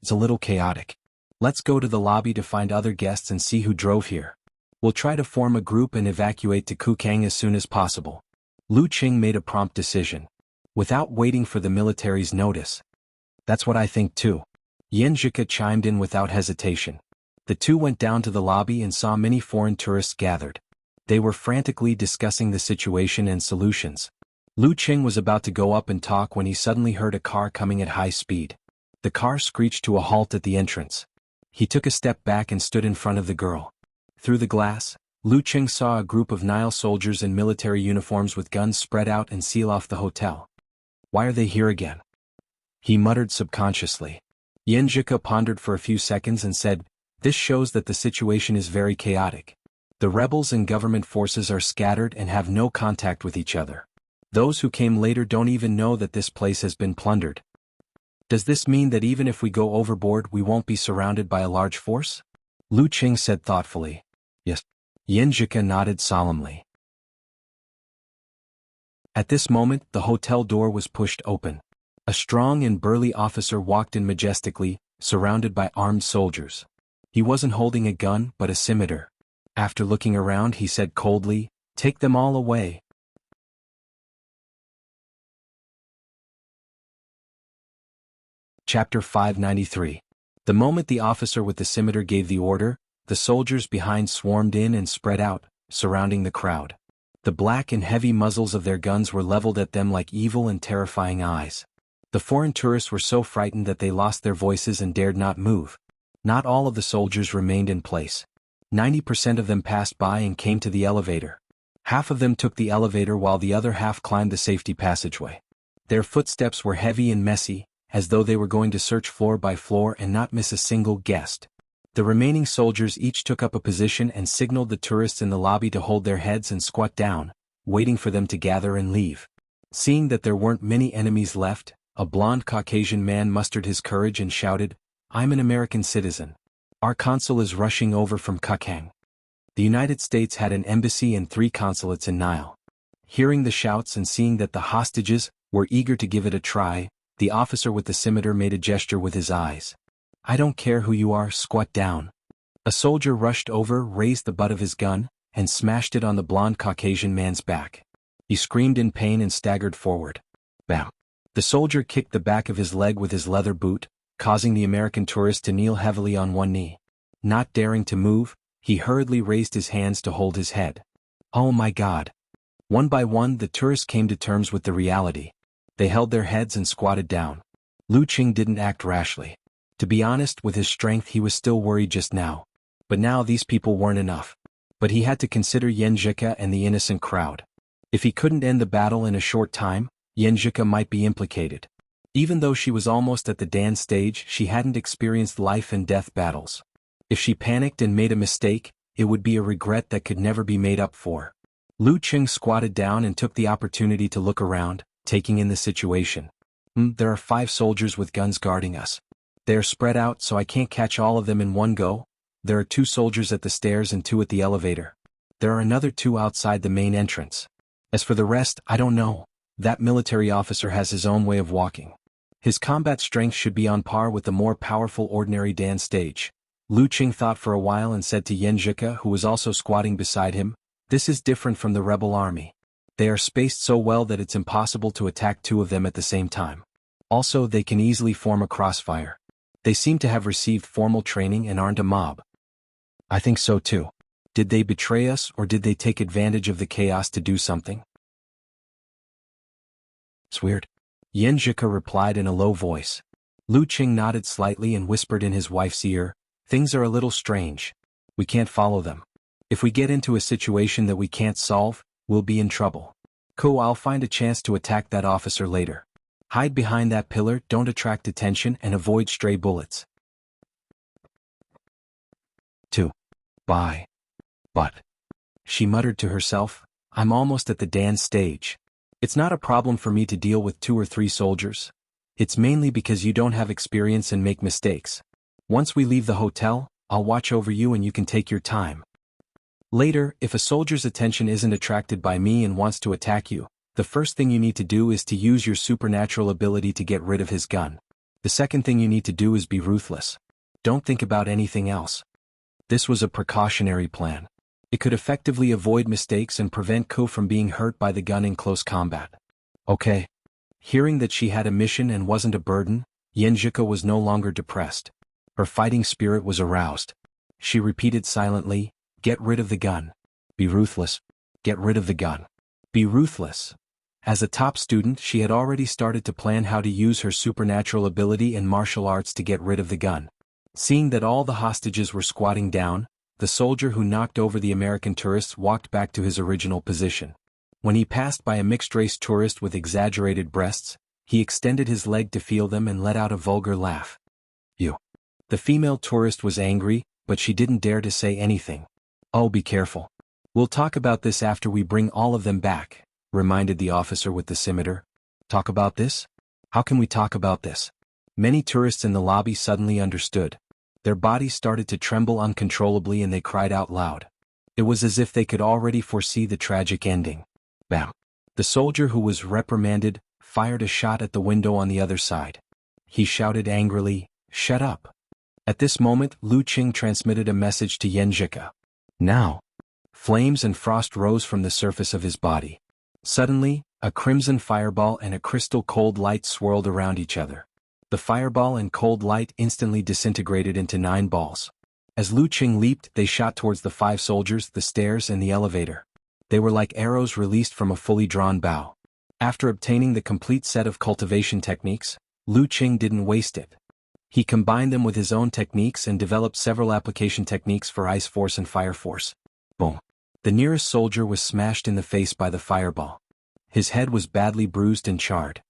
It's a little chaotic. Let's go to the lobby to find other guests and see who drove here. We'll try to form a group and evacuate to Kukang as soon as possible. Lu Qing made a prompt decision. Without waiting for the military's notice. That's what I think too. Yenjika chimed in without hesitation. The two went down to the lobby and saw many foreign tourists gathered. They were frantically discussing the situation and solutions. Lu Qing was about to go up and talk when he suddenly heard a car coming at high speed. The car screeched to a halt at the entrance. He took a step back and stood in front of the girl. Through the glass, Lu Qing saw a group of Nile soldiers in military uniforms with guns spread out and seal off the hotel. Why are they here again? He muttered subconsciously. Yenjika pondered for a few seconds and said, "This shows that the situation is very chaotic. The rebels and government forces are scattered and have no contact with each other. Those who came later don't even know that this place has been plundered. Does this mean that even if we go overboard we won't be surrounded by a large force?" Lu Qing said thoughtfully. Yes. Yenjika nodded solemnly. At this moment, the hotel door was pushed open. A strong and burly officer walked in majestically, surrounded by armed soldiers. He wasn't holding a gun but a scimitar. After looking around he said coldly, "Take them all away." Chapter 593. The moment the officer with the scimitar gave the order, the soldiers behind swarmed in and spread out, surrounding the crowd. The black and heavy muzzles of their guns were leveled at them like evil and terrifying eyes. The foreign tourists were so frightened that they lost their voices and dared not move. Not all of the soldiers remained in place. 90% of them passed by and came to the elevator. Half of them took the elevator while the other half climbed the safety passageway. Their footsteps were heavy and messy, as though they were going to search floor by floor and not miss a single guest. The remaining soldiers each took up a position and signaled the tourists in the lobby to hold their heads and squat down, waiting for them to gather and leave. Seeing that there weren't many enemies left, a blond Caucasian man mustered his courage and shouted, "I'm an American citizen. Our consul is rushing over from Kukang." The United States had an embassy and 3 consulates in Nile. Hearing the shouts and seeing that the hostages were eager to give it a try, the officer with the scimitar made a gesture with his eyes. "I don't care who you are, squat down." A soldier rushed over, raised the butt of his gun, and smashed it on the blond Caucasian man's back. He screamed in pain and staggered forward. Bam! The soldier kicked the back of his leg with his leather boot, causing the American tourist to kneel heavily on one knee. Not daring to move, he hurriedly raised his hands to hold his head. Oh my God! One by one the tourists came to terms with the reality. They held their heads and squatted down. Lu Qing didn't act rashly. To be honest, with his strength he was still worried just now. But now these people weren't enough. But he had to consider Yenjika and the innocent crowd. If he couldn't end the battle in a short time, Yenjika might be implicated. Even though she was almost at the dance stage, she hadn't experienced life and death battles. If she panicked and made a mistake, it would be a regret that could never be made up for. Lu Qing squatted down and took the opportunity to look around, taking in the situation. There are 5 soldiers with guns guarding us. They are spread out so I can't catch all of them in one go. There are 2 soldiers at the stairs and 2 at the elevator. There are another 2 outside the main entrance. As for the rest, I don't know. That military officer has his own way of walking. His combat strength should be on par with the more powerful ordinary dance stage. Lu Qing thought for a while and said to Yenjika, who was also squatting beside him, "This is different from the rebel army. They are spaced so well that it's impossible to attack 2 of them at the same time. Also, they can easily form a crossfire. They seem to have received formal training and aren't a mob." "I think so too. Did they betray us or did they take advantage of the chaos to do something?" "It's weird," Yenjika replied in a low voice. Lu Qing nodded slightly and whispered in his wife's ear, "Things are a little strange. We can't follow them. If we get into a situation that we can't solve, we'll be in trouble. I'll find a chance to attack that officer later. Hide behind that pillar, don't attract attention, and avoid stray bullets." 2. Bye. But, she muttered to herself, "I'm almost at the dance stage. It's not a problem for me to deal with 2 or 3 soldiers. It's mainly because you don't have experience and make mistakes. Once we leave the hotel, I'll watch over you and you can take your time. Later, if a soldier's attention isn't attracted by me and wants to attack you, the first thing you need to do is to use your supernatural ability to get rid of his gun. The second thing you need to do is be ruthless. Don't think about anything else." This was a precautionary plan. It could effectively avoid mistakes and prevent Ko from being hurt by the gun in close combat. Okay. Hearing that she had a mission and wasn't a burden, Yenjika was no longer depressed. Her fighting spirit was aroused. She repeated silently, "Get rid of the gun. Be ruthless. Get rid of the gun. Be ruthless." As a top student, she had already started to plan how to use her supernatural ability in martial arts to get rid of the gun. Seeing that all the hostages were squatting down, the soldier who knocked over the American tourists walked back to his original position. When he passed by a mixed-race tourist with exaggerated breasts, he extended his leg to feel them and let out a vulgar laugh. "You." The female tourist was angry, but she didn't dare to say anything. "Oh, be careful. We'll talk about this after we bring all of them back," reminded the officer with the scimitar. "Talk about this? How can we talk about this?" Many tourists in the lobby suddenly understood. Their bodies started to tremble uncontrollably and they cried out loud. It was as if they could already foresee the tragic ending. Bam! The soldier who was reprimanded fired a shot at the window on the other side. He shouted angrily, "Shut up!" At this moment, Lu Qing transmitted a message to Yenjika. Now! Flames and frost rose from the surface of his body. Suddenly, a crimson fireball and a crystal cold light swirled around each other. The fireball and cold light instantly disintegrated into 9 balls. As Lu Qing leaped, they shot towards the 5 soldiers, the stairs and the elevator. They were like arrows released from a fully drawn bow. After obtaining the complete set of cultivation techniques, Lu Qing didn't waste it. He combined them with his own techniques and developed several application techniques for Ice Force and Fire Force. Boom! The nearest soldier was smashed in the face by the fireball. His head was badly bruised and charred.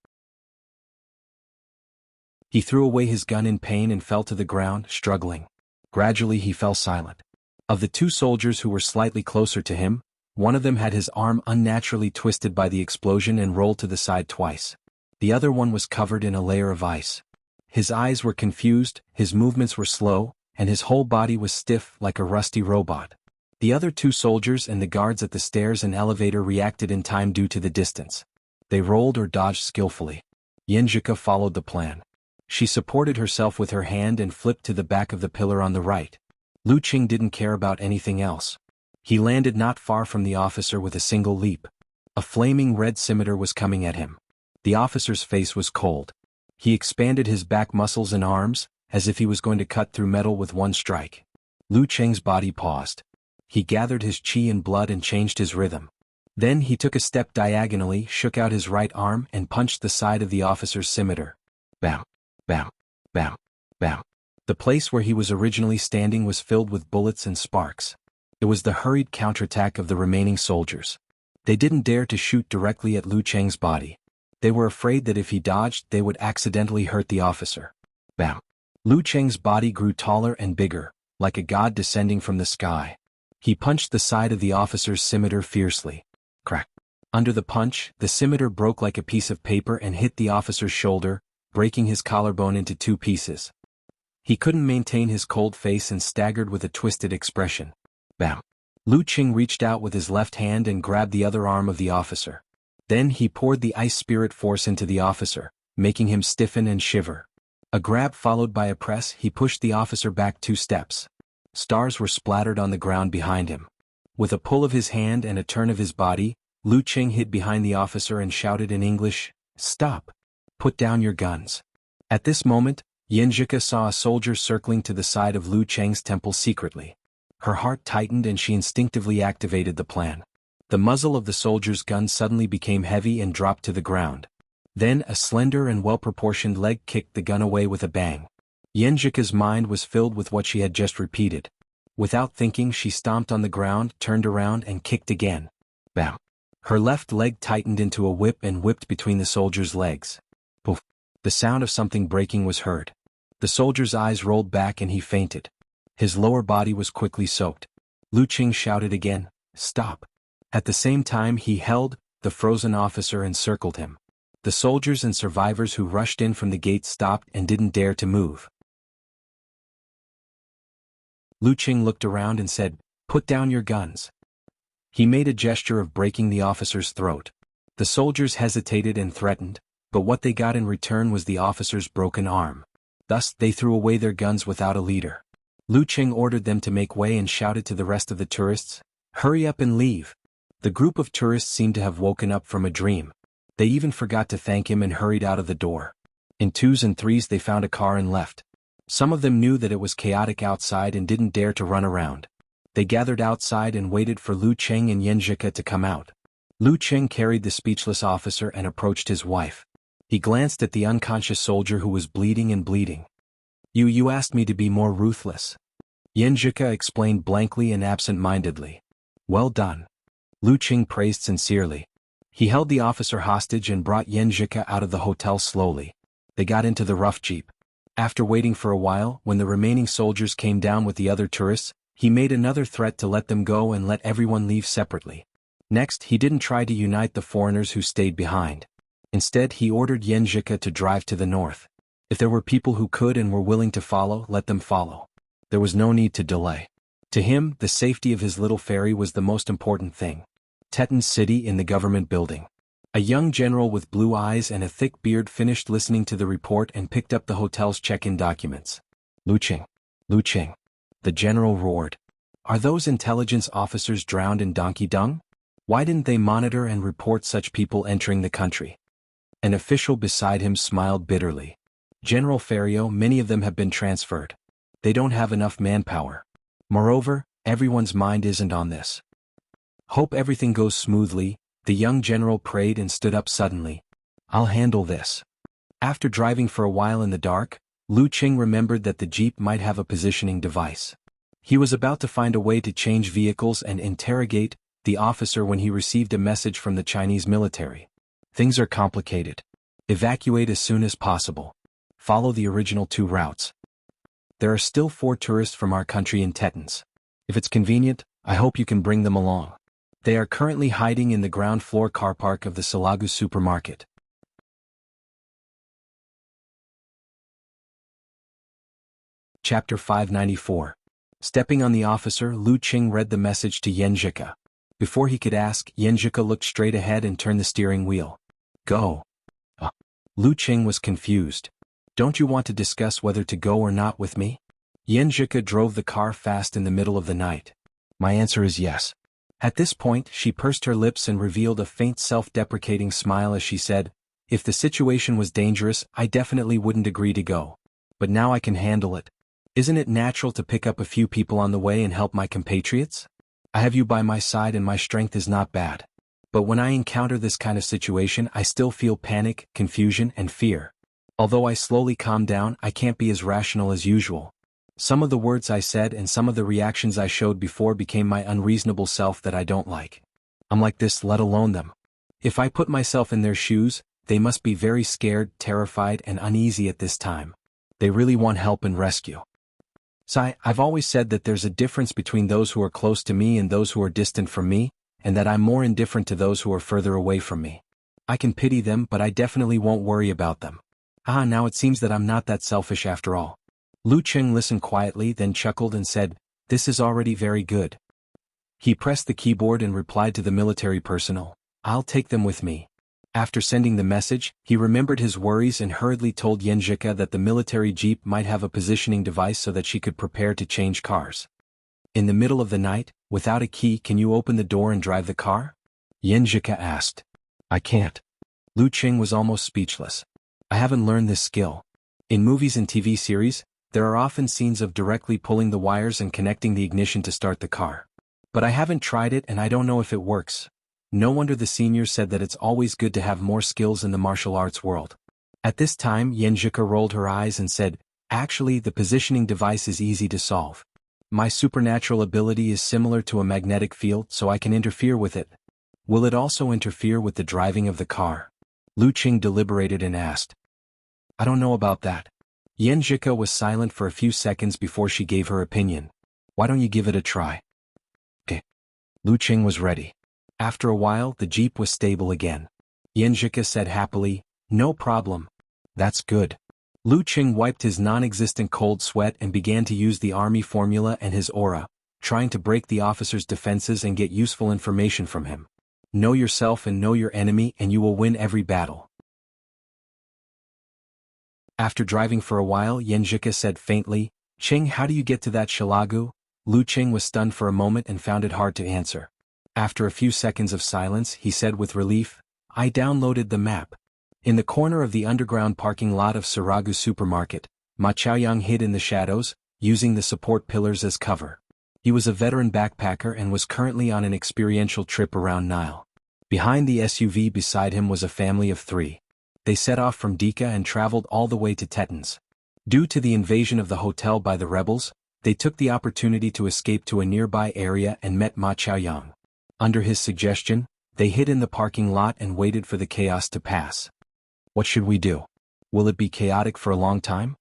He threw away his gun in pain and fell to the ground, struggling. Gradually he fell silent. Of the 2 soldiers who were slightly closer to him, one of them had his arm unnaturally twisted by the explosion and rolled to the side twice. The other one was covered in a layer of ice. His eyes were confused, his movements were slow, and his whole body was stiff like a rusty robot. The other 2 soldiers and the guards at the stairs and elevator reacted in time due to the distance. They rolled or dodged skillfully. Yenjika followed the plan. She supported herself with her hand and flipped to the back of the pillar on the right. Lu Qing didn't care about anything else. He landed not far from the officer with a single leap. A flaming red scimitar was coming at him. The officer's face was cold. He expanded his back muscles and arms, as if he was going to cut through metal with one strike. Lu Qing's body paused. He gathered his qi and blood and changed his rhythm. Then he took a step diagonally, shook out his right arm and punched the side of the officer's scimitar. Bam! Bam! Bam! Bam! The place where he was originally standing was filled with bullets and sparks. It was the hurried counterattack of the remaining soldiers. They didn't dare to shoot directly at Lu Qing's body. They were afraid that if he dodged, they would accidentally hurt the officer. Bam! Lu Qing's body grew taller and bigger, like a god descending from the sky. He punched the side of the officer's scimitar fiercely. Crack! Under the punch, the scimitar broke like a piece of paper and hit the officer's shoulder, breaking his collarbone into 2 pieces. He couldn't maintain his cold face and staggered with a twisted expression. Bam! Lu Qing reached out with his left hand and grabbed the other arm of the officer. Then he poured the ice spirit force into the officer, making him stiffen and shiver. A grab followed by a press, he pushed the officer back 2 steps. Stars were splattered on the ground behind him. With a pull of his hand and a turn of his body, Lu Qing hid behind the officer and shouted in English, "Stop! Put down your guns." At this moment, Yenjika saw a soldier circling to the side of Lu Qing's temple secretly. Her heart tightened and she instinctively activated the plan. The muzzle of the soldier's gun suddenly became heavy and dropped to the ground. Then a slender and well-proportioned leg kicked the gun away with a bang. Yenjika's mind was filled with what she had just repeated. Without thinking, she stomped on the ground, turned around and kicked again. Bam! Her left leg tightened into a whip and whipped between the soldier's legs. Poof! The sound of something breaking was heard. The soldier's eyes rolled back and he fainted. His lower body was quickly soaked. Lu Qing shouted again, "Stop!" At the same time he held the frozen officer and circled him. The soldiers and survivors who rushed in from the gate stopped and didn't dare to move. Lu Qing looked around and said, "Put down your guns." He made a gesture of breaking the officer's throat. The soldiers hesitated and threatened, but what they got in return was the officer's broken arm. Thus, they threw away their guns without a leader. Lu Qing ordered them to make way and shouted to the rest of the tourists, "Hurry up and leave." The group of tourists seemed to have woken up from a dream. They even forgot to thank him and hurried out of the door. In twos and threes they found a car and left. Some of them knew that it was chaotic outside and didn't dare to run around. They gathered outside and waited for Lu Qing and Yenjika to come out. Lu Qing carried the speechless officer and approached his wife. He glanced at the unconscious soldier who was bleeding and bleeding. You asked me to be more ruthless." Yenjika explained blankly and absent-mindedly. "Well done." Lu Qing praised sincerely. He held the officer hostage and brought Yenjika out of the hotel slowly. They got into the rough jeep. After waiting for a while, when the remaining soldiers came down with the other tourists, he made another threat to let them go and let everyone leave separately. Next, he didn't try to unite the foreigners who stayed behind. Instead, he ordered Yenjika to drive to the north. If there were people who could and were willing to follow, let them follow. There was no need to delay. To him, the safety of his little ferry was the most important thing. Tetan's city in the government building. A young general with blue eyes and a thick beard finished listening to the report and picked up the hotel's check-in documents. "Lu Qing! Lu Qing!" The general roared. "Are those intelligence officers drowned in donkey dung? Why didn't they monitor and report such people entering the country?" An official beside him smiled bitterly. "General Ferrio, many of them have been transferred. They don't have enough manpower. Moreover, everyone's mind isn't on this." "Hope everything goes smoothly," the young general prayed and stood up suddenly. "I'll handle this." After driving for a while in the dark, Lu Qing remembered that the jeep might have a positioning device. He was about to find a way to change vehicles and interrogate the officer when he received a message from the Chinese military. "Things are complicated. Evacuate as soon as possible. Follow the original 2 routes. There are still 4 tourists from our country in Tetons. If it's convenient, I hope you can bring them along. They are currently hiding in the ground floor car park of the Salagu supermarket." Chapter 594. Stepping on the officer, Lu Qing read the message to Yenjika. Before he could ask, Yenjika looked straight ahead and turned the steering wheel. "Go." Lu Qing was confused. "Don't you want to discuss whether to go or not with me?" Yenjika drove the car fast in the middle of the night. "My answer is yes." At this point, she pursed her lips and revealed a faint self-deprecating smile as she said, "If the situation was dangerous, I definitely wouldn't agree to go. But now I can handle it. Isn't it natural to pick up a few people on the way and help my compatriots? I have you by my side and my strength is not bad. But when I encounter this kind of situation, I still feel panic, confusion, and fear. Although I slowly calm down, I can't be as rational as usual. Some of the words I said and some of the reactions I showed before became my unreasonable self that I don't like. I'm like this, let alone them. If I put myself in their shoes, they must be very scared, terrified, and uneasy at this time. They really want help and rescue. So I've always said that there's a difference between those who are close to me and those who are distant from me, and that I'm more indifferent to those who are further away from me. I can pity them, but I definitely won't worry about them. Now it seems that I'm not that selfish after all." Lu Qing listened quietly, then chuckled and said, "This is already very good." He pressed the keyboard and replied to the military personnel, "I'll take them with me." After sending the message, he remembered his worries and hurriedly told Yenjika that the military jeep might have a positioning device so that she could prepare to change cars. "In the middle of the night, without a key, can you open the door and drive the car?" Yenjika asked. "I can't." Lu Qing was almost speechless. "I haven't learned this skill. In movies and TV series, there are often scenes of directly pulling the wires and connecting the ignition to start the car. But I haven't tried it and I don't know if it works. No wonder the seniors said that it's always good to have more skills in the martial arts world. At this time Yenjika rolled her eyes and said, "Actually, the positioning device is easy to solve. My supernatural ability is similar to a magnetic field, so I can interfere with it. Will it also interfere with the driving of the car?" Lu Qing deliberated and asked. "I don't know about that." Yenjika was silent for a few seconds before she gave her opinion. "Why don't you give it a try?" "Okay." Lu Qing was ready. After a while the jeep was stable again. Yenjika said happily, "No problem. That's good." Lu Qing wiped his non-existent cold sweat and began to use the army formula and his aura, trying to break the officer's defenses and get useful information from him. Know yourself and know your enemy and you will win every battle. After driving for a while Yenjika said faintly, "Qing, how do you get to that Shalagu?" Lu Qing was stunned for a moment and found it hard to answer. After a few seconds of silence he said with relief, "I downloaded the map." In the corner of the underground parking lot of Saragu supermarket, Ma Chaoyang hid in the shadows, using the support pillars as cover. He was a veteran backpacker and was currently on an experiential trip around Nile. Behind the SUV beside him was a family of 3. They set off from Dika and traveled all the way to Tetons. Due to the invasion of the hotel by the rebels, they took the opportunity to escape to a nearby area and met Ma Chaoyang. Under his suggestion, they hid in the parking lot and waited for the chaos to pass. "What should we do? Will it be chaotic for a long time?"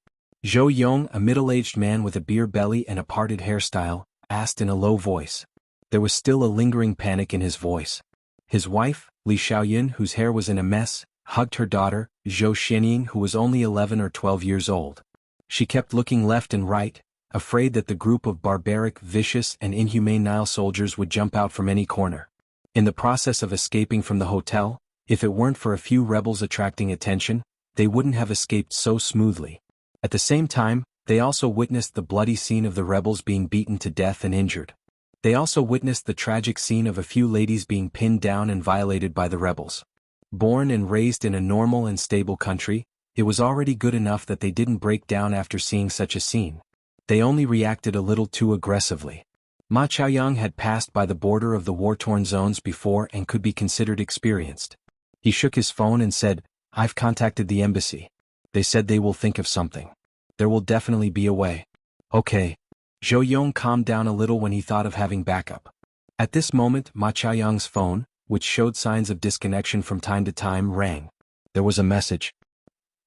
Zhou Yong, a middle-aged man with a beer belly and a parted hairstyle, asked in a low voice. There was still a lingering panic in his voice. His wife, Li Xiaoyun, whose hair was in a mess, hugged her daughter, Zhou Xianying, who was only 11 or 12 years old. She kept looking left and right, afraid that the group of barbaric, vicious, and inhumane Nile soldiers would jump out from any corner. In the process of escaping from the hotel, if it weren't for a few rebels attracting attention, they wouldn't have escaped so smoothly. At the same time, they also witnessed the bloody scene of the rebels being beaten to death and injured. They also witnessed the tragic scene of a few ladies being pinned down and violated by the rebels. Born and raised in a normal and stable country, it was already good enough that they didn't break down after seeing such a scene. They only reacted a little too aggressively. Ma Chaoyang had passed by the border of the war-torn zones before and could be considered experienced. He shook his phone and said, "I've contacted the embassy. They said they will think of something. There will definitely be a way." "Okay." Zhou Yong calmed down a little when he thought of having backup. At this moment Ma Chaoyang's phone, which showed signs of disconnection from time to time, rang. There was a message.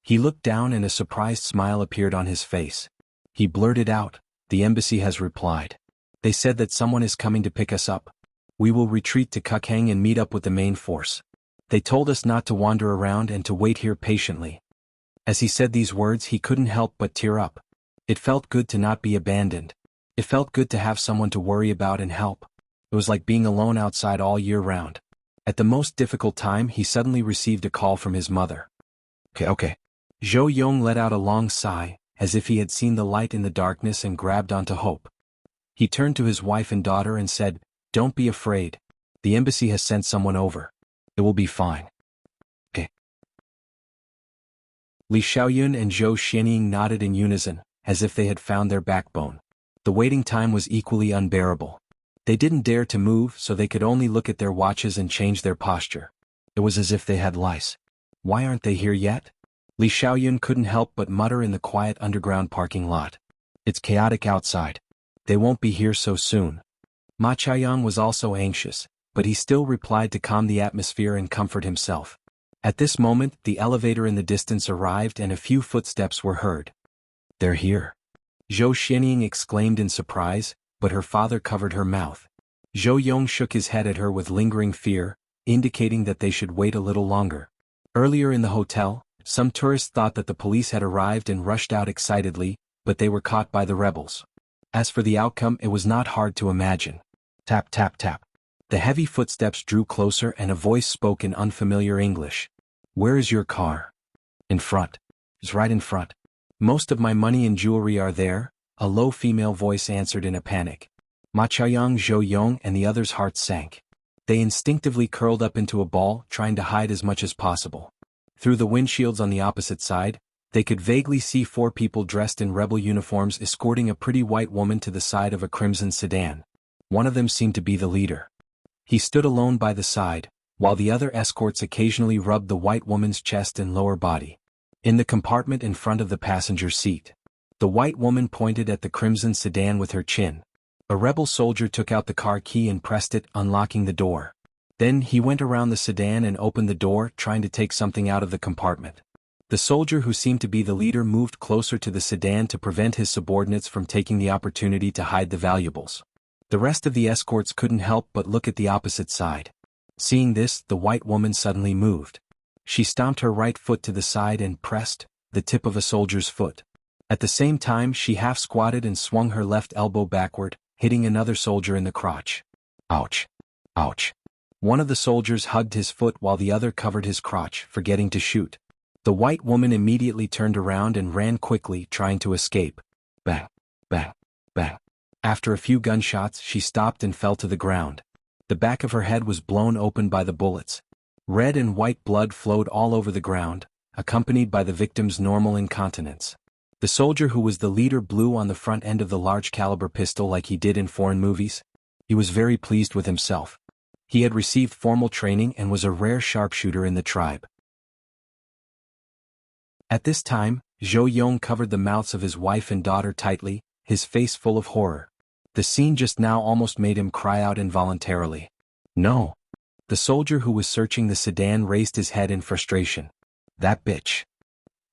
He looked down and a surprised smile appeared on his face. He blurted out, "The embassy has replied. They said that someone is coming to pick us up. We will retreat to Kukhang and meet up with the main force. They told us not to wander around and to wait here patiently." As he said these words he couldn't help but tear up. It felt good to not be abandoned. It felt good to have someone to worry about and help. It was like being alone outside all year round. At the most difficult time he suddenly received a call from his mother. Okay. Zhou Yong let out a long sigh, as if he had seen the light in the darkness and grabbed onto hope. He turned to his wife and daughter and said, "Don't be afraid. The embassy has sent someone over. It will be fine." Okay. Li Xiaoyun and Zhou Xianying nodded in unison, as if they had found their backbone. The waiting time was equally unbearable. They didn't dare to move, so they could only look at their watches and change their posture. It was as if they had lice. "Why aren't they here yet?" Li Xiaoyun couldn't help but mutter in the quiet underground parking lot. "It's chaotic outside. They won't be here so soon." Ma Chaoyang was also anxious, but he still replied to calm the atmosphere and comfort himself. At this moment the elevator in the distance arrived and a few footsteps were heard. "They're here." Zhou Xianying exclaimed in surprise, but her father covered her mouth. Zhou Yong shook his head at her with lingering fear, indicating that they should wait a little longer. Earlier in the hotel, some tourists thought that the police had arrived and rushed out excitedly, but they were caught by the rebels. As for the outcome, it was not hard to imagine. Tap tap tap. The heavy footsteps drew closer and a voice spoke in unfamiliar English. "Where is your car?" "In front." "It's right in front." "Most of my money and jewelry are there," a low female voice answered in a panic. Ma Chaoyang, Zhou Yong and the others' hearts sank. They instinctively curled up into a ball, trying to hide as much as possible. Through the windshields on the opposite side, they could vaguely see 4 people dressed in rebel uniforms escorting a pretty white woman to the side of a crimson sedan. One of them seemed to be the leader. He stood alone by the side, while the other escorts occasionally rubbed the white woman's chest and lower body. In the compartment in front of the passenger seat, the white woman pointed at the crimson sedan with her chin. A rebel soldier took out the car key and pressed it, unlocking the door. Then he went around the sedan and opened the door, trying to take something out of the compartment. The soldier who seemed to be the leader moved closer to the sedan to prevent his subordinates from taking the opportunity to hide the valuables. The rest of the escorts couldn't help but look at the opposite side. Seeing this, the white woman suddenly moved. She stomped her right foot to the side and pressed the tip of a soldier's foot. At the same time, she half squatted and swung her left elbow backward, hitting another soldier in the crotch. Ouch! Ouch! One of the soldiers hugged his foot while the other covered his crotch, forgetting to shoot. The white woman immediately turned around and ran quickly, trying to escape. Bang! Bang! Bang! After a few gunshots, she stopped and fell to the ground. The back of her head was blown open by the bullets. Red and white blood flowed all over the ground, accompanied by the victim's normal incontinence. The soldier who was the leader blew on the front end of the large-caliber pistol like he did in foreign movies. He was very pleased with himself. He had received formal training and was a rare sharpshooter in the tribe. At this time, Zhou Yong covered the mouths of his wife and daughter tightly, his face full of horror. The scene just now almost made him cry out involuntarily. No! The soldier who was searching the sedan raised his head in frustration. That bitch!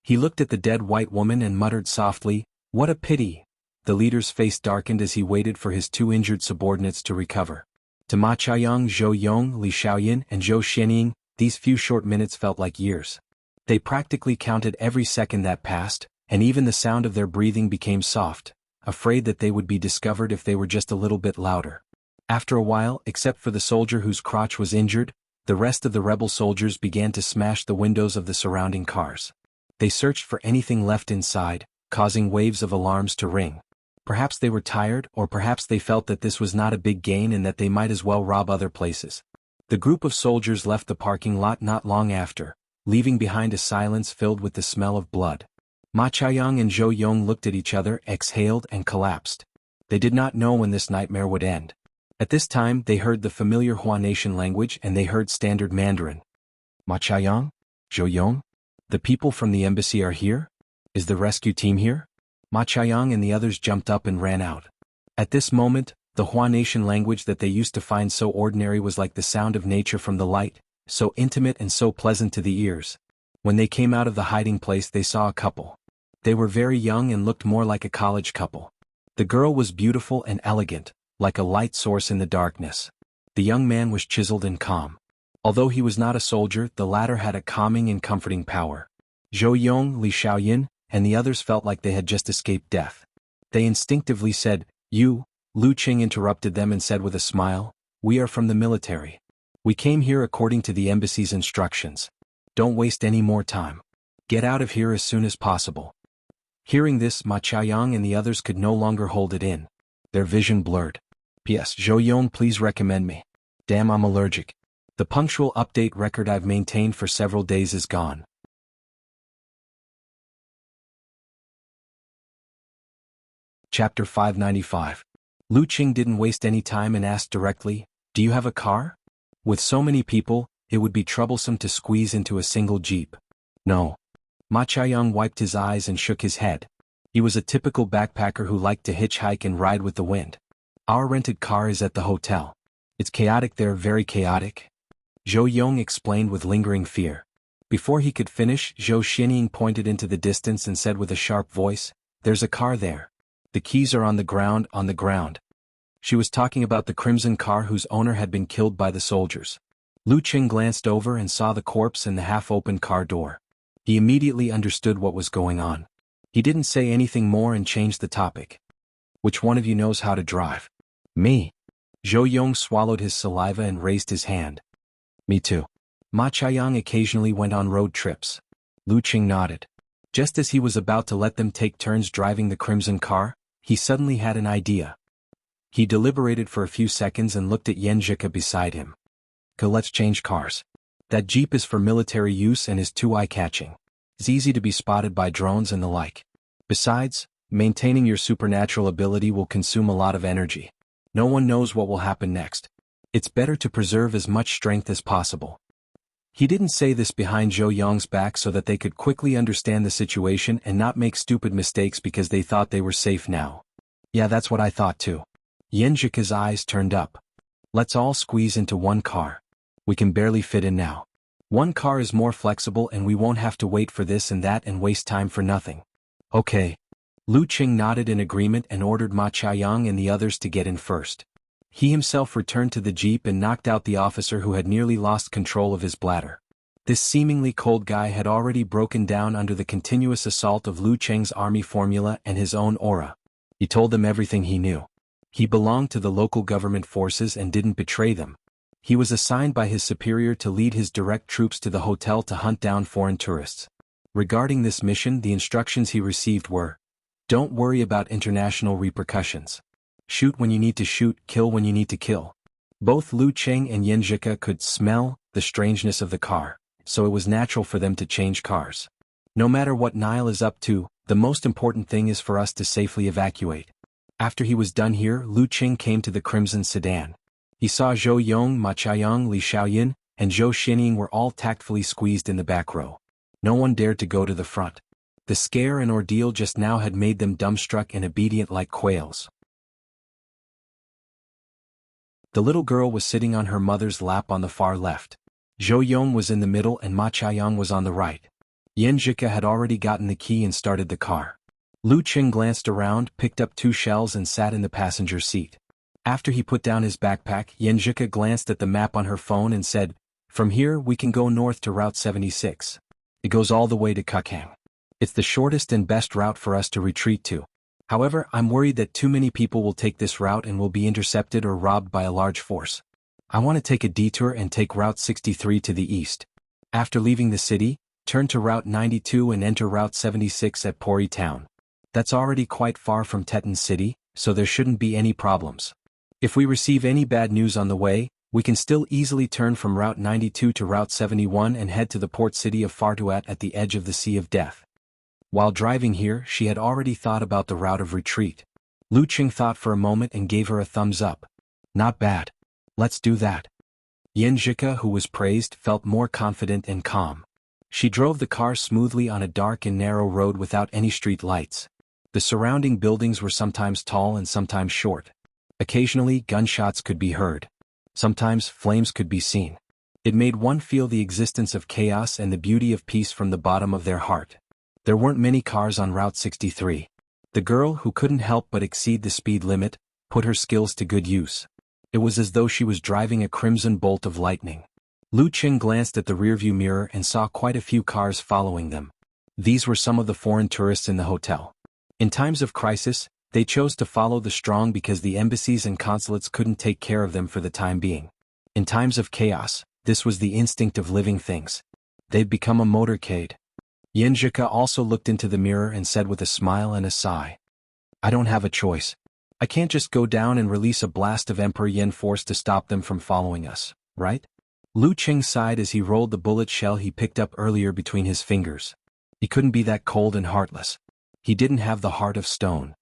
He looked at the dead white woman and muttered softly, "What a pity!" The leader's face darkened as he waited for his two injured subordinates to recover. To Ma Chaoyang, Zhou Yong, Li Xiaoyan, and Zhou Xianying, these few short minutes felt like years. They practically counted every second that passed, and even the sound of their breathing became soft, afraid that they would be discovered if they were just a little bit louder. After a while, except for the soldier whose crotch was injured, the rest of the rebel soldiers began to smash the windows of the surrounding cars. They searched for anything left inside, causing waves of alarms to ring. Perhaps they were tired, or perhaps they felt that this was not a big gain and that they might as well rob other places. The group of soldiers left the parking lot not long after, leaving behind a silence filled with the smell of blood. Ma Chaoyang and Zhou Yong looked at each other, exhaled, and collapsed. They did not know when this nightmare would end. At this time, they heard the familiar Hua Nation language and they heard standard Mandarin. Ma Chaoyang? Zhou Yong? The people from the embassy are here? Is the rescue team here? Ma Chaoyang and the others jumped up and ran out. At this moment, the Hua Nation language that they used to find so ordinary was like the sound of nature from the light, so intimate and so pleasant to the ears. When they came out of the hiding place, they saw a couple. They were very young and looked more like a college couple. The girl was beautiful and elegant, like a light source in the darkness. The young man was chiseled and calm. Although he was not a soldier, the latter had a calming and comforting power. Zhou Yong, Li Xiaoyan, and the others felt like they had just escaped death. They instinctively said, "You." Lu Qing interrupted them and said with a smile, "We are from the military. We came here according to the embassy's instructions. Don't waste any more time. Get out of here as soon as possible." Hearing this, Ma Chaoyang and the others could no longer hold it in. Their vision blurred. "P.S. Zhou Yong, please recommend me. Damn, I'm allergic. The punctual update record I've maintained for several days is gone." Chapter 595. Lu Qing didn't waste any time and asked directly, "Do you have a car? With so many people, it would be troublesome to squeeze into a single jeep." "No." Ma Chaoyang wiped his eyes and shook his head. He was a typical backpacker who liked to hitchhike and ride with the wind. "Our rented car is at the hotel. It's chaotic there, very chaotic." Zhou Yong explained with lingering fear. Before he could finish, Zhou Xianying pointed into the distance and said with a sharp voice, "There's a car there. The keys are on the ground, on the ground." She was talking about the crimson car whose owner had been killed by the soldiers. Lu Qing glanced over and saw the corpse and the half-open car door. He immediately understood what was going on. He didn't say anything more and changed the topic. "Which one of you knows how to drive?" "Me." Zhou Yong swallowed his saliva and raised his hand. "Me too." Ma Chaoyang occasionally went on road trips. Lu Qing nodded. Just as he was about to let them take turns driving the crimson car, he suddenly had an idea. He deliberated for a few seconds and looked at Yan Zhika beside him. "Let's change cars. That jeep is for military use and is too eye-catching. It's easy to be spotted by drones and the like. Besides, maintaining your supernatural ability will consume a lot of energy. No one knows what will happen next. It's better to preserve as much strength as possible. He didn't say this behind Zhou Yong's back so that they could quickly understand the situation and not make stupid mistakes because they thought they were safe now. Yeah, that's what I thought too. Yan Zhika's eyes turned up. Let's all squeeze into one car. We can barely fit in now. One car is more flexible and we won't have to wait for this and that and waste time for nothing. Okay. Lu Qing nodded in agreement and ordered Ma Qiaoyang and the others to get in first. He himself returned to the jeep and knocked out the officer who had nearly lost control of his bladder. This seemingly cold guy had already broken down under the continuous assault of Lu Cheng's army formula and his own aura. He told them everything he knew. He belonged to the local government forces and didn't betray them. He was assigned by his superior to lead his direct troops to the hotel to hunt down foreign tourists. Regarding this mission, the instructions he received were, don't worry about international repercussions. Shoot when you need to shoot, kill when you need to kill. Both Lu Cheng and Yan Zhika could smell the strangeness of the car, so it was natural for them to change cars. No matter what Nile is up to, the most important thing is for us to safely evacuate. After he was done here, Lu Cheng came to the crimson sedan. He saw Zhou Yong, Ma Qiaoyang, Li Xiaoyin, and Zhou Xinying were all tactfully squeezed in the back row. No one dared to go to the front. The scare and ordeal just now had made them dumbstruck and obedient like quails. The little girl was sitting on her mother's lap on the far left. Zhou Yong was in the middle and Ma Qiaoyang was on the right. Yan Zhika had already gotten the key and started the car. Lu Qing glanced around, picked up 2 shells and sat in the passenger seat. After he put down his backpack, Yan Zhika glanced at the map on her phone and said, from here we can go north to Route 76. It goes all the way to Kukhang. It's the shortest and best route for us to retreat to. However, I'm worried that too many people will take this route and will be intercepted or robbed by a large force. I want to take a detour and take Route 63 to the east. After leaving the city, turn to Route 92 and enter Route 76 at Pori town. That's already quite far from Teton City, so there shouldn't be any problems. If we receive any bad news on the way, we can still easily turn from Route 92 to Route 71 and head to the port city of Fartuat at the edge of the Sea of Death. While driving here, she had already thought about the route of retreat. Lu Qing thought for a moment and gave her a thumbs up. Not bad. Let's do that. Yan Zhika, who was praised, felt more confident and calm. She drove the car smoothly on a dark and narrow road without any street lights. The surrounding buildings were sometimes tall and sometimes short. Occasionally, gunshots could be heard. Sometimes, flames could be seen. It made one feel the existence of chaos and the beauty of peace from the bottom of their heart. There weren't many cars on Route 63. The girl, who couldn't help but exceed the speed limit, put her skills to good use. It was as though she was driving a crimson bolt of lightning. Lu Qing glanced at the rearview mirror and saw quite a few cars following them. These were some of the foreign tourists in the hotel. In times of crisis, they chose to follow the strong because the embassies and consulates couldn't take care of them for the time being. In times of chaos, this was the instinct of living things. They'd become a motorcade. Yan Zhika also looked into the mirror and said with a smile and a sigh, I don't have a choice. I can't just go down and release a blast of Emperor Yan force to stop them from following us, right? Lu Qing sighed as he rolled the bullet shell he picked up earlier between his fingers. He couldn't be that cold and heartless. He didn't have the heart of stone.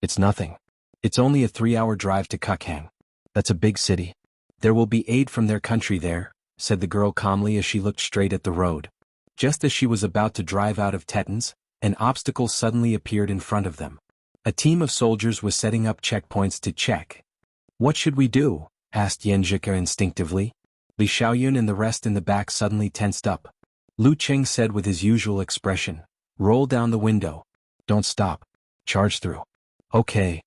It's nothing. It's only a 3-hour drive to Kukhang. That's a big city. There will be aid from their country there, said the girl calmly as she looked straight at the road. Just as she was about to drive out of Tetons, an obstacle suddenly appeared in front of them. A team of soldiers was setting up checkpoints to check. What should we do? Asked Yan Zhika instinctively. Li Xiaoyun and the rest in the back suddenly tensed up. Lu Cheng said with his usual expression, roll down the window. Don't stop. Charge through. Okay.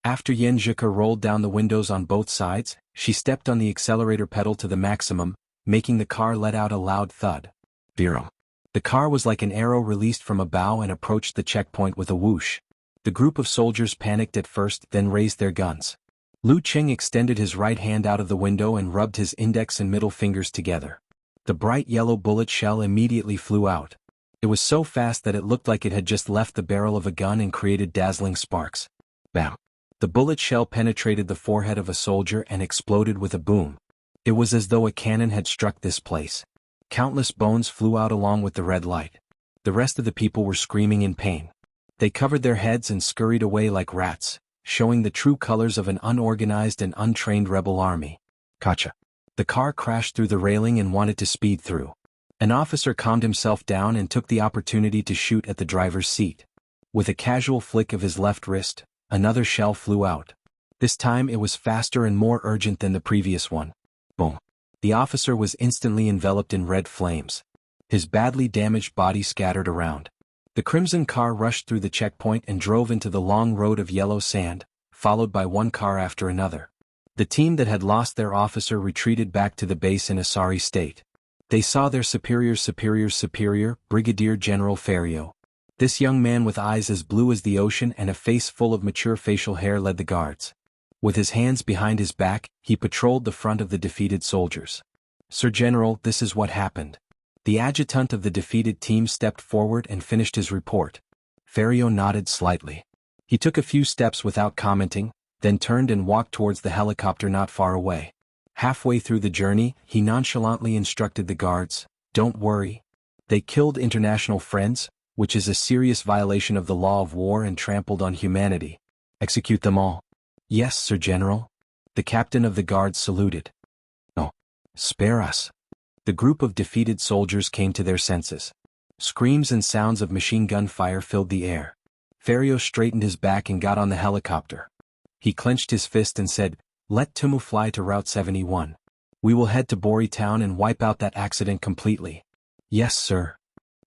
After Yan Zhika rolled down the windows on both sides, she stepped on the accelerator pedal to the maximum, making the car let out a loud thud. Virum. The car was like an arrow released from a bow and approached the checkpoint with a whoosh. The group of soldiers panicked at first, then raised their guns. Lu Qing extended his right hand out of the window and rubbed his index and middle fingers together. The bright yellow bullet shell immediately flew out. It was so fast that it looked like it had just left the barrel of a gun and created dazzling sparks. Bam! The bullet shell penetrated the forehead of a soldier and exploded with a boom. It was as though a cannon had struck this place. Countless bones flew out along with the red light. The rest of the people were screaming in pain. They covered their heads and scurried away like rats, showing the true colors of an unorganized and untrained rebel army. Gotcha. The car crashed through the railing and wanted to speed through. An officer calmed himself down and took the opportunity to shoot at the driver's seat. With a casual flick of his left wrist, another shell flew out. This time it was faster and more urgent than the previous one. Boom. The officer was instantly enveloped in red flames. His badly damaged body scattered around. The crimson car rushed through the checkpoint and drove into the long road of yellow sand, followed by one car after another. The team that had lost their officer retreated back to the base in a sorry state. They saw their superior, Brigadier General Ferrio. This young man with eyes as blue as the ocean and a face full of mature facial hair led the guards. With his hands behind his back, he patrolled the front of the defeated soldiers. Sir General, this is what happened. The adjutant of the defeated team stepped forward and finished his report. Ferrio nodded slightly. He took a few steps without commenting, then turned and walked towards the helicopter not far away. Halfway through the journey, he nonchalantly instructed the guards, "Don't worry. They killed international friends, which is a serious violation of the law of war and trampled on humanity. Execute them all." "Yes, Sir General." The captain of the guards saluted. "Oh, spare us." The group of defeated soldiers came to their senses. Screams and sounds of machine gun fire filled the air. Ferrio straightened his back and got on the helicopter. He clenched his fist and said, "Let Tumu fly to Route 71. We will head to Bori Town and wipe out that accident completely." "Yes, sir."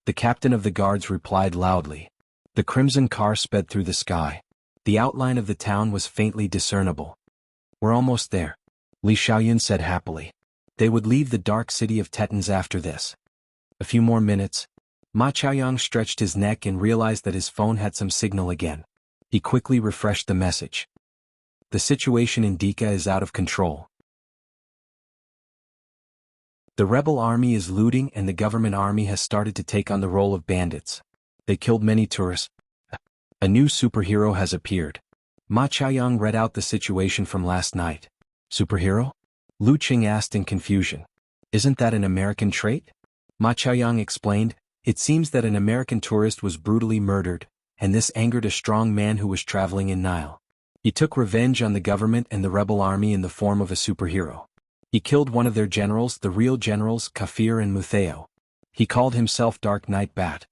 The captain of the guards replied loudly. The crimson car sped through the sky. The outline of the town was faintly discernible. "We're almost there," Li Xiaoyun said happily. They would leave the dark city of Tetons after this. A few more minutes. Ma Chaoyang stretched his neck and realized that his phone had some signal again. He quickly refreshed the message. "The situation in Dika is out of control. The rebel army is looting and the government army has started to take on the role of bandits. They killed many tourists. A new superhero has appeared." Ma Chaoyang read out the situation from last night. "Superhero?" Lu Qing asked in confusion. "Isn't that an American trait?" Ma Chaoyang explained, "It seems that an American tourist was brutally murdered, and this angered a strong man who was traveling in Nile. He took revenge on the government and the rebel army in the form of a superhero. He killed one of their generals, the real generals, Kafir and Mutheo. He called himself Dark Knight Bat."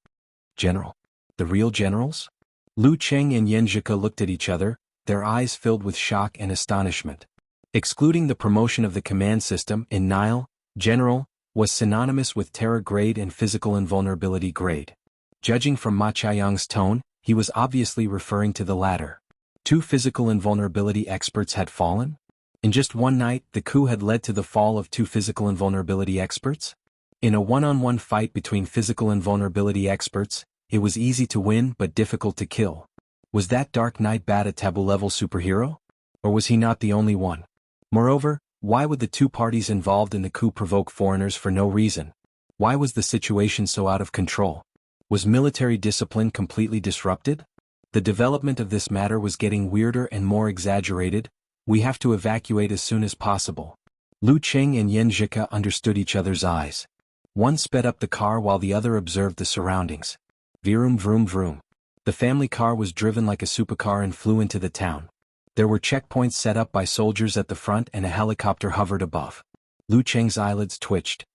"General? The real generals?" Lu Cheng and Yen Zhika looked at each other, their eyes filled with shock and astonishment. Excluding the promotion of the command system in Nile, general was synonymous with terror grade and physical invulnerability grade. Judging from Ma Chaoyang's tone, he was obviously referring to the latter. 2 physical invulnerability experts had fallen? In just one night, the coup had led to the fall of 2 physical invulnerability experts? In a one-on-one fight between physical invulnerability experts, it was easy to win but difficult to kill. Was that Dark Knight Bat a taboo-level superhero? Or was he not the only one? Moreover, why would the 2 parties involved in the coup provoke foreigners for no reason? Why was the situation so out of control? Was military discipline completely disrupted? The development of this matter was getting weirder and more exaggerated. "We have to evacuate as soon as possible." Lu Cheng and Yen Zhika understood each other's eyes. One sped up the car while the other observed the surroundings. Vroom vroom vroom. The family car was driven like a supercar and flew into the town. There were checkpoints set up by soldiers at the front and a helicopter hovered above. Lu Cheng's eyelids twitched.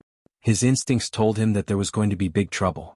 His instincts told him that there was going to be big trouble.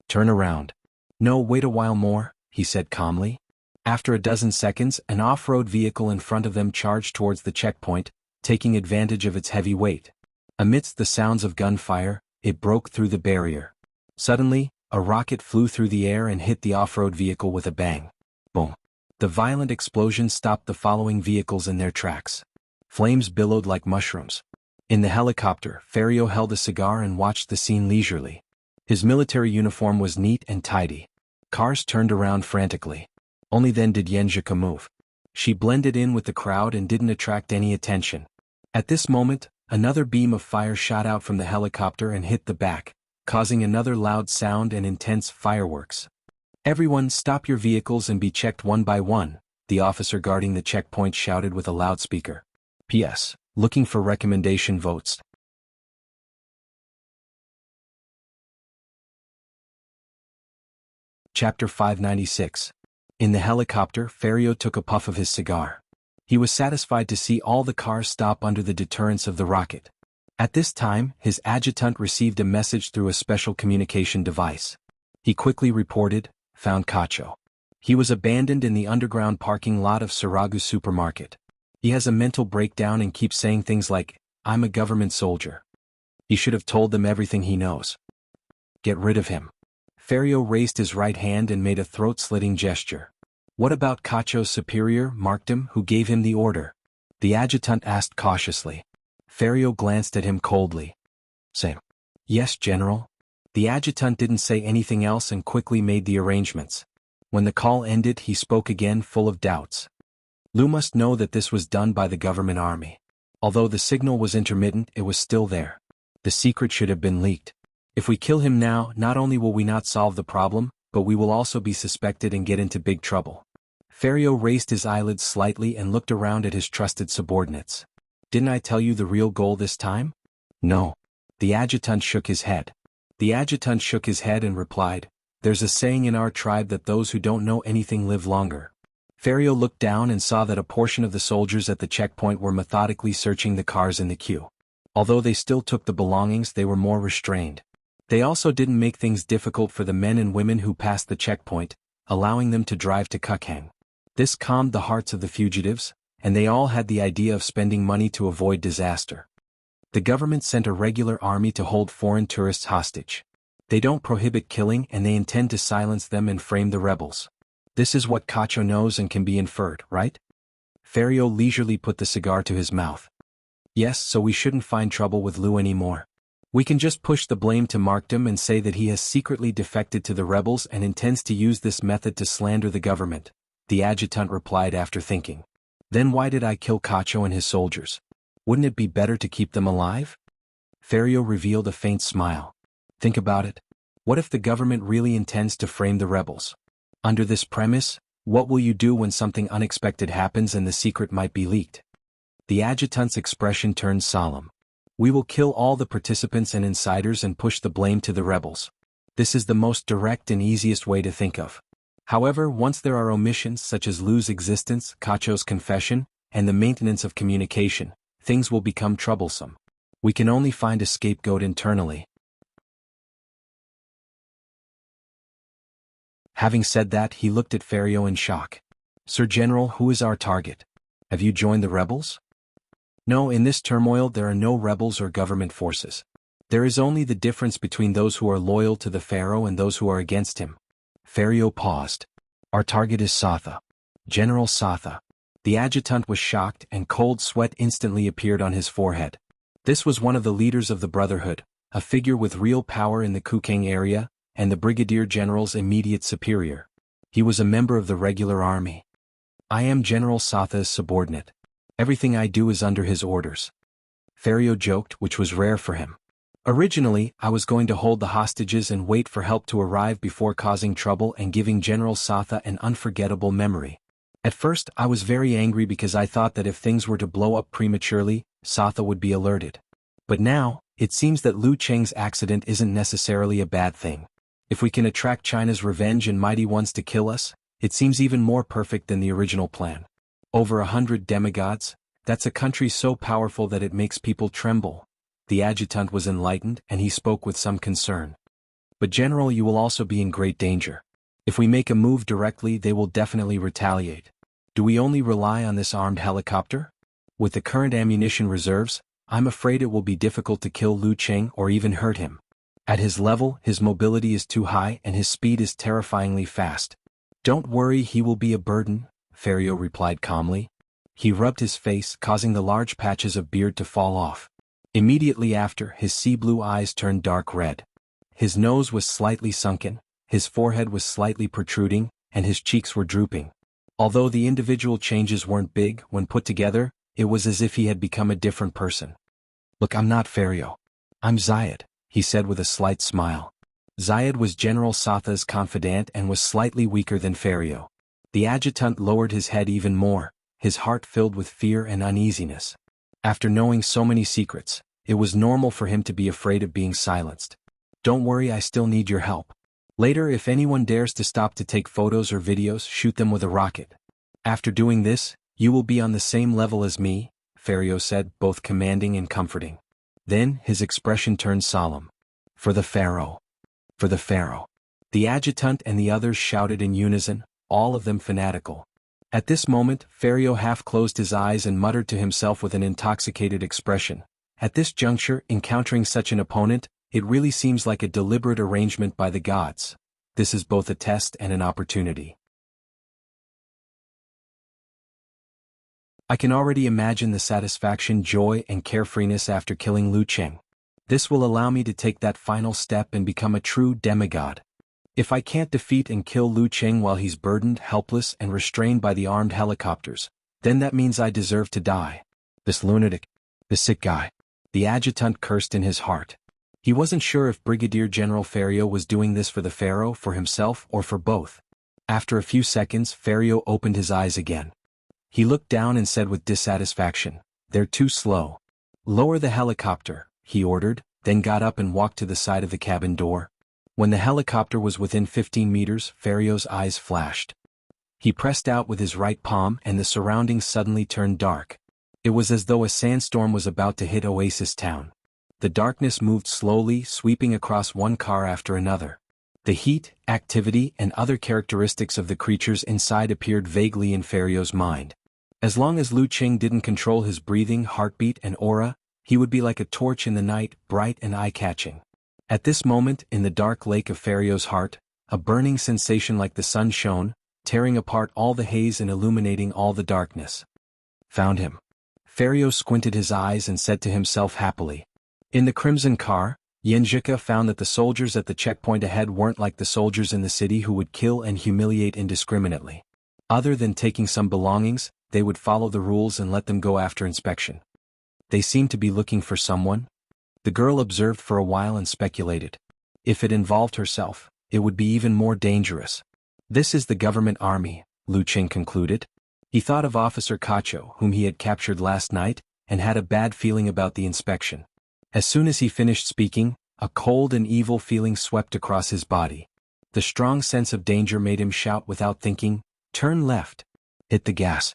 "Turn around." "No, wait a while more," he said calmly. After a dozen seconds, an off-road vehicle in front of them charged towards the checkpoint, taking advantage of its heavy weight. Amidst the sounds of gunfire, it broke through the barrier. Suddenly, a rocket flew through the air and hit the off-road vehicle with a bang. Boom. The violent explosion stopped the following vehicles in their tracks. Flames billowed like mushrooms. In the helicopter, Ferrio held a cigar and watched the scene leisurely. His military uniform was neat and tidy. Cars turned around frantically. Only then did Yen Zhika move. She blended in with the crowd and didn't attract any attention. At this moment, another beam of fire shot out from the helicopter and hit the back, causing another loud sound and intense fireworks. "Everyone stop your vehicles and be checked one by one," the officer guarding the checkpoint shouted with a loudspeaker. P.S. Looking for recommendation votes. Chapter 596. In the helicopter, Ferio took a puff of his cigar. He was satisfied to see all the cars stop under the deterrence of the rocket. At this time, his adjutant received a message through a special communication device. He quickly reported, found Cacho. He was abandoned in the underground parking lot of Saragu supermarket. He has a mental breakdown and keeps saying things like, "I'm a government soldier." He should have told them everything he knows. Get rid of him. Ferio raised his right hand and made a throat-slitting gesture. What about Cacho's superior, Markdom, who gave him the order? The adjutant asked cautiously. Ferio glanced at him coldly. Same. Yes, General. The adjutant didn't say anything else and quickly made the arrangements. When the call ended, he spoke again, full of doubts. Lu must know that this was done by the government army. Although the signal was intermittent, it was still there. The secret should have been leaked. If we kill him now, not only will we not solve the problem, but we will also be suspected and get into big trouble. Ferio raised his eyelids slightly and looked around at his trusted subordinates. Didn't I tell you the real goal this time? No. The adjutant shook his head. The adjutant shook his head and replied, there's a saying in our tribe that those who don't know anything live longer. Ferio looked down and saw that a portion of the soldiers at the checkpoint were methodically searching the cars in the queue. Although they still took the belongings, they were more restrained. They also didn't make things difficult for the men and women who passed the checkpoint, allowing them to drive to Kukhang. This calmed the hearts of the fugitives, and they all had the idea of spending money to avoid disaster. The government sent a regular army to hold foreign tourists hostage. They don't prohibit killing and they intend to silence them and frame the rebels. This is what Cacho knows and can be inferred, right? Ferio leisurely put the cigar to his mouth. Yes, so we shouldn't find trouble with Lu anymore. We can just push the blame to Markdom and say that he has secretly defected to the rebels and intends to use this method to slander the government, the adjutant replied after thinking. Then why did I kill Cacho and his soldiers? Wouldn't it be better to keep them alive? Ferio revealed a faint smile. Think about it. What if the government really intends to frame the rebels? Under this premise, what will you do when something unexpected happens and the secret might be leaked? The adjutant's expression turned solemn. We will kill all the participants and insiders and push the blame to the rebels. This is the most direct and easiest way to think of. However, once there are omissions such as Lu's existence, Cacho's confession, and the maintenance of communication, things will become troublesome. We can only find a scapegoat internally. Having said that, he looked at Ferio in shock. Sir General, who is our target? Have you joined the rebels? No, in this turmoil there are no rebels or government forces. There is only the difference between those who are loyal to the pharaoh and those who are against him. Ferio paused. Our target is Satha. General Satha. The adjutant was shocked and cold sweat instantly appeared on his forehead. This was one of the leaders of the Brotherhood, a figure with real power in the Kukhang area, and the Brigadier General's immediate superior. He was a member of the regular army. I am General Satha's subordinate. Everything I do is under his orders. Ferio joked, which was rare for him. Originally, I was going to hold the hostages and wait for help to arrive before causing trouble and giving General Satha an unforgettable memory. At first, I was very angry because I thought that if things were to blow up prematurely, Satha would be alerted. But now, it seems that Lu Cheng's accident isn't necessarily a bad thing. If we can attract China's revenge and mighty ones to kill us, it seems even more perfect than the original plan. Over 100 demigods, that's a country so powerful that it makes people tremble. The adjutant was enlightened and he spoke with some concern. But General, you will also be in great danger. If we make a move directly, they will definitely retaliate. Do we only rely on this armed helicopter? With the current ammunition reserves, I'm afraid it will be difficult to kill Lu Cheng or even hurt him. At his level, his mobility is too high and his speed is terrifyingly fast. Don't worry, he will be a burden, Ferio replied calmly. He rubbed his face, causing the large patches of beard to fall off. Immediately after, his sea-blue eyes turned dark red. His nose was slightly sunken, his forehead was slightly protruding, and his cheeks were drooping. Although the individual changes weren't big, when put together, it was as if he had become a different person. Look, I'm not Ferio. I'm Zayed, he said with a slight smile. Zayed was General Satha's confidant and was slightly weaker than Ferio. The adjutant lowered his head even more, his heart filled with fear and uneasiness. After knowing so many secrets, it was normal for him to be afraid of being silenced. Don't worry, I still need your help. Later, if anyone dares to stop to take photos or videos, shoot them with a rocket. After doing this, you will be on the same level as me, Ferio said, both commanding and comforting. Then, his expression turned solemn. For the pharaoh. For the pharaoh. The adjutant and the others shouted in unison, all of them fanatical. At this moment, Ferio half closed his eyes and muttered to himself with an intoxicated expression. At this juncture, encountering such an opponent, it really seems like a deliberate arrangement by the gods. This is both a test and an opportunity. I can already imagine the satisfaction, joy, and carefreeness after killing Lu Cheng. This will allow me to take that final step and become a true demigod. If I can't defeat and kill Lu Cheng while he's burdened, helpless, and restrained by the armed helicopters, then that means I deserve to die. This lunatic. This sick guy. The adjutant cursed in his heart. He wasn't sure if Brigadier General Ferio was doing this for the pharaoh, for himself, or for both. After a few seconds, Ferio opened his eyes again. He looked down and said with dissatisfaction, "They're too slow." "Lower the helicopter," he ordered, then got up and walked to the side of the cabin door. When the helicopter was within 15 meters, Ferio's eyes flashed. He pressed out with his right palm and the surroundings suddenly turned dark. It was as though a sandstorm was about to hit Oasis Town. The darkness moved slowly, sweeping across one car after another. The heat, activity, and other characteristics of the creatures inside appeared vaguely in Ferio's mind. As long as Lu Cheng didn't control his breathing, heartbeat, and aura, he would be like a torch in the night, bright and eye-catching. At this moment, in the dark lake of Ferio's heart, a burning sensation like the sun shone, tearing apart all the haze and illuminating all the darkness. Found him. Ferio squinted his eyes and said to himself happily. In the crimson car, Yenjika found that the soldiers at the checkpoint ahead weren't like the soldiers in the city who would kill and humiliate indiscriminately. Other than taking some belongings, they would follow the rules and let them go after inspection. They seemed to be looking for someone. The girl observed for a while and speculated. If it involved herself, it would be even more dangerous. This is the government army, Lu Cheng concluded. He thought of Officer Cacho, whom he had captured last night, and had a bad feeling about the inspection. As soon as he finished speaking, a cold and evil feeling swept across his body. The strong sense of danger made him shout without thinking, "Turn left. Hit the gas."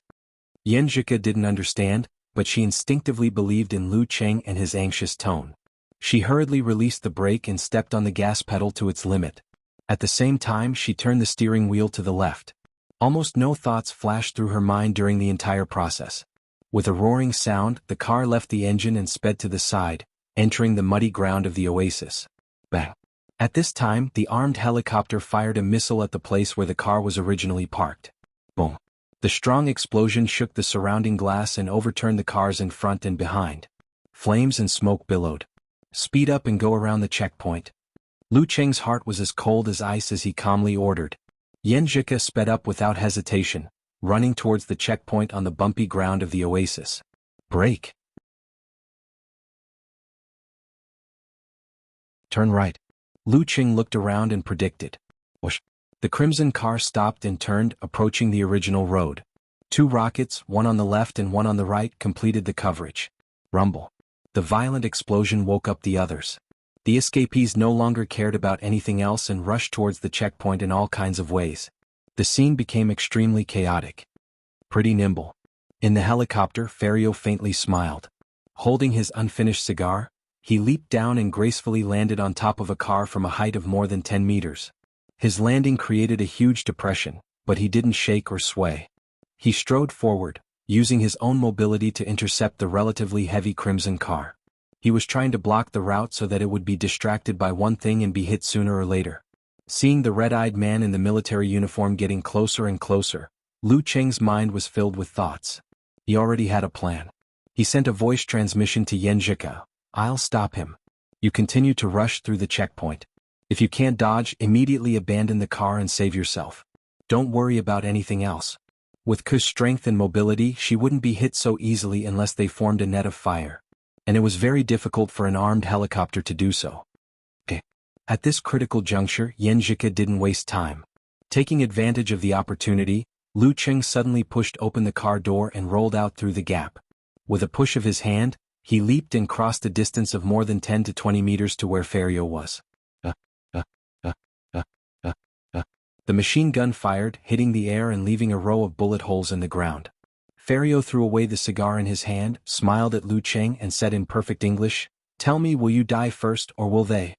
Yenjika didn't understand, but she instinctively believed in Lu Cheng and his anxious tone. She hurriedly released the brake and stepped on the gas pedal to its limit. At the same time, she turned the steering wheel to the left. Almost no thoughts flashed through her mind during the entire process. With a roaring sound, the car left the engine and sped to the side, entering the muddy ground of the oasis. Bang! At this time, the armed helicopter fired a missile at the place where the car was originally parked. Boom! The strong explosion shook the surrounding glass and overturned the cars in front and behind. Flames and smoke billowed. "Speed up and go around the checkpoint." Lu Cheng's heart was as cold as ice as he calmly ordered. Yenjika sped up without hesitation, running towards the checkpoint on the bumpy ground of the oasis. "Brake. Turn right." Lu Cheng looked around and predicted. Whoosh. The crimson car stopped and turned, approaching the original road. 2 rockets, one on the left and one on the right, completed the coverage. Rumble. The violent explosion woke up the others. The escapees no longer cared about anything else and rushed towards the checkpoint in all kinds of ways. The scene became extremely chaotic. Pretty nimble. In the helicopter, Ferio faintly smiled. Holding his unfinished cigar, he leaped down and gracefully landed on top of a car from a height of more than 10 meters. His landing created a huge depression, but he didn't shake or sway. He strode forward, using his own mobility to intercept the relatively heavy crimson car. He was trying to block the route so that it would be distracted by one thing and be hit sooner or later. Seeing the red-eyed man in the military uniform getting closer and closer, Lu Cheng's mind was filled with thoughts. He already had a plan. He sent a voice transmission to Yenjika. "I'll stop him. You continue to rush through the checkpoint. If you can't dodge, immediately abandon the car and save yourself. Don't worry about anything else." With Ku's strength and mobility, she wouldn't be hit so easily unless they formed a net of fire. And it was very difficult for an armed helicopter to do so. At this critical juncture, Yenjika didn't waste time. Taking advantage of the opportunity, Lu Cheng suddenly pushed open the car door and rolled out through the gap. With a push of his hand, he leaped and crossed a distance of more than 10 to 20 meters to where Ferio was. The machine gun fired, hitting the air and leaving a row of bullet holes in the ground. Ferio threw away the cigar in his hand, smiled at Lu Cheng and said in perfect English, "Tell me, will you die first or will they?"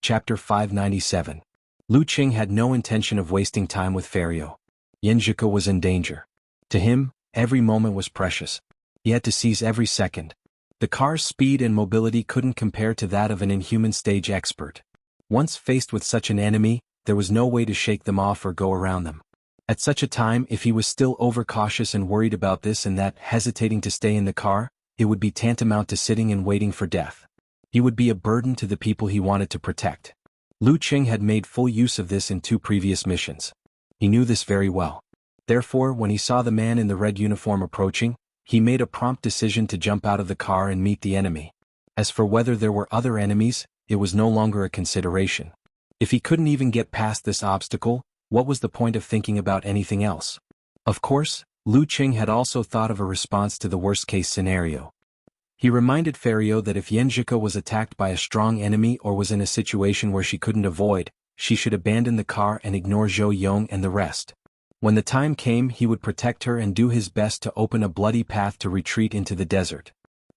Chapter 597. Lu Cheng had no intention of wasting time with Ferio. Yanjika was in danger. To him, every moment was precious. He had to seize every second. The car's speed and mobility couldn't compare to that of an inhuman stage expert. Once faced with such an enemy, there was no way to shake them off or go around them. At such a time, if he was still overcautious and worried about this and that, hesitating to stay in the car, it would be tantamount to sitting and waiting for death. He would be a burden to the people he wanted to protect. Lu Cheng had made full use of this in 2 previous missions. He knew this very well. Therefore, when he saw the man in the red uniform approaching, he made a prompt decision to jump out of the car and meet the enemy. As for whether there were other enemies, it was no longer a consideration. If he couldn't even get past this obstacle, what was the point of thinking about anything else? Of course, Lu Cheng had also thought of a response to the worst-case scenario. He reminded Ferio that if Yanjika was attacked by a strong enemy or was in a situation where she couldn't avoid, she should abandon the car and ignore Zhou Yong and the rest. When the time came, he would protect her and do his best to open a bloody path to retreat into the desert.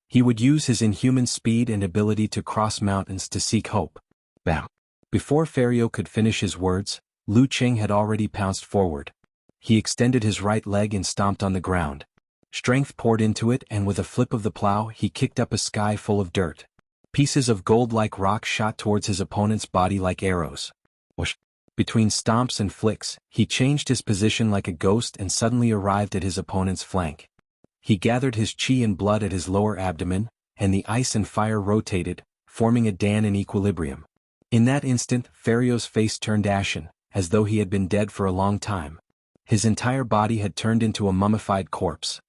He would use his inhuman speed and ability to cross mountains to seek hope. Bam! Before Ferio could finish his words, Lu Cheng had already pounced forward. He extended his right leg and stomped on the ground. Strength poured into it, and with a flip of the plow he kicked up a sky full of dirt. Pieces of gold-like rock shot towards his opponent's body like arrows. Whoosh! Between stomps and flicks, he changed his position like a ghost and suddenly arrived at his opponent's flank. He gathered his chi and blood at his lower abdomen, and the ice and fire rotated, forming a Dan in equilibrium. In that instant, Ferio's face turned ashen, as though he had been dead for a long time. His entire body had turned into a mummified corpse.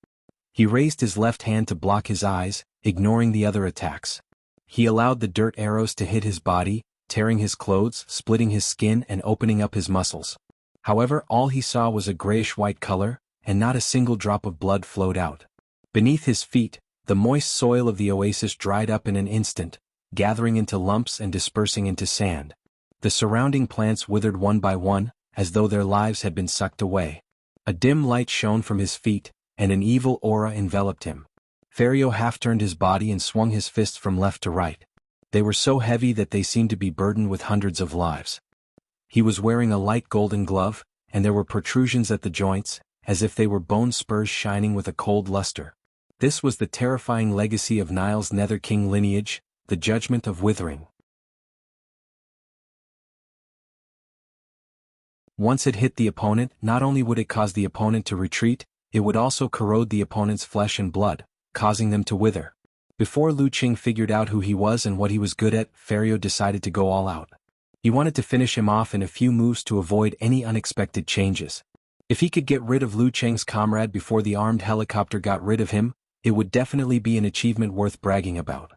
He raised his left hand to block his eyes, ignoring the other attacks. He allowed the dirt arrows to hit his body, tearing his clothes, splitting his skin and opening up his muscles. However, all he saw was a grayish-white color, and not a single drop of blood flowed out. Beneath his feet, the moist soil of the oasis dried up in an instant, gathering into lumps and dispersing into sand. The surrounding plants withered one by one, as though their lives had been sucked away. A dim light shone from his feet, and an evil aura enveloped him. Ferio half-turned his body and swung his fists from left to right. They were so heavy that they seemed to be burdened with hundreds of lives. He was wearing a light golden glove, and there were protrusions at the joints, as if they were bone spurs shining with a cold luster. This was the terrifying legacy of Nile's Nether King lineage, the judgment of withering. Once it hit the opponent, not only would it cause the opponent to retreat, it would also corrode the opponent's flesh and blood, causing them to wither. Before Lu Cheng figured out who he was and what he was good at, Ferio decided to go all out. He wanted to finish him off in a few moves to avoid any unexpected changes. If he could get rid of Lu Cheng's comrade before the armed helicopter got rid of him, it would definitely be an achievement worth bragging about.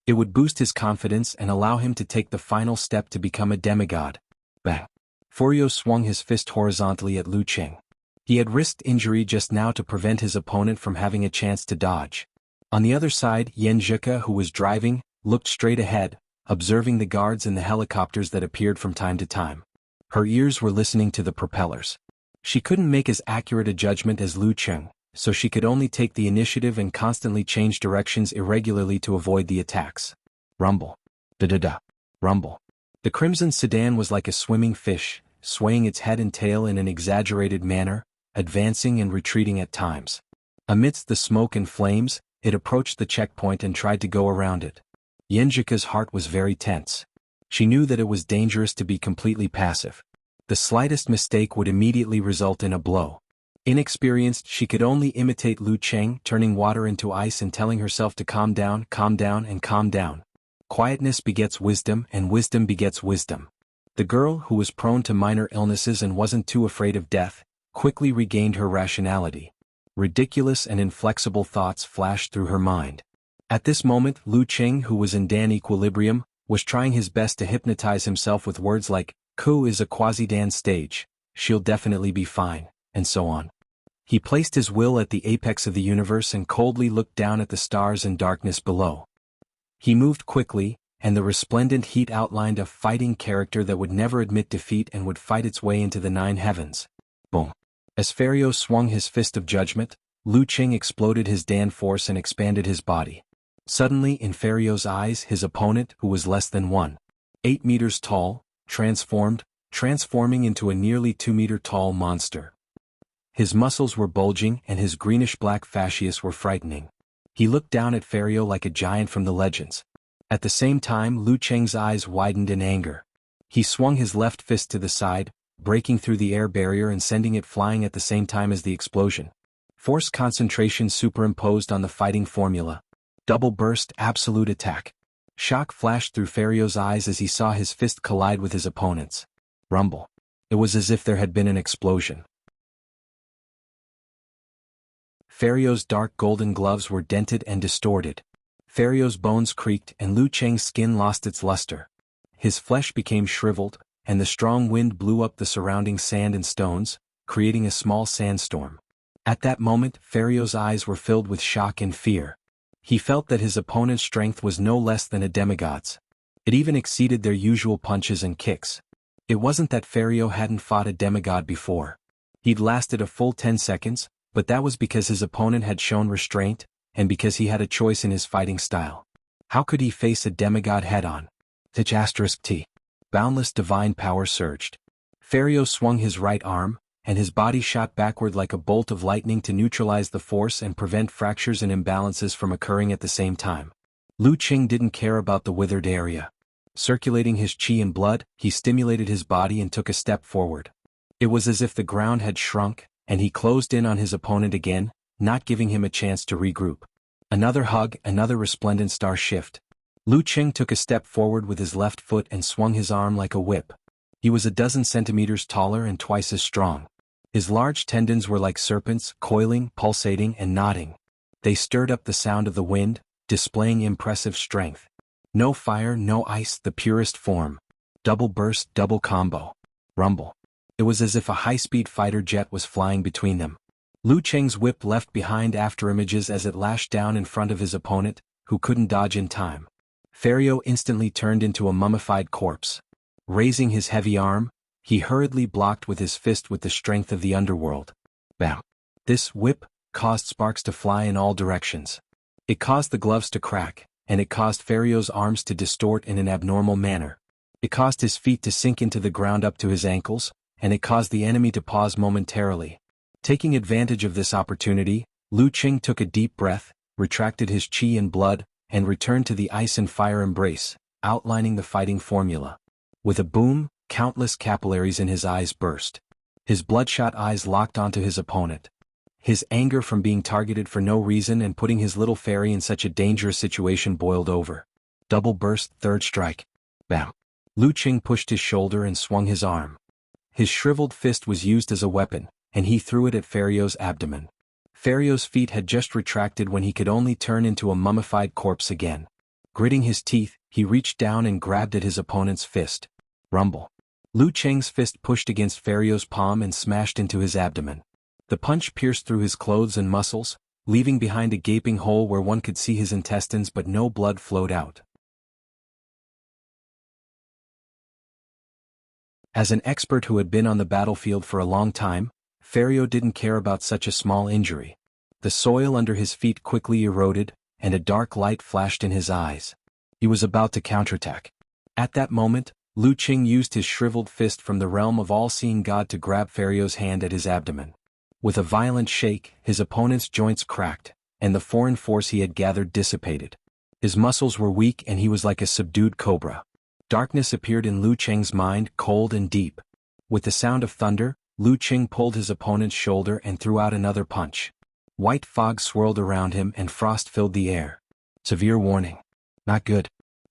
It would boost his confidence and allow him to take the final step to become a demigod. Bang! Ferio swung his fist horizontally at Lu Cheng. He had risked injury just now to prevent his opponent from having a chance to dodge. On the other side, Yanjika, who was driving, looked straight ahead, observing the guards and the helicopters that appeared from time to time. Her ears were listening to the propellers. She couldn't make as accurate a judgment as Lu Cheng, so she could only take the initiative and constantly change directions irregularly to avoid the attacks. Rumble. Da-da-da. Rumble. The crimson sedan was like a swimming fish, swaying its head and tail in an exaggerated manner, advancing and retreating at times. Amidst the smoke and flames, it approached the checkpoint and tried to go around it. Yanjika's heart was very tense. She knew that it was dangerous to be completely passive. The slightest mistake would immediately result in a blow. Inexperienced, she could only imitate Lu Cheng, turning water into ice and telling herself to calm down and calm down. Quietness begets wisdom, and wisdom begets wisdom. The girl, who was prone to minor illnesses and wasn't too afraid of death, quickly regained her rationality. Ridiculous and inflexible thoughts flashed through her mind. At this moment, Lu Cheng, who was in Dan equilibrium, was trying his best to hypnotize himself with words like, "Ku is a quasi-Dan stage, she'll definitely be fine," and so on. He placed his will at the apex of the universe and coldly looked down at the stars and darkness below. He moved quickly, and the resplendent heat outlined a fighting character that would never admit defeat and would fight its way into the 9 heavens. Boom. As Ferio swung his fist of judgment, Lu Qing exploded his Dan force and expanded his body. Suddenly, in Ferio's eyes, his opponent, who was less than 1.8 meters tall, transforming into a nearly 2-meter tall monster. His muscles were bulging and his greenish-black fascias were frightening. He looked down at Ferio like a giant from the legends. At the same time, Lu Cheng's eyes widened in anger. He swung his left fist to the side, breaking through the air barrier and sending it flying at the same time as the explosion. Force concentration superimposed on the fighting formula. Double burst, absolute attack. Shock flashed through Ferio's eyes as he saw his fist collide with his opponent's. Rumble. It was as if there had been an explosion. Ferio's dark golden gloves were dented and distorted. Ferio's bones creaked and Lu Cheng's skin lost its luster. His flesh became shriveled, and the strong wind blew up the surrounding sand and stones, creating a small sandstorm. At that moment, Ferio's eyes were filled with shock and fear. He felt that his opponent's strength was no less than a demigod's. It even exceeded their usual punches and kicks. It wasn't that Ferio hadn't fought a demigod before. He'd lasted a full 10 seconds, but that was because his opponent had shown restraint, and because he had a choice in his fighting style. How could he face a demigod head-on? T. Boundless divine power surged. Ferio swung his right arm, and his body shot backward like a bolt of lightning to neutralize the force and prevent fractures and imbalances from occurring at the same time. Lu Qing didn't care about the withered area. Circulating his qi and blood, he stimulated his body and took a step forward. It was as if the ground had shrunk, and he closed in on his opponent again, not giving him a chance to regroup. Another hug, another resplendent star shift. Lu Qing took a step forward with his left foot and swung his arm like a whip. He was a dozen centimeters taller and twice as strong. His large tendons were like serpents, coiling, pulsating, and knotting. They stirred up the sound of the wind, displaying impressive strength. No fire, no ice, the purest form. Double burst, double combo. Rumble. It was as if a high-speed fighter jet was flying between them. Lu Cheng's whip left behind afterimages as it lashed down in front of his opponent, who couldn't dodge in time. Ferio instantly turned into a mummified corpse. Raising his heavy arm, he hurriedly blocked with his fist with the strength of the underworld. Bam! This whip caused sparks to fly in all directions. It caused the gloves to crack, and it caused Ferio's arms to distort in an abnormal manner. It caused his feet to sink into the ground up to his ankles, and it caused the enemy to pause momentarily. Taking advantage of this opportunity, Lu Qing took a deep breath, retracted his qi and blood, and returned to the ice and fire embrace, outlining the fighting formula. With a boom, countless capillaries in his eyes burst. His bloodshot eyes locked onto his opponent. His anger from being targeted for no reason and putting his little fairy in such a dangerous situation boiled over. Double burst, third strike. Bam! Lu Qing pushed his shoulder and swung his arm. His shriveled fist was used as a weapon, and he threw it at Ferio's abdomen. Ferio's feet had just retracted when he could only turn into a mummified corpse again. Gritting his teeth, he reached down and grabbed at his opponent's fist. Rumble. Lu Cheng's fist pushed against Ferio's palm and smashed into his abdomen. The punch pierced through his clothes and muscles, leaving behind a gaping hole where one could see his intestines but no blood flowed out. As an expert who had been on the battlefield for a long time, Ferio didn't care about such a small injury. The soil under his feet quickly eroded, and a dark light flashed in his eyes. He was about to counterattack. At that moment, Lu Qing used his shriveled fist from the realm of all-seeing God to grab Ferio's hand at his abdomen. With a violent shake, his opponent's joints cracked, and the foreign force he had gathered dissipated. His muscles were weak and he was like a subdued cobra. Darkness appeared in Lu Cheng's mind, cold and deep. With the sound of thunder, Lu Qing pulled his opponent's shoulder and threw out another punch. White fog swirled around him and frost filled the air. Severe warning. Not good.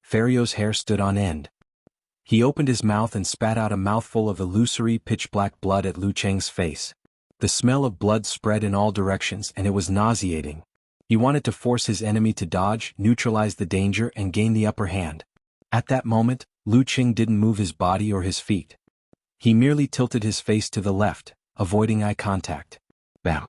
Ferio's hair stood on end. He opened his mouth and spat out a mouthful of illusory pitch-black blood at Lu Cheng's face. The smell of blood spread in all directions and it was nauseating. He wanted to force his enemy to dodge, neutralize the danger, and gain the upper hand. At that moment, Lu Qing didn't move his body or his feet. He merely tilted his face to the left, avoiding eye contact. Bam!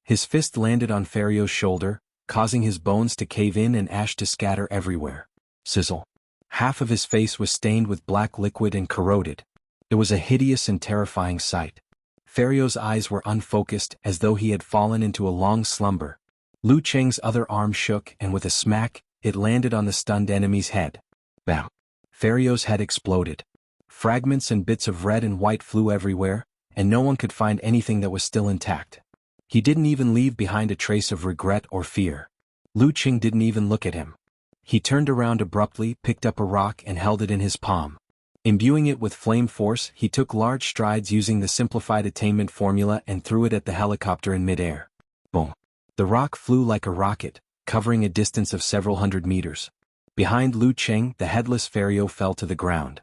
His fist landed on Ferio's shoulder, causing his bones to cave in and ash to scatter everywhere. Sizzle. Half of his face was stained with black liquid and corroded. It was a hideous and terrifying sight. Ferrio's eyes were unfocused as though he had fallen into a long slumber. Lu Cheng's other arm shook and with a smack, it landed on the stunned enemy's head. Bam! Ferrio's head exploded. Fragments and bits of red and white flew everywhere, and no one could find anything that was still intact. He didn't even leave behind a trace of regret or fear. Lu Cheng didn't even look at him. He turned around abruptly, picked up a rock and held it in his palm. Imbuing it with flame force, he took large strides using the simplified attainment formula and threw it at the helicopter in midair. Boom! The rock flew like a rocket, covering a distance of several hundred meters. Behind Lu Cheng, the headless Ferio fell to the ground.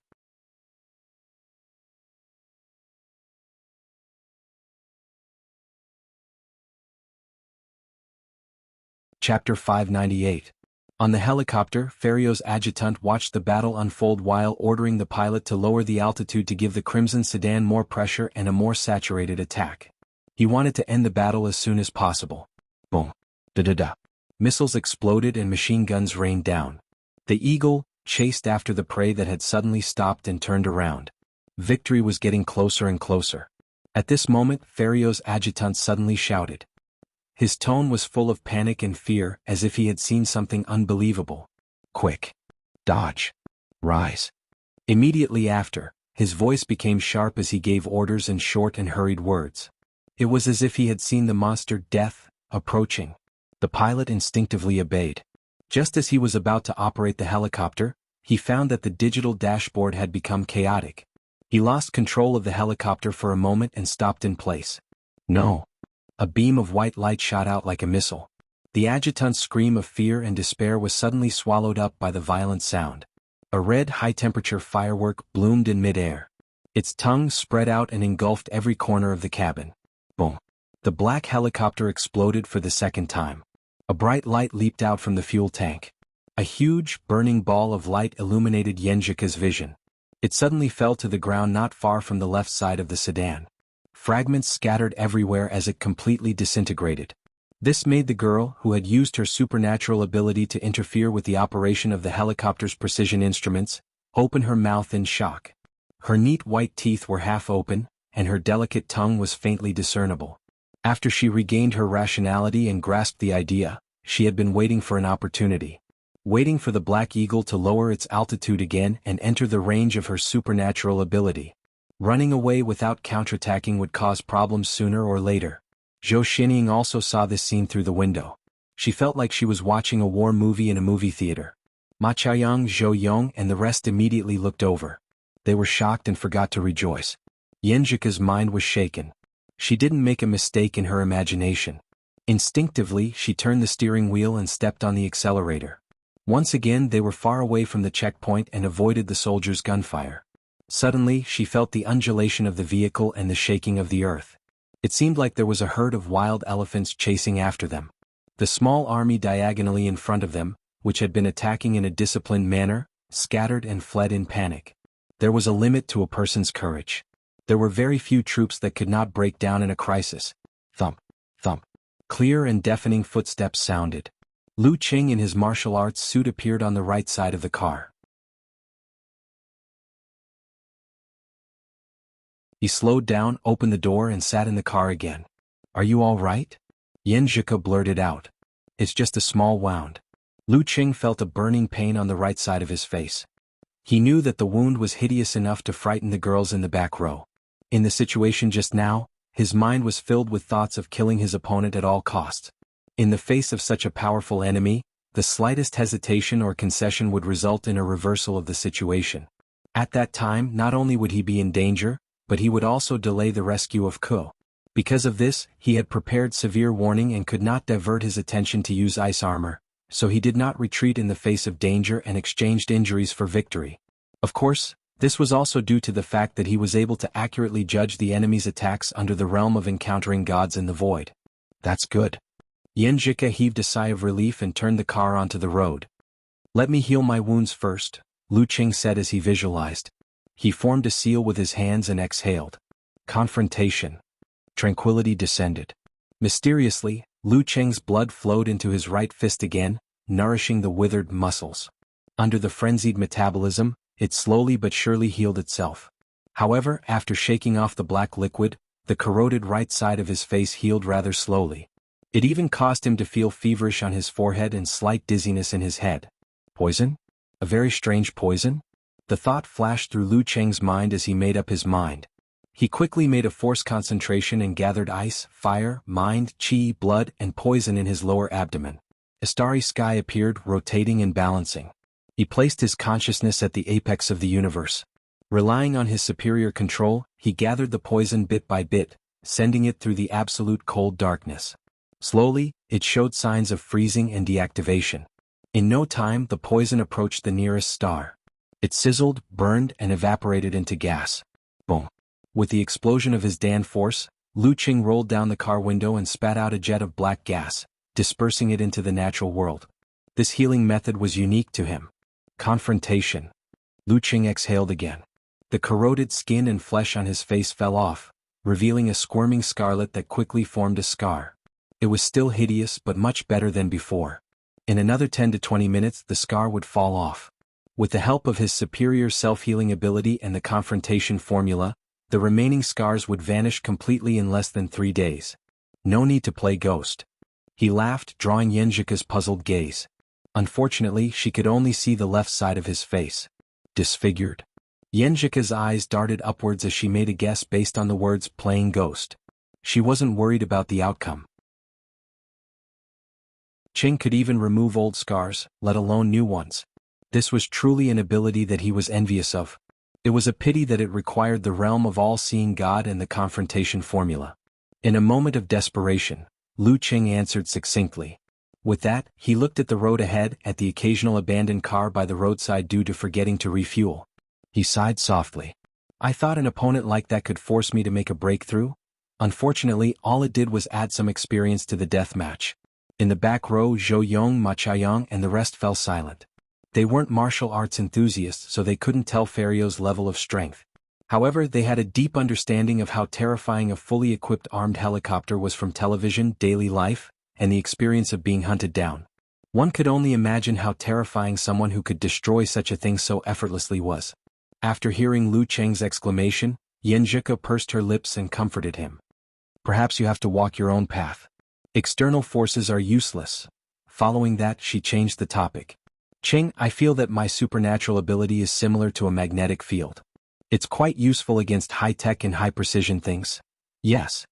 Chapter 598. On the helicopter, Ferrio's adjutant watched the battle unfold while ordering the pilot to lower the altitude to give the Crimson Sedan more pressure and a more saturated attack. He wanted to end the battle as soon as possible. Boom. Da-da-da. Missiles exploded and machine guns rained down. The Eagle chased after the prey that had suddenly stopped and turned around. Victory was getting closer and closer. At this moment, Ferrio's adjutant suddenly shouted. His tone was full of panic and fear, as if he had seen something unbelievable. Quick! Dodge! Rise! Immediately after, his voice became sharp as he gave orders in short and hurried words. It was as if he had seen the monster Death approaching. The pilot instinctively obeyed. Just as he was about to operate the helicopter, he found that the digital dashboard had become chaotic. He lost control of the helicopter for a moment and stopped in place. No! A beam of white light shot out like a missile. The adjutant's scream of fear and despair was suddenly swallowed up by the violent sound. A red high-temperature firework bloomed in midair. Its tongue spread out and engulfed every corner of the cabin. Boom! The black helicopter exploded for the second time. A bright light leaped out from the fuel tank. A huge, burning ball of light illuminated Yenjika's vision. It suddenly fell to the ground not far from the left side of the sedan. Fragments scattered everywhere as it completely disintegrated. This made the girl, who had used her supernatural ability to interfere with the operation of the helicopter's precision instruments, open her mouth in shock. Her neat white teeth were half open, and her delicate tongue was faintly discernible. After she regained her rationality and grasped the idea, she had been waiting for an opportunity. Waiting for the Black Eagle to lower its altitude again and enter the range of her supernatural ability. Running away without counterattacking would cause problems sooner or later. Zhou Xinying also saw this scene through the window. She felt like she was watching a war movie in a movie theater. Ma Qiaoyang, Zhou Yong and the rest immediately looked over. They were shocked and forgot to rejoice. Yenjika's mind was shaken. She didn't make a mistake in her imagination. Instinctively, she turned the steering wheel and stepped on the accelerator. Once again they were far away from the checkpoint and avoided the soldiers' gunfire. Suddenly, she felt the undulation of the vehicle and the shaking of the earth. It seemed like there was a herd of wild elephants chasing after them. The small army diagonally in front of them, which had been attacking in a disciplined manner, scattered and fled in panic. There was a limit to a person's courage. There were very few troops that could not break down in a crisis. Thump, thump. Clear and deafening footsteps sounded. Lu Cheng in his martial arts suit appeared on the right side of the car. He slowed down, opened the door and sat in the car again. "Are you all right?" Yenjika blurted out. "It's just a small wound." Lu Cheng felt a burning pain on the right side of his face. He knew that the wound was hideous enough to frighten the girls in the back row. In the situation just now, his mind was filled with thoughts of killing his opponent at all costs. In the face of such a powerful enemy, the slightest hesitation or concession would result in a reversal of the situation. At that time, not only would he be in danger, but he would also delay the rescue of Ko. Because of this, he had prepared severe warning and could not divert his attention to use ice armor, so he did not retreat in the face of danger and exchanged injuries for victory. Of course, this was also due to the fact that he was able to accurately judge the enemy's attacks under the realm of encountering gods in the void. "That's good." Yenjika heaved a sigh of relief and turned the car onto the road. "Let me heal my wounds first," Lu Cheng said as he visualized. He formed a seal with his hands and exhaled. Confrontation. Tranquility descended. Mysteriously, Lu Cheng's blood flowed into his right fist again, nourishing the withered muscles. Under the frenzied metabolism, it slowly but surely healed itself. However, after shaking off the black liquid, the corroded right side of his face healed rather slowly. It even caused him to feel feverish on his forehead and slight dizziness in his head. Poison? A very strange poison? The thought flashed through Lu Cheng's mind as he made up his mind. He quickly made a forced concentration and gathered ice, fire, mind, chi, blood, and poison in his lower abdomen. A starry sky appeared, rotating and balancing. He placed his consciousness at the apex of the universe. Relying on his superior control, he gathered the poison bit by bit, sending it through the absolute cold darkness. Slowly, it showed signs of freezing and deactivation. In no time, the poison approached the nearest star. It sizzled, burned, and evaporated into gas. Boom. With the explosion of his Dan force, Lu Qing rolled down the car window and spat out a jet of black gas, dispersing it into the natural world. This healing method was unique to him. Confrontation. Lu Qing exhaled again. The corroded skin and flesh on his face fell off, revealing a squirming scarlet that quickly formed a scar. It was still hideous but much better than before. In another 10 to 20 minutes the scar would fall off. With the help of his superior self-healing ability and the confrontation formula, the remaining scars would vanish completely in less than 3 days. No need to play ghost. He laughed, drawing Yanjika's puzzled gaze. Unfortunately, she could only see the left side of his face. Disfigured. Yanjika's eyes darted upwards as she made a guess based on the words playing ghost. She wasn't worried about the outcome. Qing could even remove old scars, let alone new ones. This was truly an ability that he was envious of. It was a pity that it required the realm of all-seeing God and the confrontation formula. In a moment of desperation, Lu Qing answered succinctly. With that, he looked at the road ahead, at the occasional abandoned car by the roadside due to forgetting to refuel. He sighed softly. I thought an opponent like that could force me to make a breakthrough. Unfortunately, all it did was add some experience to the death match. In the back row, Zhou Yong, Ma Chaoyang, and the rest fell silent. They weren't martial arts enthusiasts, so they couldn't tell Ferrio's level of strength. However, they had a deep understanding of how terrifying a fully equipped armed helicopter was from television, daily life, and the experience of being hunted down. One could only imagine how terrifying someone who could destroy such a thing so effortlessly was. After hearing Lu Cheng's exclamation, Yanjika pursed her lips and comforted him. Perhaps you have to walk your own path. External forces are useless. Following that, she changed the topic. Qing, I feel that my supernatural ability is similar to a magnetic field. It's quite useful against high-tech and high-precision things. Yes.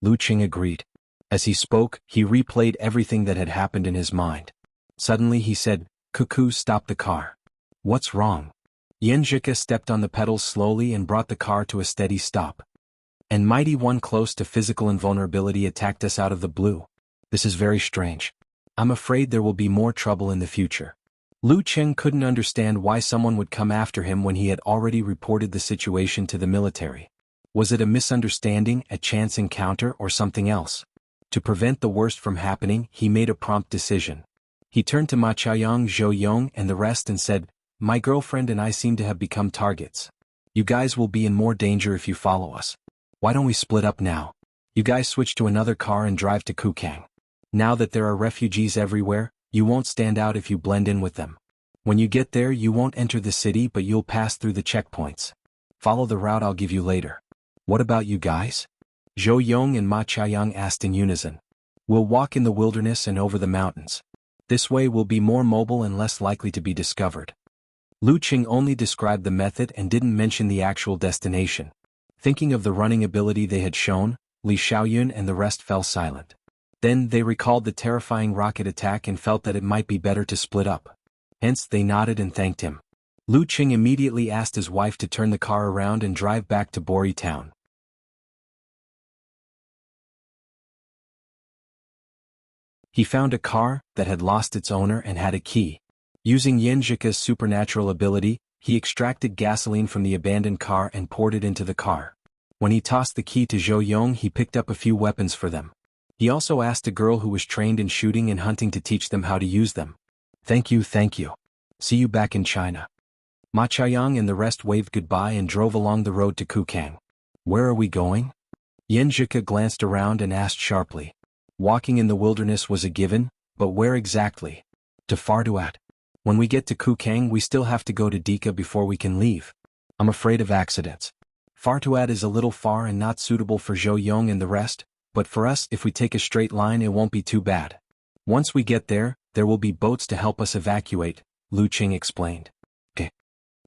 Lu Qing agreed. As he spoke, he replayed everything that had happened in his mind. Suddenly he said, Cuckoo, stop the car. What's wrong? Yanjika stepped on the pedals slowly and brought the car to a steady stop. And Mighty One close to physical invulnerability attacked us out of the blue. This is very strange. I'm afraid there will be more trouble in the future. Lu Qing couldn't understand why someone would come after him when he had already reported the situation to the military. Was it a misunderstanding, a chance encounter, or something else? To prevent the worst from happening, he made a prompt decision. He turned to Ma Chaoyang, Zhou Yong, and the rest and said, My girlfriend and I seem to have become targets. You guys will be in more danger if you follow us. Why don't we split up now? You guys switch to another car and drive to Kukang. Now that there are refugees everywhere, you won't stand out if you blend in with them. When you get there, you won't enter the city, but you'll pass through the checkpoints. Follow the route I'll give you later. What about you guys? Zhou Yong and Ma Chaoyang asked in unison. We'll walk in the wilderness and over the mountains. This way we'll be more mobile and less likely to be discovered. Lu Qing only described the method and didn't mention the actual destination. Thinking of the running ability they had shown, Li Xiaoyun and the rest fell silent. Then they recalled the terrifying rocket attack and felt that it might be better to split up. Hence they nodded and thanked him. Lu Qing immediately asked his wife to turn the car around and drive back to Bori town. He found a car that had lost its owner and had a key. Using Yanjika's supernatural ability, he extracted gasoline from the abandoned car and poured it into the car. When he tossed the key to Zhou Yong, he picked up a few weapons for them. He also asked a girl who was trained in shooting and hunting to teach them how to use them. Thank you. See you back in China. Ma Chaoyang and the rest waved goodbye and drove along the road to Kukang. Where are we going? Yanjika glanced around and asked sharply. Walking in the wilderness was a given, but where exactly? To Farduat. When we get to Kukang we still have to go to Dika before we can leave. I'm afraid of accidents. Fartuad is a little far and not suitable for Zhou Yong and the rest, but for us if we take a straight line it won't be too bad. Once we get there, there will be boats to help us evacuate, Lu Qing explained. Okay.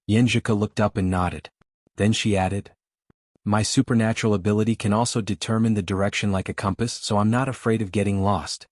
Yanjika looked up and nodded. Then she added, my supernatural ability can also determine the direction like a compass, so I'm not afraid of getting lost.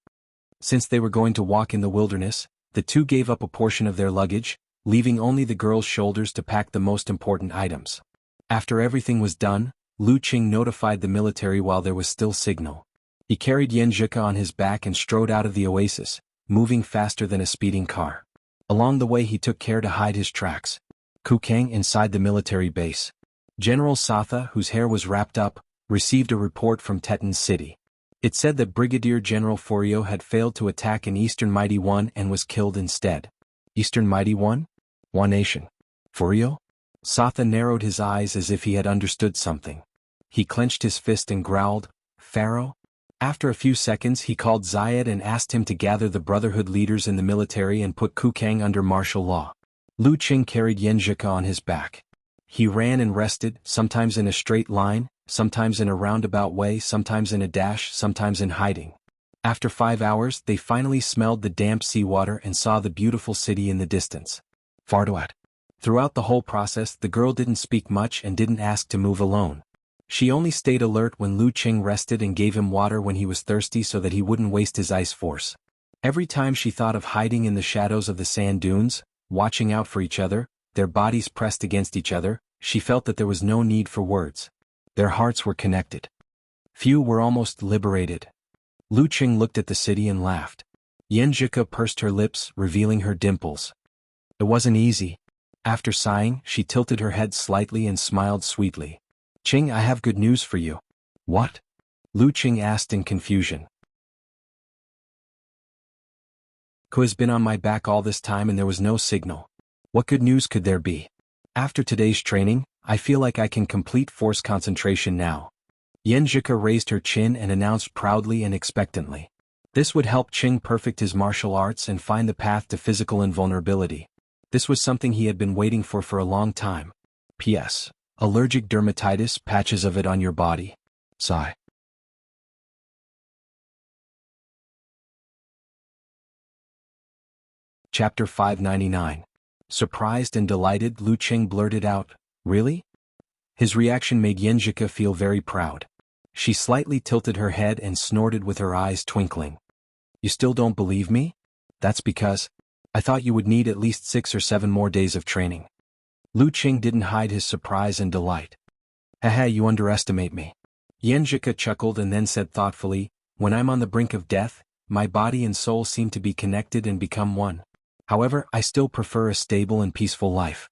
Since they were going to walk in the wilderness, the two gave up a portion of their luggage, leaving only the girls' shoulders to pack the most important items. After everything was done, Lu Qing notified the military while there was still signal. He carried Yanjika on his back and strode out of the oasis, moving faster than a speeding car. Along the way he took care to hide his tracks. Kukang inside the military base. General Satha, whose hair was wrapped up, received a report from Tetan's city. It said that Brigadier General Forio had failed to attack an Eastern Mighty One and was killed instead. Eastern Mighty One? One nation. Forio? Satha narrowed his eyes as if he had understood something. He clenched his fist and growled, Pharaoh? After a few seconds he called Zayed and asked him to gather the Brotherhood leaders in the military and put Kukang under martial law. Lu Qing carried Yanjika on his back. He ran and rested, sometimes in a straight line, sometimes in a roundabout way, sometimes in a dash, sometimes in hiding. After 5 hours they finally smelled the damp seawater and saw the beautiful city in the distance. Fartuat. Throughout the whole process the girl didn't speak much and didn't ask to move alone. She only stayed alert when Lu Qing rested and gave him water when he was thirsty so that he wouldn't waste his ice force. Every time she thought of hiding in the shadows of the sand dunes, watching out for each other, their bodies pressed against each other, she felt that there was no need for words. Their hearts were connected. Few were almost liberated. Lu Qing looked at the city and laughed. Yanjika pursed her lips, revealing her dimples. It wasn't easy. After sighing, she tilted her head slightly and smiled sweetly. Qing, I have good news for you. What? Lu Qing asked in confusion. Ku has been on my back all this time and there was no signal. What good news could there be? After today's training, I feel like I can complete force concentration now. Yanjika raised her chin and announced proudly and expectantly. This would help Qing perfect his martial arts and find the path to physical invulnerability. This was something he had been waiting for a long time. P.S. Allergic dermatitis, patches of it on your body. Sigh. Chapter 599. Surprised and delighted, Lu Qing blurted out, Really? His reaction made Yanjika feel very proud. She slightly tilted her head and snorted with her eyes twinkling. You still don't believe me? That's because I thought you would need at least 6 or 7 more days of training. Lu Qing didn't hide his surprise and delight. Haha, you underestimate me. Yanjika chuckled and then said thoughtfully, When I'm on the brink of death, my body and soul seem to be connected and become one. However, I still prefer a stable and peaceful life.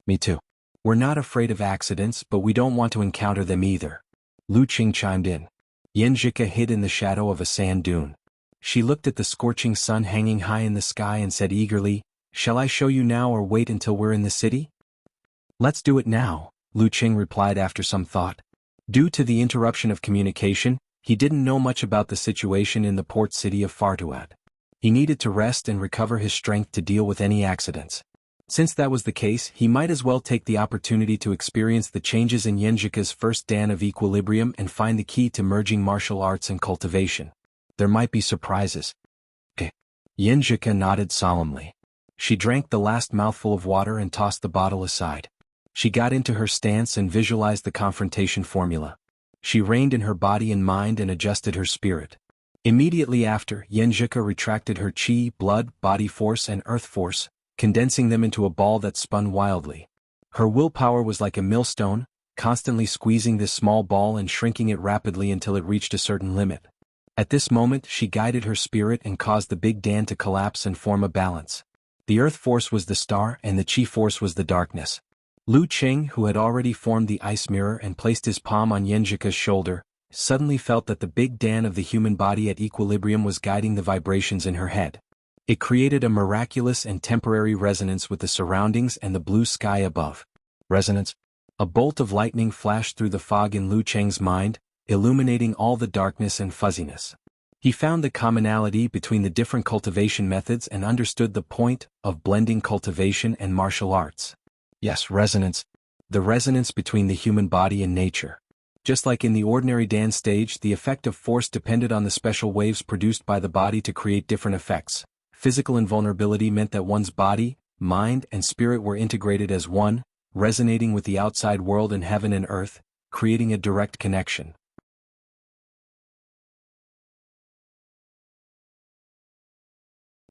Me too. We're not afraid of accidents, but we don't want to encounter them either. Lu Qing chimed in. Yanjika hid in the shadow of a sand dune. She looked at the scorching sun hanging high in the sky and said eagerly, Shall I show you now or wait until we're in the city? Let's do it now, Lu Qing replied after some thought. Due to the interruption of communication, he didn't know much about the situation in the port city of Fartuad. He needed to rest and recover his strength to deal with any accidents. Since that was the case, he might as well take the opportunity to experience the changes in Yanjika's first dan of equilibrium and find the key to merging martial arts and cultivation. There might be surprises. Yanjika nodded solemnly. She drank the last mouthful of water and tossed the bottle aside. She got into her stance and visualized the confrontation formula. She reined in her body and mind and adjusted her spirit. Immediately after, Yanjika retracted her chi, blood, body force and earth force, condensing them into a ball that spun wildly. Her willpower was like a millstone, constantly squeezing this small ball and shrinking it rapidly until it reached a certain limit. At this moment she guided her spirit and caused the big Dan to collapse and form a balance. The earth force was the star and the chi force was the darkness. Lu Qing, who had already formed the ice mirror and placed his palm on Yanjika's shoulder, suddenly felt that the big Dan of the human body at equilibrium was guiding the vibrations in her head. It created a miraculous and temporary resonance with the surroundings and the blue sky above. Resonance? A bolt of lightning flashed through the fog in Lu Qing's mind, illuminating all the darkness and fuzziness. He found the commonality between the different cultivation methods and understood the point of blending cultivation and martial arts. Yes, resonance. The resonance between the human body and nature. Just like in the ordinary dance stage, the effect of force depended on the special waves produced by the body to create different effects. Physical invulnerability meant that one's body, mind, and spirit were integrated as one, resonating with the outside world in heaven and earth, creating a direct connection.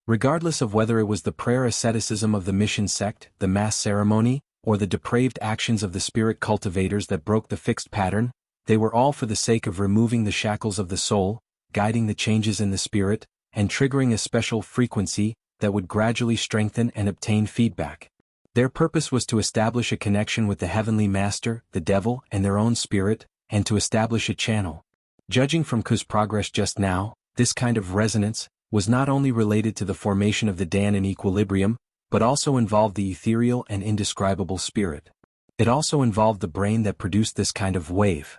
Regardless of whether it was the prayer asceticism of the mission sect, the mass ceremony, or the depraved actions of the spirit cultivators that broke the fixed pattern, they were all for the sake of removing the shackles of the soul, guiding the changes in the spirit, and triggering a special frequency that would gradually strengthen and obtain feedback. Their purpose was to establish a connection with the heavenly master, the devil, and their own spirit, and to establish a channel. Judging from Ku's progress just now, this kind of resonance was not only related to the formation of the Dan in equilibrium, but also involved the ethereal and indescribable spirit. It also involved the brain that produced this kind of wave.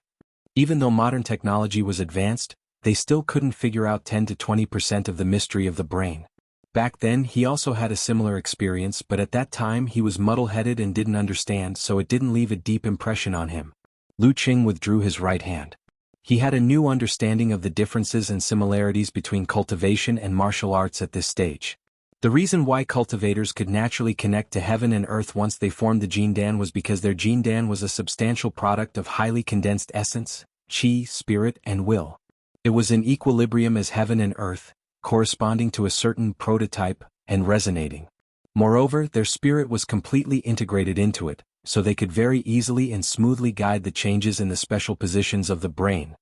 Even though modern technology was advanced, they still couldn't figure out 10 to 20% of the mystery of the brain. Back then he also had a similar experience, but at that time he was muddle-headed and didn't understand, so it didn't leave a deep impression on him. Lu Qing withdrew his right hand. He had a new understanding of the differences and similarities between cultivation and martial arts at this stage. The reason why cultivators could naturally connect to heaven and earth once they formed the Jindan was because their Jindan was a substantial product of highly condensed essence, qi, spirit, and will. It was in equilibrium as heaven and earth, corresponding to a certain prototype, and resonating. Moreover, their spirit was completely integrated into it, so they could very easily and smoothly guide the changes in the special positions of the brain.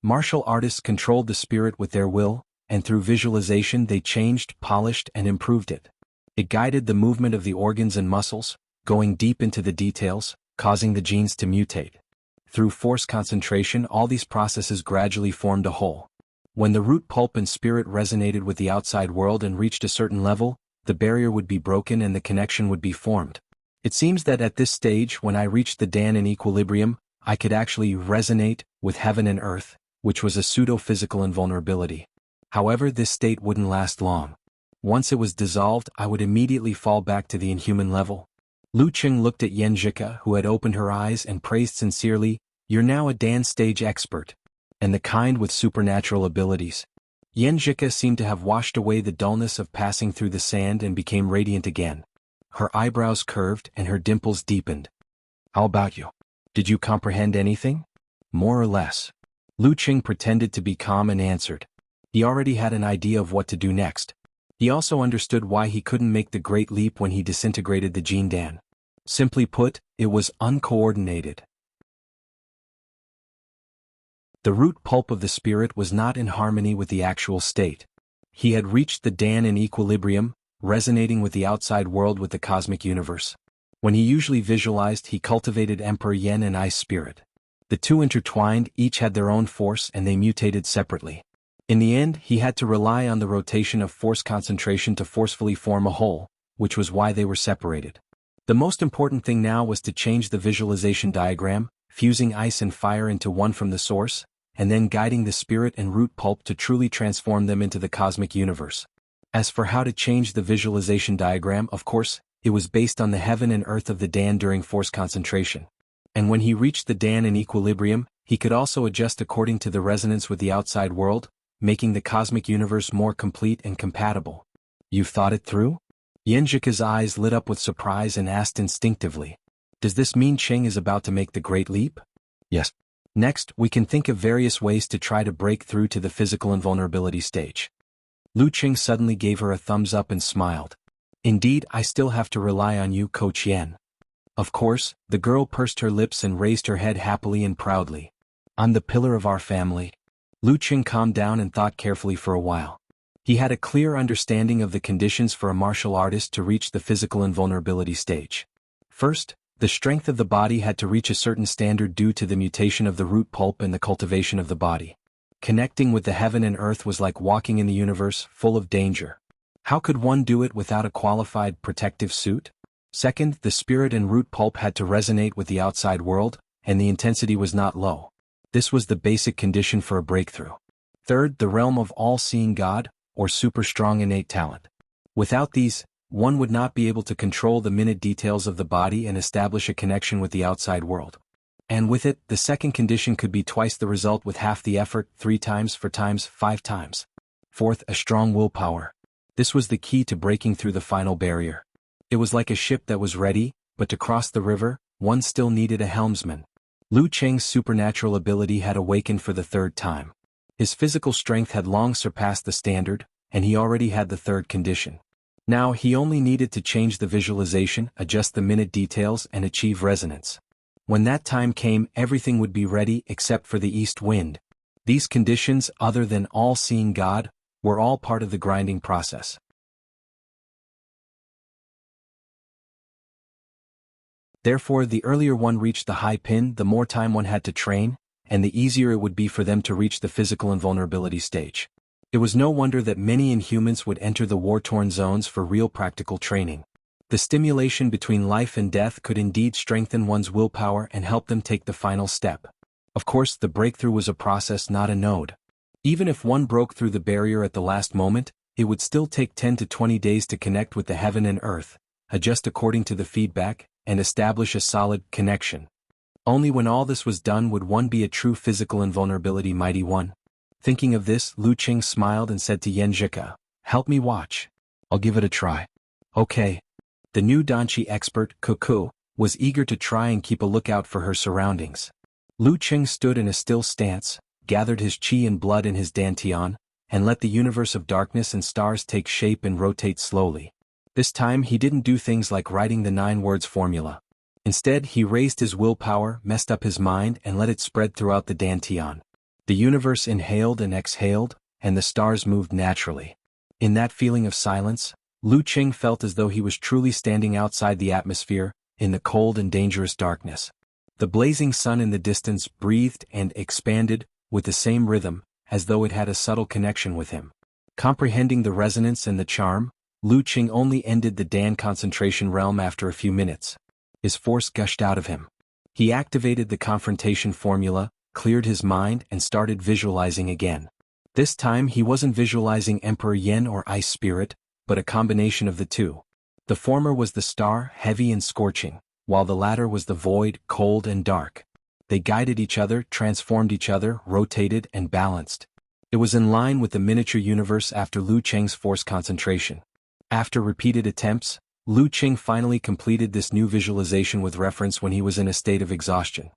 Martial artists controlled the spirit with their will, and through visualization they changed, polished, and improved it. It guided the movement of the organs and muscles, going deep into the details, causing the genes to mutate. Through force concentration, all these processes gradually formed a whole. When the root pulp and spirit resonated with the outside world and reached a certain level, the barrier would be broken and the connection would be formed. It seems that at this stage, when I reached the Dan in equilibrium, I could actually resonate with heaven and earth, which was a pseudo-physical invulnerability. However, this state wouldn't last long. Once it was dissolved, I would immediately fall back to the inhuman level. Lu Qing looked at Yan Zhika, who had opened her eyes, and praised sincerely, "You're now a Dan stage expert, and the kind with supernatural abilities." Yan Zhika seemed to have washed away the dullness of passing through the sand and became radiant again. Her eyebrows curved and her dimples deepened. "How about you? Did you comprehend anything?" "More or less." Lu Qing pretended to be calm and answered. He already had an idea of what to do next. He also understood why he couldn't make the great leap when he disintegrated the Jindan. Simply put, it was uncoordinated. The root pulp of the spirit was not in harmony with the actual state. He had reached the Dan in equilibrium, resonating with the outside world with the cosmic universe. When he usually visualized, he cultivated Emperor Yen and Ice Spirit. The two intertwined, each had their own force, and they mutated separately. In the end, he had to rely on the rotation of force concentration to forcefully form a whole, which was why they were separated. The most important thing now was to change the visualization diagram, fusing ice and fire into one from the source, and then guiding the spirit and root pulp to truly transform them into the cosmic universe. As for how to change the visualization diagram, of course, it was based on the heaven and earth of the Dan during force concentration. And when he reached the Dan in equilibrium, he could also adjust according to the resonance with the outside world, making the cosmic universe more complete and compatible. "You've thought it through?" Yenjika's eyes lit up with surprise and asked instinctively, "Does this mean Qing is about to make the great leap?" "Yes." "Next, we can think of various ways to try to break through to the physical invulnerability stage." Lu Qing suddenly gave her a thumbs up and smiled. "Indeed, I still have to rely on you, Coach Yen." "Of course," the girl pursed her lips and raised her head happily and proudly. "I'm the pillar of our family." Lu Qing calmed down and thought carefully for a while. He had a clear understanding of the conditions for a martial artist to reach the physical invulnerability stage. First, the strength of the body had to reach a certain standard due to the mutation of the root pulp and the cultivation of the body. Connecting with the heaven and earth was like walking in the universe, full of danger. How could one do it without a qualified protective suit? Second, the spirit and root pulp had to resonate with the outside world, and the intensity was not low. This was the basic condition for a breakthrough. Third, the realm of all-seeing God, or super-strong innate talent. Without these, one would not be able to control the minute details of the body and establish a connection with the outside world. And with it, the second condition could be twice the result with half the effort, 3 times, 4 times, 5 times. Fourth, a strong willpower. This was the key to breaking through the final barrier. It was like a ship that was ready, but to cross the river, one still needed a helmsman. Lu Cheng's supernatural ability had awakened for the third time. His physical strength had long surpassed the standard, and he already had the third condition. Now he only needed to change the visualization, adjust the minute details, and achieve resonance. When that time came, everything would be ready except for the east wind. These conditions, other than all-seeing God, were all part of the grinding process. Therefore, the earlier one reached the high pin, the more time one had to train, and the easier it would be for them to reach the physical invulnerability stage. It was no wonder that many Inhumans would enter the war-torn zones for real practical training. The stimulation between life and death could indeed strengthen one's willpower and help them take the final step. Of course, the breakthrough was a process, not a node. Even if one broke through the barrier at the last moment, it would still take 10 to 20 days to connect with the heaven and earth, adjust according to the feedback, and establish a solid connection. Only when all this was done would one be a true physical invulnerability mighty one. Thinking of this, Lu Cheng smiled and said to Yan Zhika, "Help me watch. I'll give it a try." Okay. The new Danqi expert, Cuckoo, was eager to try and keep a lookout for her surroundings. Lu Cheng stood in a still stance, gathered his qi and blood in his dantian, and let the universe of darkness and stars take shape and rotate slowly. This time he didn't do things like writing the 9 words formula. Instead, he raised his willpower, messed up his mind, and let it spread throughout the dantian. The universe inhaled and exhaled, and the stars moved naturally. In that feeling of silence, Lu Cheng felt as though he was truly standing outside the atmosphere, in the cold and dangerous darkness. The blazing sun in the distance breathed and expanded, with the same rhythm, as though it had a subtle connection with him. Comprehending the resonance and the charm, Lu Cheng only ended the Dan concentration realm after a few minutes. His force gushed out of him. He activated the confrontation formula, cleared his mind, and started visualizing again. This time he wasn't visualizing Emperor Yen or Ice Spirit, but a combination of the two. The former was the star, heavy and scorching, while the latter was the void, cold and dark. They guided each other, transformed each other, rotated and balanced. It was in line with the miniature universe after Lu Cheng's force concentration. After repeated attempts, Lu Cheng finally completed this new visualization with reference when he was in a state of exhaustion.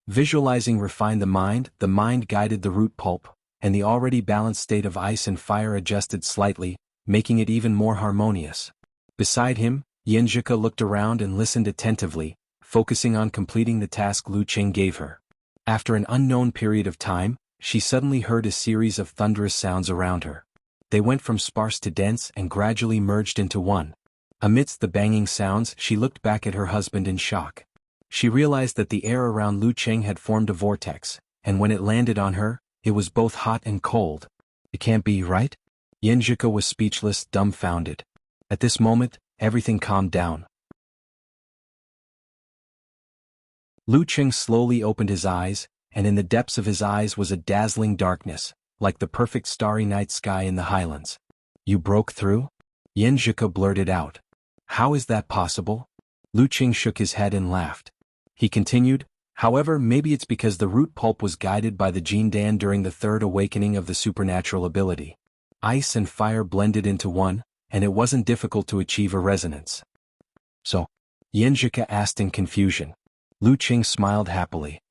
Visualizing refined the mind guided the root pulp, and the already balanced state of ice and fire adjusted slightly, making it even more harmonious. Beside him, Yan Zhika looked around and listened attentively, focusing on completing the task Lu Cheng gave her. After an unknown period of time, she suddenly heard a series of thunderous sounds around her. They went from sparse to dense and gradually merged into one. Amidst the banging sounds, she looked back at her husband in shock. She realized that the air around Lu Cheng had formed a vortex, and when it landed on her, it was both hot and cold. It can't be, right? Yan Zhika was speechless, dumbfounded. At this moment, everything calmed down. Lu Cheng slowly opened his eyes, and in the depths of his eyes was a dazzling darkness, like the perfect starry night sky in the highlands. "You broke through?" Yan Zhika blurted out. "How is that possible?" Lu Cheng shook his head and laughed. He continued, "However, maybe it's because the root pulp was guided by the Jin Dan during the third awakening of the supernatural ability. Ice and fire blended into one, and it wasn't difficult to achieve a resonance." "So?" Yan Zhika asked in confusion. Lu Cheng smiled happily.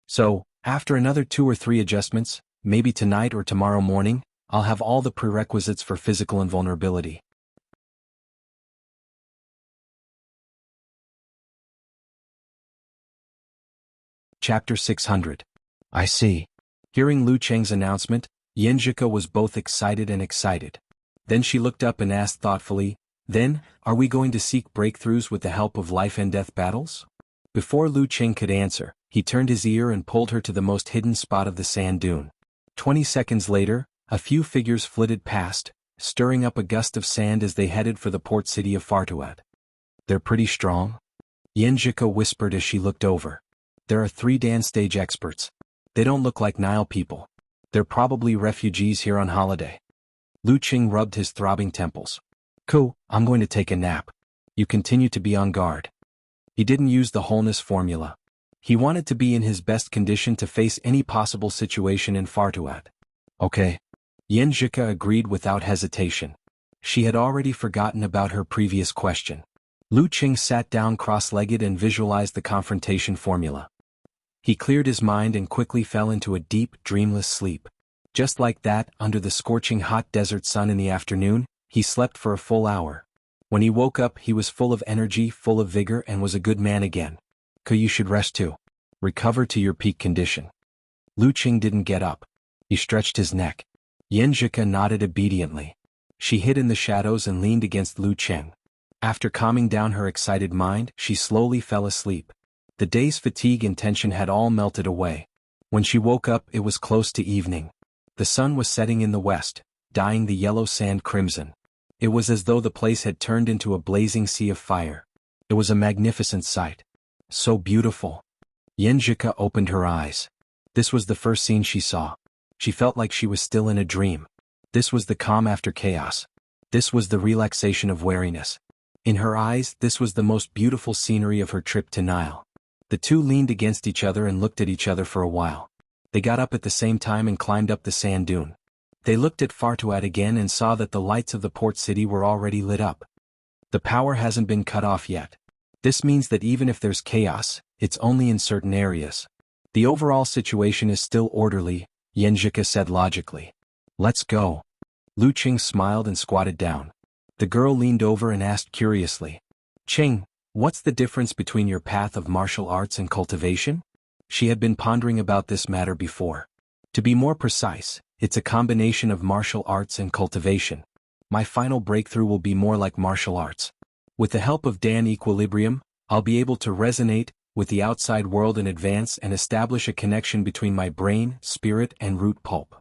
"So, after another 2 or 3 adjustments, maybe tonight or tomorrow morning, I'll have all the prerequisites for physical invulnerability." Chapter 600. I see. Hearing Lu Cheng's announcement, Yan Zhika was both excited and excited. Then she looked up and asked thoughtfully, "Then, are we going to seek breakthroughs with the help of life and death battles?" Before Lu Cheng could answer, he turned his ear and pulled her to the most hidden spot of the sand dune. 20 seconds later, a few figures flitted past, stirring up a gust of sand as they headed for the port city of Fartuat. "They're pretty strong?" Yan Zhika whispered as she looked over. "There are 3 Dan stage experts. They don't look like Nile people." They're probably refugees here on holiday. Lu Qing rubbed his throbbing temples. Cool, I'm going to take a nap. You continue to be on guard. He didn't use the wholeness formula. He wanted to be in his best condition to face any possible situation in Fartuat. Okay. Yen Zhika agreed without hesitation. She had already forgotten about her previous question. Lu Qing sat down cross-legged and visualized the confrontation formula. He cleared his mind and quickly fell into a deep, dreamless sleep. Just like that, under the scorching hot desert sun in the afternoon, he slept for a full hour. When he woke up, he was full of energy, full of vigor, and was a good man again. You should rest too. Recover to your peak condition. Lu Qing didn't get up. He stretched his neck. Yen Zhika nodded obediently. She hid in the shadows and leaned against Lu Qing. After calming down her excited mind, she slowly fell asleep. The day's fatigue and tension had all melted away. When she woke up, it was close to evening. The sun was setting in the west, dyeing the yellow sand crimson. It was as though the place had turned into a blazing sea of fire. It was a magnificent sight. So beautiful. Yen Zhika opened her eyes. This was the first scene she saw. She felt like she was still in a dream. This was the calm after chaos. This was the relaxation of wariness. In her eyes, this was the most beautiful scenery of her trip to Nile. The two leaned against each other and looked at each other for a while. They got up at the same time and climbed up the sand dune. They looked at Fartuat again and saw that the lights of the port city were already lit up. The power hasn't been cut off yet. This means that even if there's chaos, it's only in certain areas. The overall situation is still orderly, Yen Zhika said logically. Let's go. Lu Qing smiled and squatted down. The girl leaned over and asked curiously, Qing, what's the difference between your path of martial arts and cultivation? She had been pondering about this matter before. To be more precise, it's a combination of martial arts and cultivation. My final breakthrough will be more like martial arts. With the help of Dan Equilibrium, I'll be able to resonate with the outside world in advance and establish a connection between my brain, spirit, and root pulp.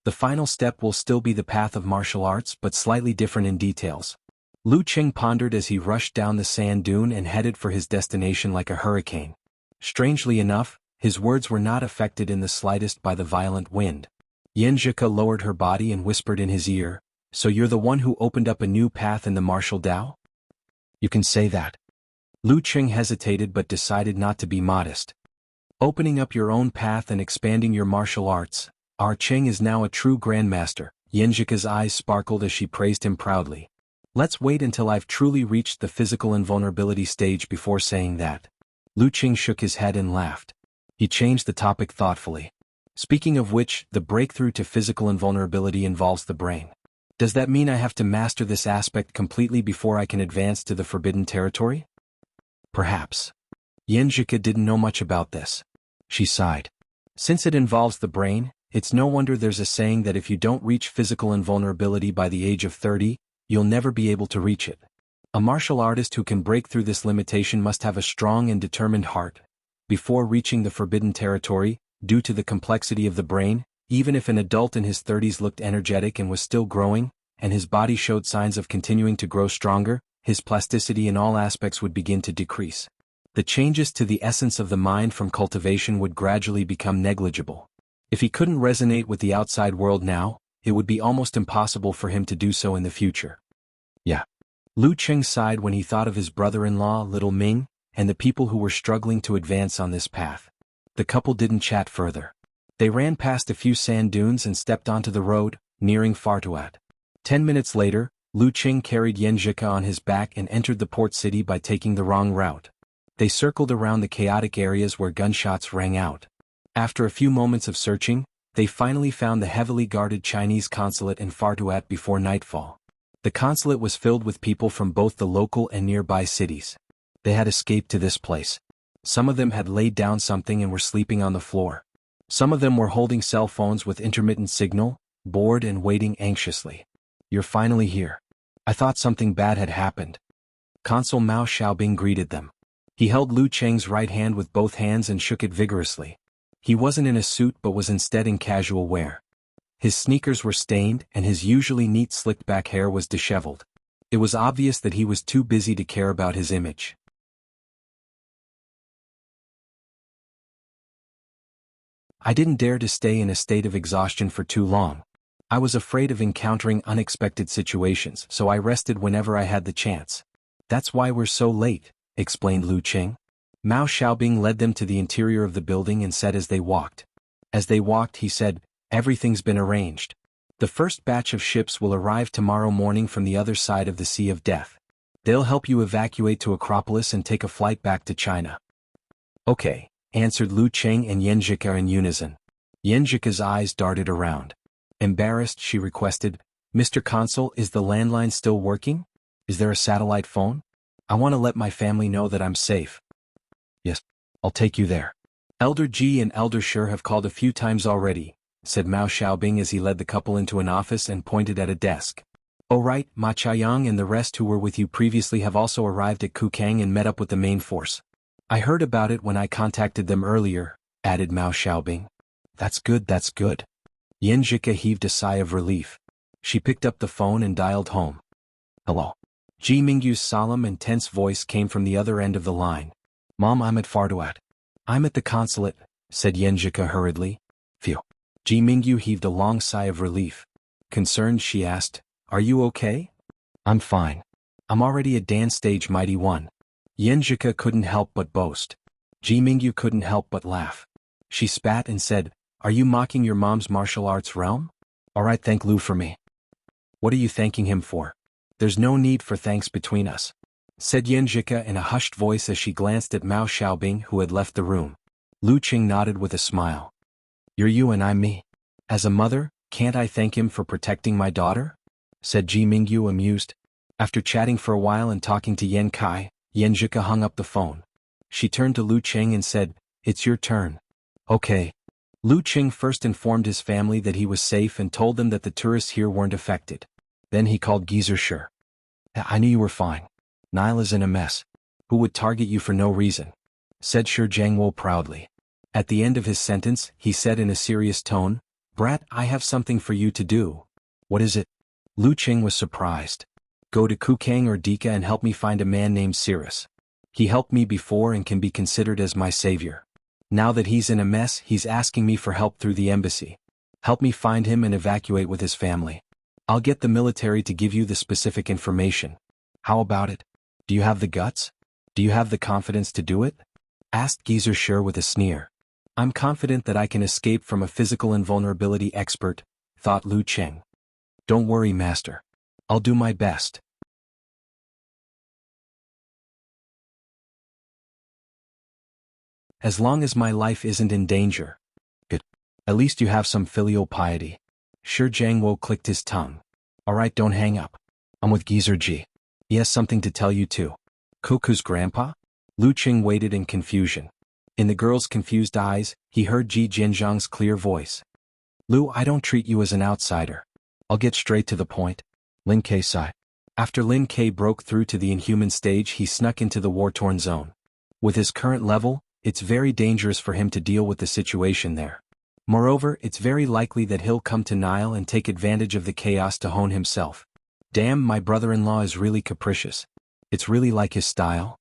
The final step will still be the path of martial arts but slightly different in details. Lu Qing pondered as he rushed down the sand dune and headed for his destination like a hurricane. Strangely enough, his words were not affected in the slightest by the violent wind. Yen Zhika lowered her body and whispered in his ear, So you're the one who opened up a new path in the martial Tao? You can say that. Lu Qing hesitated but decided not to be modest. Opening up your own path and expanding your martial arts, our Qing is now a true grandmaster. Yen Zhika's eyes sparkled as she praised him proudly. Let's wait until I've truly reached the physical invulnerability stage before saying that. Lu Qing shook his head and laughed. He changed the topic thoughtfully. Speaking of which, the breakthrough to physical invulnerability involves the brain. Does that mean I have to master this aspect completely before I can advance to the forbidden territory? Perhaps. Yen Zhika didn't know much about this. She sighed. Since it involves the brain, it's no wonder there's a saying that if you don't reach physical invulnerability by the age of 30, you'll never be able to reach it. A martial artist who can break through this limitation must have a strong and determined heart. Before reaching the forbidden territory, due to the complexity of the brain, even if an adult in his 30s looked energetic and was still growing, and his body showed signs of continuing to grow stronger, his plasticity in all aspects would begin to decrease. The changes to the essence of the mind from cultivation would gradually become negligible. If he couldn't resonate with the outside world now, it would be almost impossible for him to do so in the future. Yeah. Lu Qing sighed when he thought of his brother-in-law, Little Ming, and the people who were struggling to advance on this path. The couple didn't chat further. They ran past a few sand dunes and stepped onto the road, nearing Fartuat. 10 minutes later, Lu Qing carried Yen Zhika on his back and entered the port city by taking the wrong route. They circled around the chaotic areas where gunshots rang out. After a few moments of searching, they finally found the heavily guarded Chinese consulate in Fartuat before nightfall. The consulate was filled with people from both the local and nearby cities. They had escaped to this place. Some of them had laid down something and were sleeping on the floor. Some of them were holding cell phones with intermittent signal, bored and waiting anxiously. You're finally here. I thought something bad had happened. Consul Mao Xiaobing greeted them. He held Lu Qing's right hand with both hands and shook it vigorously. He wasn't in a suit but was instead in casual wear. His sneakers were stained and his usually neat slicked-back hair was disheveled. It was obvious that he was too busy to care about his image. I didn't dare to stay in a state of exhaustion for too long. I was afraid of encountering unexpected situations, so I rested whenever I had the chance. That's why we're so late, explained Lu Qing. Mao Xiaobing led them to the interior of the building and said as they walked. He said, everything's been arranged. The first batch of ships will arrive tomorrow morning from the other side of the Sea of Death. They'll help you evacuate to Acropolis and take a flight back to China. Okay, answered Lu Qing and Yanjika in unison. Yanjika's eyes darted around. Embarrassed, she requested, Mr. Consul, is the landline still working? Is there a satellite phone? I want to let my family know that I'm safe. Yes, I'll take you there. Elder Ji and Elder Shi have called a few times already, said Mao Xiaobing as he led the couple into an office and pointed at a desk. Oh right, Ma Chaoyang and the rest who were with you previously have also arrived at Kukang and met up with the main force. I heard about it when I contacted them earlier, added Mao Xiaobing. That's good, that's good. Yanjika heaved a sigh of relief. She picked up the phone and dialed home. Hello. Ji Mingyu's solemn and tense voice came from the other end of the line. Mom, I'm at Farduat. I'm at the consulate, said Yanjika hurriedly. Phew. Ji Mingyu heaved a long sigh of relief. Concerned, she asked, Are you okay? I'm fine. I'm already at dance stage Mighty One. Yanjika couldn't help but boast. Ji Mingyu couldn't help but laugh. She spat and said, Are you mocking your mom's martial arts realm? Alright, thank Lu for me. What are you thanking him for? There's no need for thanks between us, said Yanjika in a hushed voice as she glanced at Mao Xiaobing who had left the room. Lu Qing nodded with a smile. You're you and I'm me. As a mother, can't I thank him for protecting my daughter? Said Ji Mingyu amused. After chatting for a while and talking to Yan Kai, Yanjika hung up the phone. She turned to Lu Qing and said, It's your turn. Okay. Lu Qing first informed his family that he was safe and told them that the tourists here weren't affected. Then he called Geezer Shi. I knew you were fine. Nila's in a mess. Who would target you for no reason? Said Shi Jianghu proudly. At the end of his sentence, he said in a serious tone, Brat, I have something for you to do. What is it? Lu Qing was surprised. Go to Kukang or Dika and help me find a man named Cirrus. He helped me before and can be considered as my savior. Now that he's in a mess, he's asking me for help through the embassy. Help me find him and evacuate with his family. I'll get the military to give you the specific information. How about it? Do you have the guts? Do you have the confidence to do it? Asked Geezer Shi with a sneer. I'm confident that I can escape from a physical invulnerability expert, thought Lu Qing. Don't worry, master. I'll do my best. As long as my life isn't in danger. Good. At least you have some filial piety. Shi Jianghu clicked his tongue. Alright, don't hang up. I'm with Geezer Ji. He has something to tell you too. Kuku's grandpa? Lu Qing waited in confusion. In the girl's confused eyes, he heard Ji Jianzhang's clear voice. Lu, I don't treat you as an outsider. I'll get straight to the point. Lin Ke sighed. After Lin Ke broke through to the inhuman stage, he snuck into the war-torn zone. With his current level, it's very dangerous for him to deal with the situation there. Moreover, it's very likely that he'll come to Nile and take advantage of the chaos to hone himself. Damn, my brother-in-law is really capricious. It's really like his style.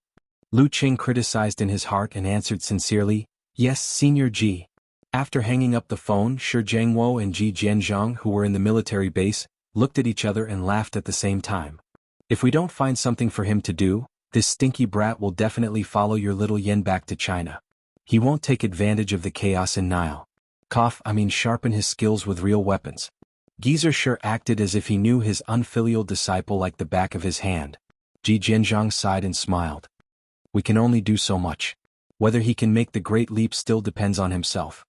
Lu Qing criticized in his heart and answered sincerely, Yes, Senior Ji. After hanging up the phone, Shi Jianghu and Ji Jianzhang, who were in the military base, looked at each other and laughed at the same time. If we don't find something for him to do, this stinky brat will definitely follow your little yen back to China. He won't take advantage of the chaos in Nile. Sharpen his skills with real weapons. Geezer Shi acted as if he knew his unfilial disciple like the back of his hand. Ji Jianzhang sighed and smiled. We can only do so much. Whether he can make the great leap still depends on himself.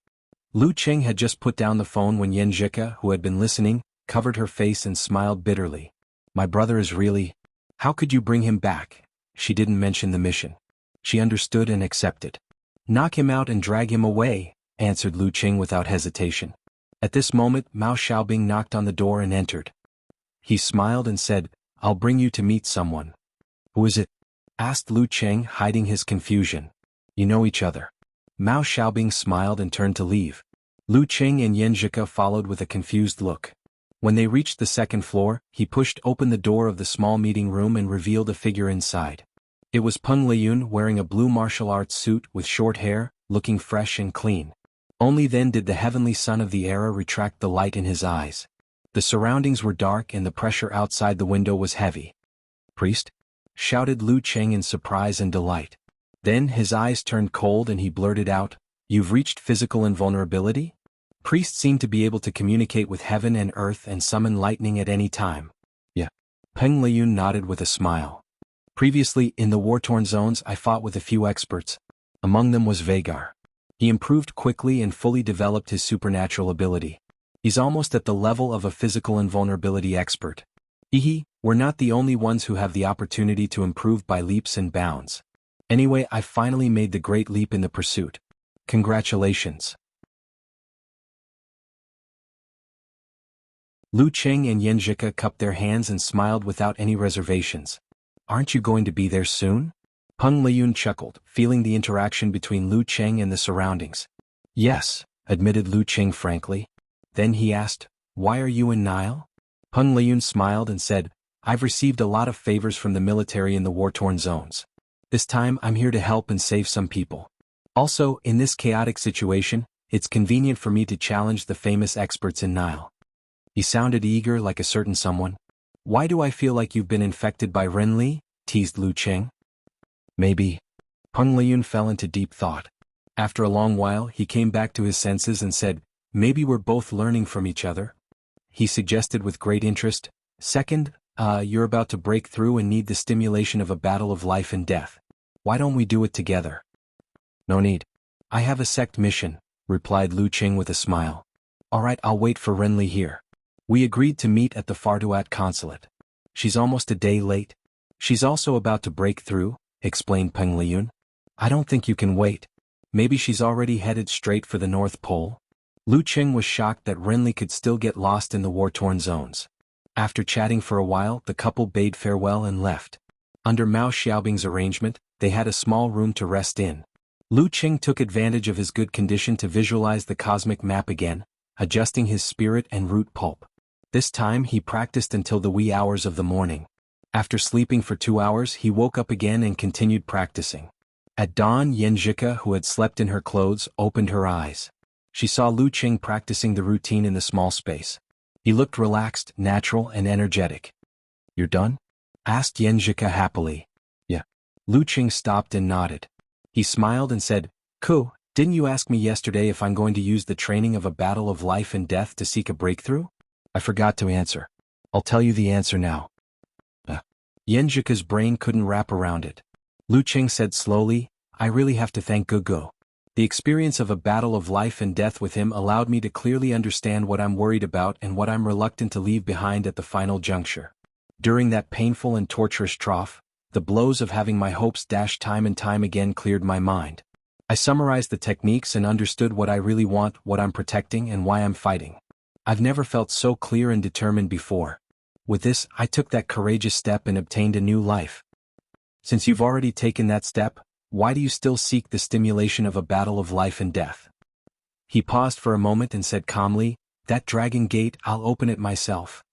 Lu Qing had just put down the phone when Yanjika, who had been listening, covered her face and smiled bitterly. My brother is really... How could you bring him back? She didn't mention the mission. She understood and accepted. Knock him out and drag him away, answered Lu Qing without hesitation. At this moment, Mao Xiaobing knocked on the door and entered. He smiled and said, I'll bring you to meet someone. Who is it? Asked Lu Qing, hiding his confusion. You know each other. Mao Xiaobing smiled and turned to leave. Lu Qing and Yanjika followed with a confused look. When they reached the second floor, he pushed open the door of the small meeting room and revealed a figure inside. It was Peng Liyun wearing a blue martial arts suit with short hair, looking fresh and clean. Only then did the heavenly son of the era retract the light in his eyes. The surroundings were dark and the pressure outside the window was heavy. "Priest?" shouted Lu Cheng in surprise and delight. Then his eyes turned cold and he blurted out, "You've reached physical invulnerability?" Priest seemed to be able to communicate with heaven and earth and summon lightning at any time. "Yeah." Peng Liyun nodded with a smile. "Previously, in the war-torn zones, I fought with a few experts. Among them was Vagar. He improved quickly and fully developed his supernatural ability. He's almost at the level of a physical invulnerability expert. We're not the only ones who have the opportunity to improve by leaps and bounds. Anyway, I finally made the great leap in the pursuit. Congratulations." Lu Cheng and Yan Zhika cupped their hands and smiled without any reservations. "Aren't you going to be there soon?" Peng Liyun chuckled, feeling the interaction between Lu Cheng and the surroundings. "Yes," admitted Lu Cheng frankly. Then he asked, "Why are you in Nile?" Peng Liyun smiled and said, "I've received a lot of favors from the military in the war-torn zones. This time I'm here to help and save some people. Also, in this chaotic situation, it's convenient for me to challenge the famous experts in Nile." He sounded eager like a certain someone. "Why do I feel like you've been infected by Renli?" teased Lu Cheng. "Maybe." Peng Liyun fell into deep thought. After a long while he came back to his senses and said, "Maybe we're both learning from each other." He suggested with great interest, "Second, you're about to break through and need the stimulation of a battle of life and death. Why don't we do it together?" "No need. I have a sect mission," replied Lu Cheng with a smile. "All right, I'll wait for Renli here. We agreed to meet at the Farduat consulate. She's almost a day late. She's also about to break through," explained Peng Liyun. "I don't think you can wait. Maybe she's already headed straight for the North Pole." Lu Cheng was shocked that Renli could still get lost in the war-torn zones. After chatting for a while, the couple bade farewell and left. Under Mao Xiaobing's arrangement, they had a small room to rest in. Lu Cheng took advantage of his good condition to visualize the cosmic map again, adjusting his spirit and root pulp. This time he practiced until the wee hours of the morning. After sleeping for 2 hours he woke up again and continued practicing. At dawn Yan Zhika, who had slept in her clothes, opened her eyes. She saw Lu Cheng practicing the routine in the small space. He looked relaxed, natural and energetic. "You're done?" asked Yan Zhika happily. "Yeah." Lu Cheng stopped and nodded. He smiled and said, "Ku, didn't you ask me yesterday if I'm going to use the training of a battle of life and death to seek a breakthrough? I forgot to answer. I'll tell you the answer now." Yan Zhika's brain couldn't wrap around it. Lu Cheng said slowly, "I really have to thank Gugu. The experience of a battle of life and death with him allowed me to clearly understand what I'm worried about and what I'm reluctant to leave behind at the final juncture. During that painful and torturous trough, the blows of having my hopes dashed time and time again cleared my mind. I summarized the techniques and understood what I really want, what I'm protecting and why I'm fighting. I've never felt so clear and determined before. With this, I took that courageous step and obtained a new life. Since you've already taken that step, why do you still seek the stimulation of a battle of life and death?" He paused for a moment and said calmly, "That dragon gate, I'll open it myself."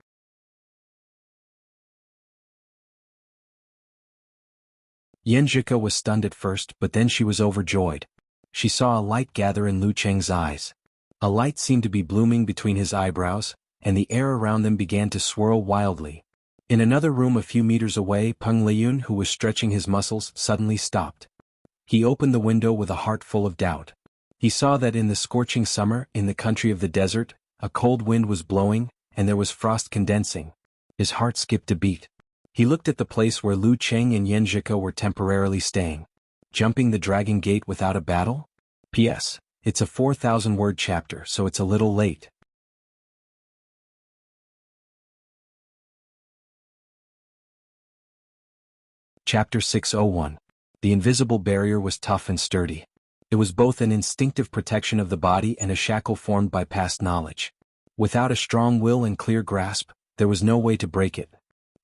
Yan Zhika was stunned at first, but then she was overjoyed. She saw a light gather in Lu Cheng's eyes. A light seemed to be blooming between his eyebrows, and the air around them began to swirl wildly. In another room a few meters away, Peng Liyun, who was stretching his muscles, suddenly stopped. He opened the window with a heart full of doubt. He saw that in the scorching summer, in the country of the desert, a cold wind was blowing, and there was frost condensing. His heart skipped a beat. He looked at the place where Lu Cheng and Yan Zhika were temporarily staying. Jumping the Dragon Gate without a battle? P.S. It's a 4,000-word chapter, so it's a little late. Chapter 601. The invisible barrier was tough and sturdy. It was both an instinctive protection of the body and a shackle formed by past knowledge. Without a strong will and clear grasp, there was no way to break it.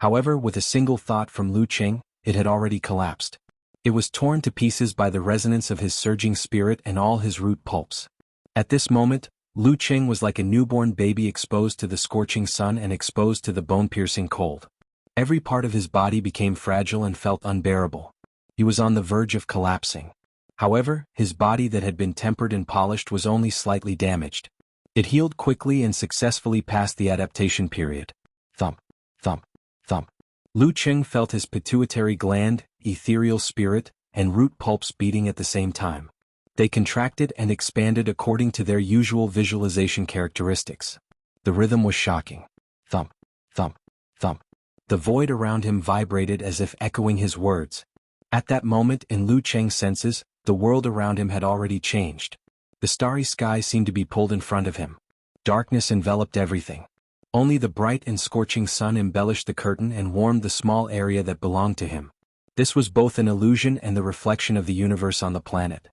However, with a single thought from Lu Cheng, it had already collapsed. It was torn to pieces by the resonance of his surging spirit and all his root pulps. At this moment, Lu Cheng was like a newborn baby exposed to the scorching sun and exposed to the bone-piercing cold. Every part of his body became fragile and felt unbearable. He was on the verge of collapsing. However, his body that had been tempered and polished was only slightly damaged. It healed quickly and successfully passed the adaptation period. Thump, thump, thump. Lu Cheng felt his pituitary gland, ethereal spirit, and root pulps beating at the same time. They contracted and expanded according to their usual visualization characteristics. The rhythm was shocking. Thump, thump, thump. The void around him vibrated as if echoing his words. At that moment in Lu Cheng's senses, the world around him had already changed. The starry sky seemed to be pulled in front of him. Darkness enveloped everything. Only the bright and scorching sun embellished the curtain and warmed the small area that belonged to him. This was both an illusion and the reflection of the universe on the planet.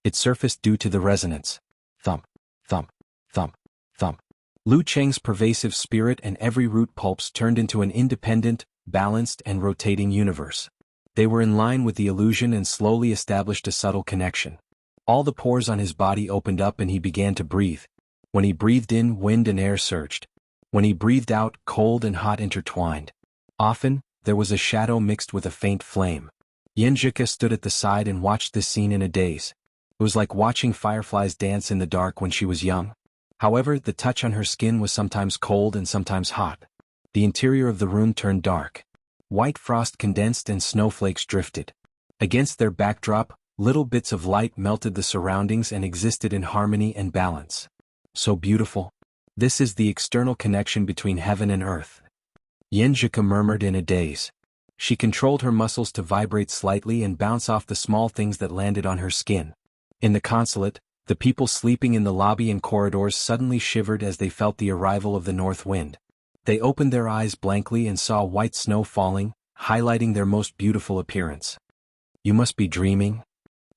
It surfaced due to the resonance. Thump, thump, thump, thump. Lu Cheng's pervasive spirit and every root pulse turned into an independent, balanced and rotating universe. They were in line with the illusion and slowly established a subtle connection. All the pores on his body opened up and he began to breathe. When he breathed in, wind and air surged. When he breathed out, cold and hot intertwined. Often, there was a shadow mixed with a faint flame. Yanjika stood at the side and watched this scene in a daze. It was like watching fireflies dance in the dark when she was young. However, the touch on her skin was sometimes cold and sometimes hot. The interior of the room turned dark. White frost condensed and snowflakes drifted. Against their backdrop, little bits of light melted the surroundings and existed in harmony and balance. So beautiful. This is the external connection between heaven and earth. Yanjika murmured in a daze. She controlled her muscles to vibrate slightly and bounce off the small things that landed on her skin. In the consulate, the people sleeping in the lobby and corridors suddenly shivered as they felt the arrival of the north wind. They opened their eyes blankly and saw white snow falling, highlighting their most beautiful appearance. "You must be dreaming,"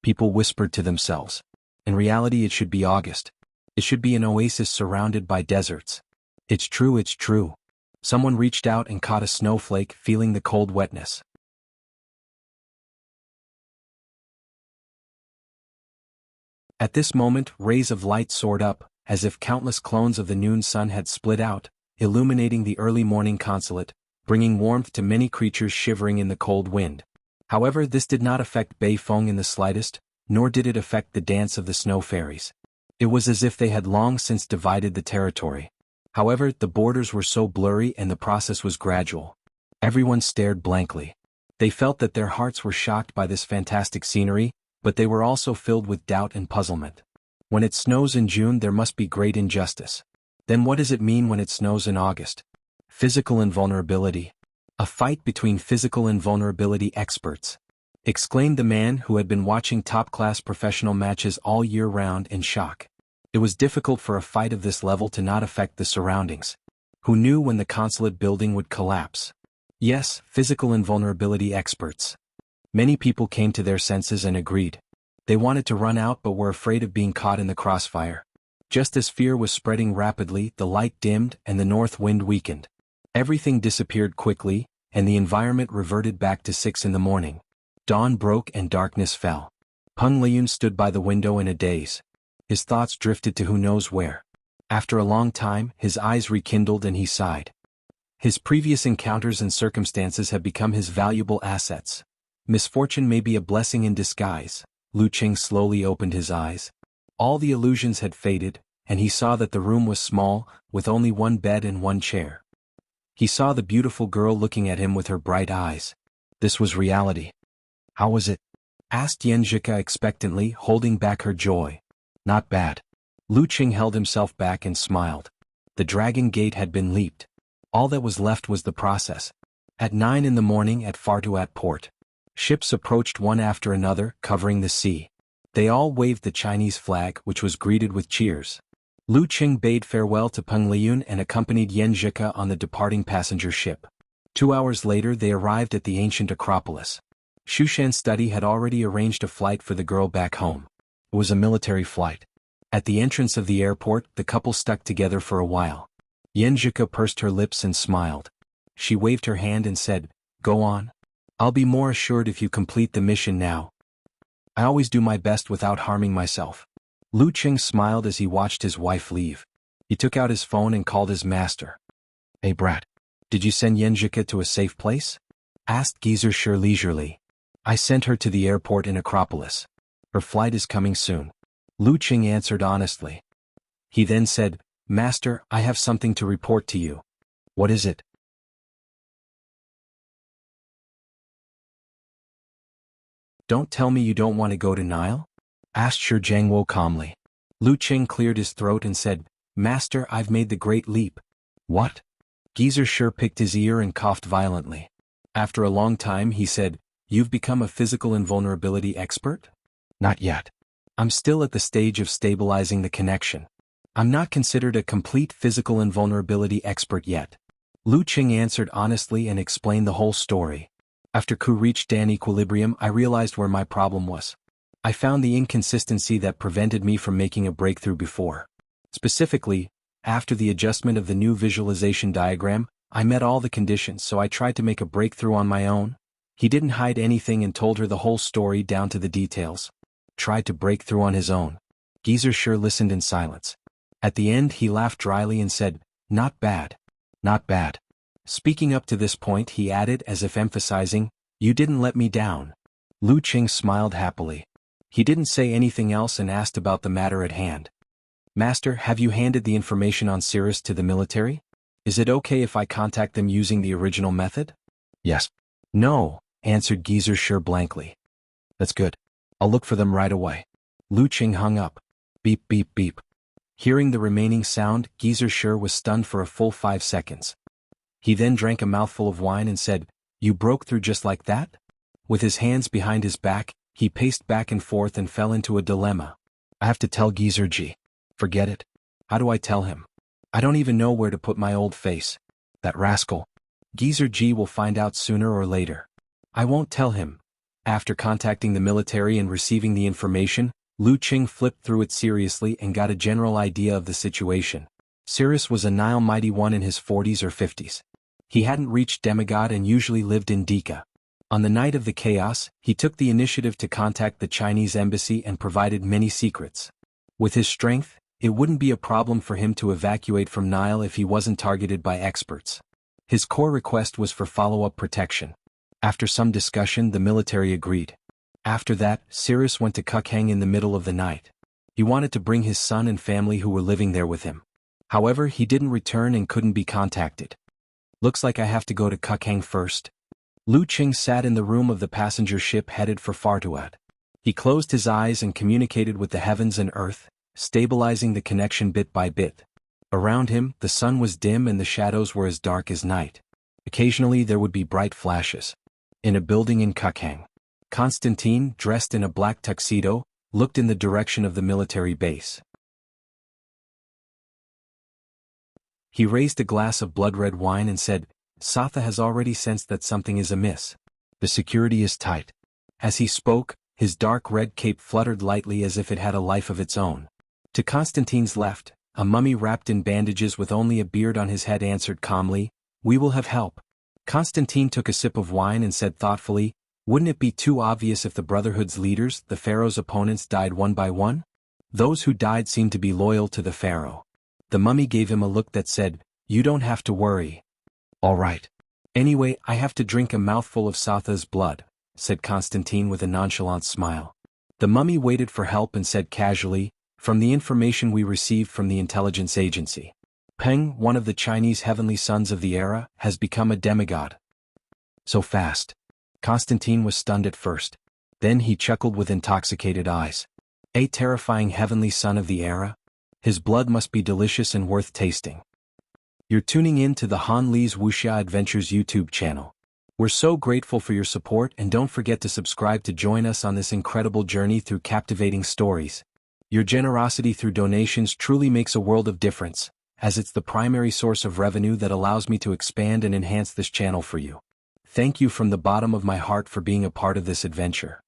people whispered to themselves. "In reality it should be August. It should be an oasis surrounded by deserts. It's true, it's true." Someone reached out and caught a snowflake, feeling the cold wetness. At this moment, rays of light soared up, as if countless clones of the noon sun had split out, illuminating the early morning consulate, bringing warmth to many creatures shivering in the cold wind. However, this did not affect Beifeng in the slightest, nor did it affect the dance of the snow fairies. It was as if they had long since divided the territory. However, the borders were so blurry and the process was gradual. Everyone stared blankly. They felt that their hearts were shocked by this fantastic scenery, but they were also filled with doubt and puzzlement. When it snows in June, there must be great injustice. Then what does it mean when it snows in August? Physical invulnerability. A fight between physical invulnerability experts, exclaimed the man who had been watching top-class professional matches all year round in shock. It was difficult for a fight of this level to not affect the surroundings. Who knew when the consulate building would collapse? Yes, physical invulnerability experts. Many people came to their senses and agreed. They wanted to run out but were afraid of being caught in the crossfire. Just as fear was spreading rapidly, the light dimmed and the north wind weakened. Everything disappeared quickly, and the environment reverted back to 6 in the morning. Dawn broke and darkness fell. Peng Liyun stood by the window in a daze. His thoughts drifted to who knows where. After a long time, his eyes rekindled and he sighed. His previous encounters and circumstances have become his valuable assets. Misfortune may be a blessing in disguise. Lu Cheng slowly opened his eyes. All the illusions had faded, and he saw that the room was small, with only one bed and one chair. He saw the beautiful girl looking at him with her bright eyes. This was reality. "How was it?" asked Yanjika expectantly, holding back her joy. "Not bad." Lu Cheng held himself back and smiled. The dragon gate had been leaped. All that was left was the process. At 9 in the morning at Fartuat port, ships approached one after another, covering the sea. They all waved the Chinese flag, which was greeted with cheers. Lu Cheng bade farewell to Peng Liyun and accompanied Yanjika on the departing passenger ship. 2 hours later they arrived at the ancient Acropolis. Shushan's study had already arranged a flight for the girl back home. It was a military flight. At the entrance of the airport, the couple stuck together for a while. Yanjika pursed her lips and smiled. She waved her hand and said, "Go on. I'll be more assured if you complete the mission now. I always do my best without harming myself." Lu Cheng smiled as he watched his wife leave. He took out his phone and called his master. "Hey brat, did you send Yanjika to a safe place?" asked Geezer Shur leisurely. "I sent her to the airport in Acropolis." Her flight is coming soon. Lu Qing answered honestly. He then said, Master, I have something to report to you. What is it? Don't tell me you don't want to go to Nile? Asked Shi Jianghu calmly. Lu Qing cleared his throat and said, Master, I've made the great leap. What? Geezer Shi picked his ear and coughed violently. After a long time he said, You've become a physical invulnerability expert? Not yet. I'm still at the stage of stabilizing the connection. I'm not considered a complete physical invulnerability expert yet. Lu Qing answered honestly and explained the whole story. After Ku reached Dan equilibrium, I realized where my problem was. I found the inconsistency that prevented me from making a breakthrough before. Specifically, after the adjustment of the new visualization diagram, I met all the conditions, so I tried to make a breakthrough on my own. He didn't hide anything and told her the whole story down to the details. Tried to break through on his own. Geezer Shi listened in silence. At the end he laughed dryly and said, Not bad. Not bad. Speaking up to this point he added as if emphasizing, You didn't let me down. Lu Qing smiled happily. He didn't say anything else and asked about the matter at hand. Master, have you handed the information on Cirrus to the military? Is it okay if I contact them using the original method? Yes. No, answered Geezer Shi blankly. That's good. I'll look for them right away. Lu Qing hung up. Beep beep beep. Hearing the remaining sound, Geezer Shi was stunned for a full 5 seconds. He then drank a mouthful of wine and said, You broke through just like that? With his hands behind his back, he paced back and forth and fell into a dilemma. I have to tell Geezer G. Forget it. How do I tell him? I don't even know where to put my old face. That rascal. Geezer G will find out sooner or later. I won't tell him. After contacting the military and receiving the information, Lu Qing flipped through it seriously and got a general idea of the situation. Cirrus was a Nile mighty one in his 40s or 50s. He hadn't reached demigod and usually lived in Dika. On the night of the chaos, he took the initiative to contact the Chinese embassy and provided many secrets. With his strength, it wouldn't be a problem for him to evacuate from Nile if he wasn't targeted by experts. His core request was for follow-up protection. After some discussion, the military agreed. After that, Cirrus went to Kukhang in the middle of the night. He wanted to bring his son and family who were living there with him. However, he didn't return and couldn't be contacted. Looks like I have to go to Kukhang first. Lu Qing sat in the room of the passenger ship headed for Fartuad. He closed his eyes and communicated with the heavens and earth, stabilizing the connection bit by bit. Around him, the sun was dim and the shadows were as dark as night. Occasionally there would be bright flashes. In a building in Kukhang, Constantine, dressed in a black tuxedo, looked in the direction of the military base. He raised a glass of blood-red wine and said, Satha has already sensed that something is amiss. The security is tight. As he spoke, his dark red cape fluttered lightly as if it had a life of its own. To Constantine's left, a mummy wrapped in bandages with only a beard on his head answered calmly, We will have help. Constantine took a sip of wine and said thoughtfully, Wouldn't it be too obvious if the Brotherhood's leaders, the Pharaoh's opponents, died one by one? Those who died seemed to be loyal to the Pharaoh. The mummy gave him a look that said, You don't have to worry. All right. Anyway, I have to drink a mouthful of Satha's blood, said Constantine with a nonchalant smile. The mummy waited for help and said casually, From the information we received from the intelligence agency, Peng, one of the Chinese heavenly sons of the era, has become a demigod. So fast. Constantine was stunned at first. Then he chuckled with intoxicated eyes. A terrifying heavenly son of the era? His blood must be delicious and worth tasting. You're tuning in to the Han Li's Wuxia Adventures YouTube channel. We're so grateful for your support and don't forget to subscribe to join us on this incredible journey through captivating stories. Your generosity through donations truly makes a world of difference, as it's the primary source of revenue that allows me to expand and enhance this channel for you. Thank you from the bottom of my heart for being a part of this adventure.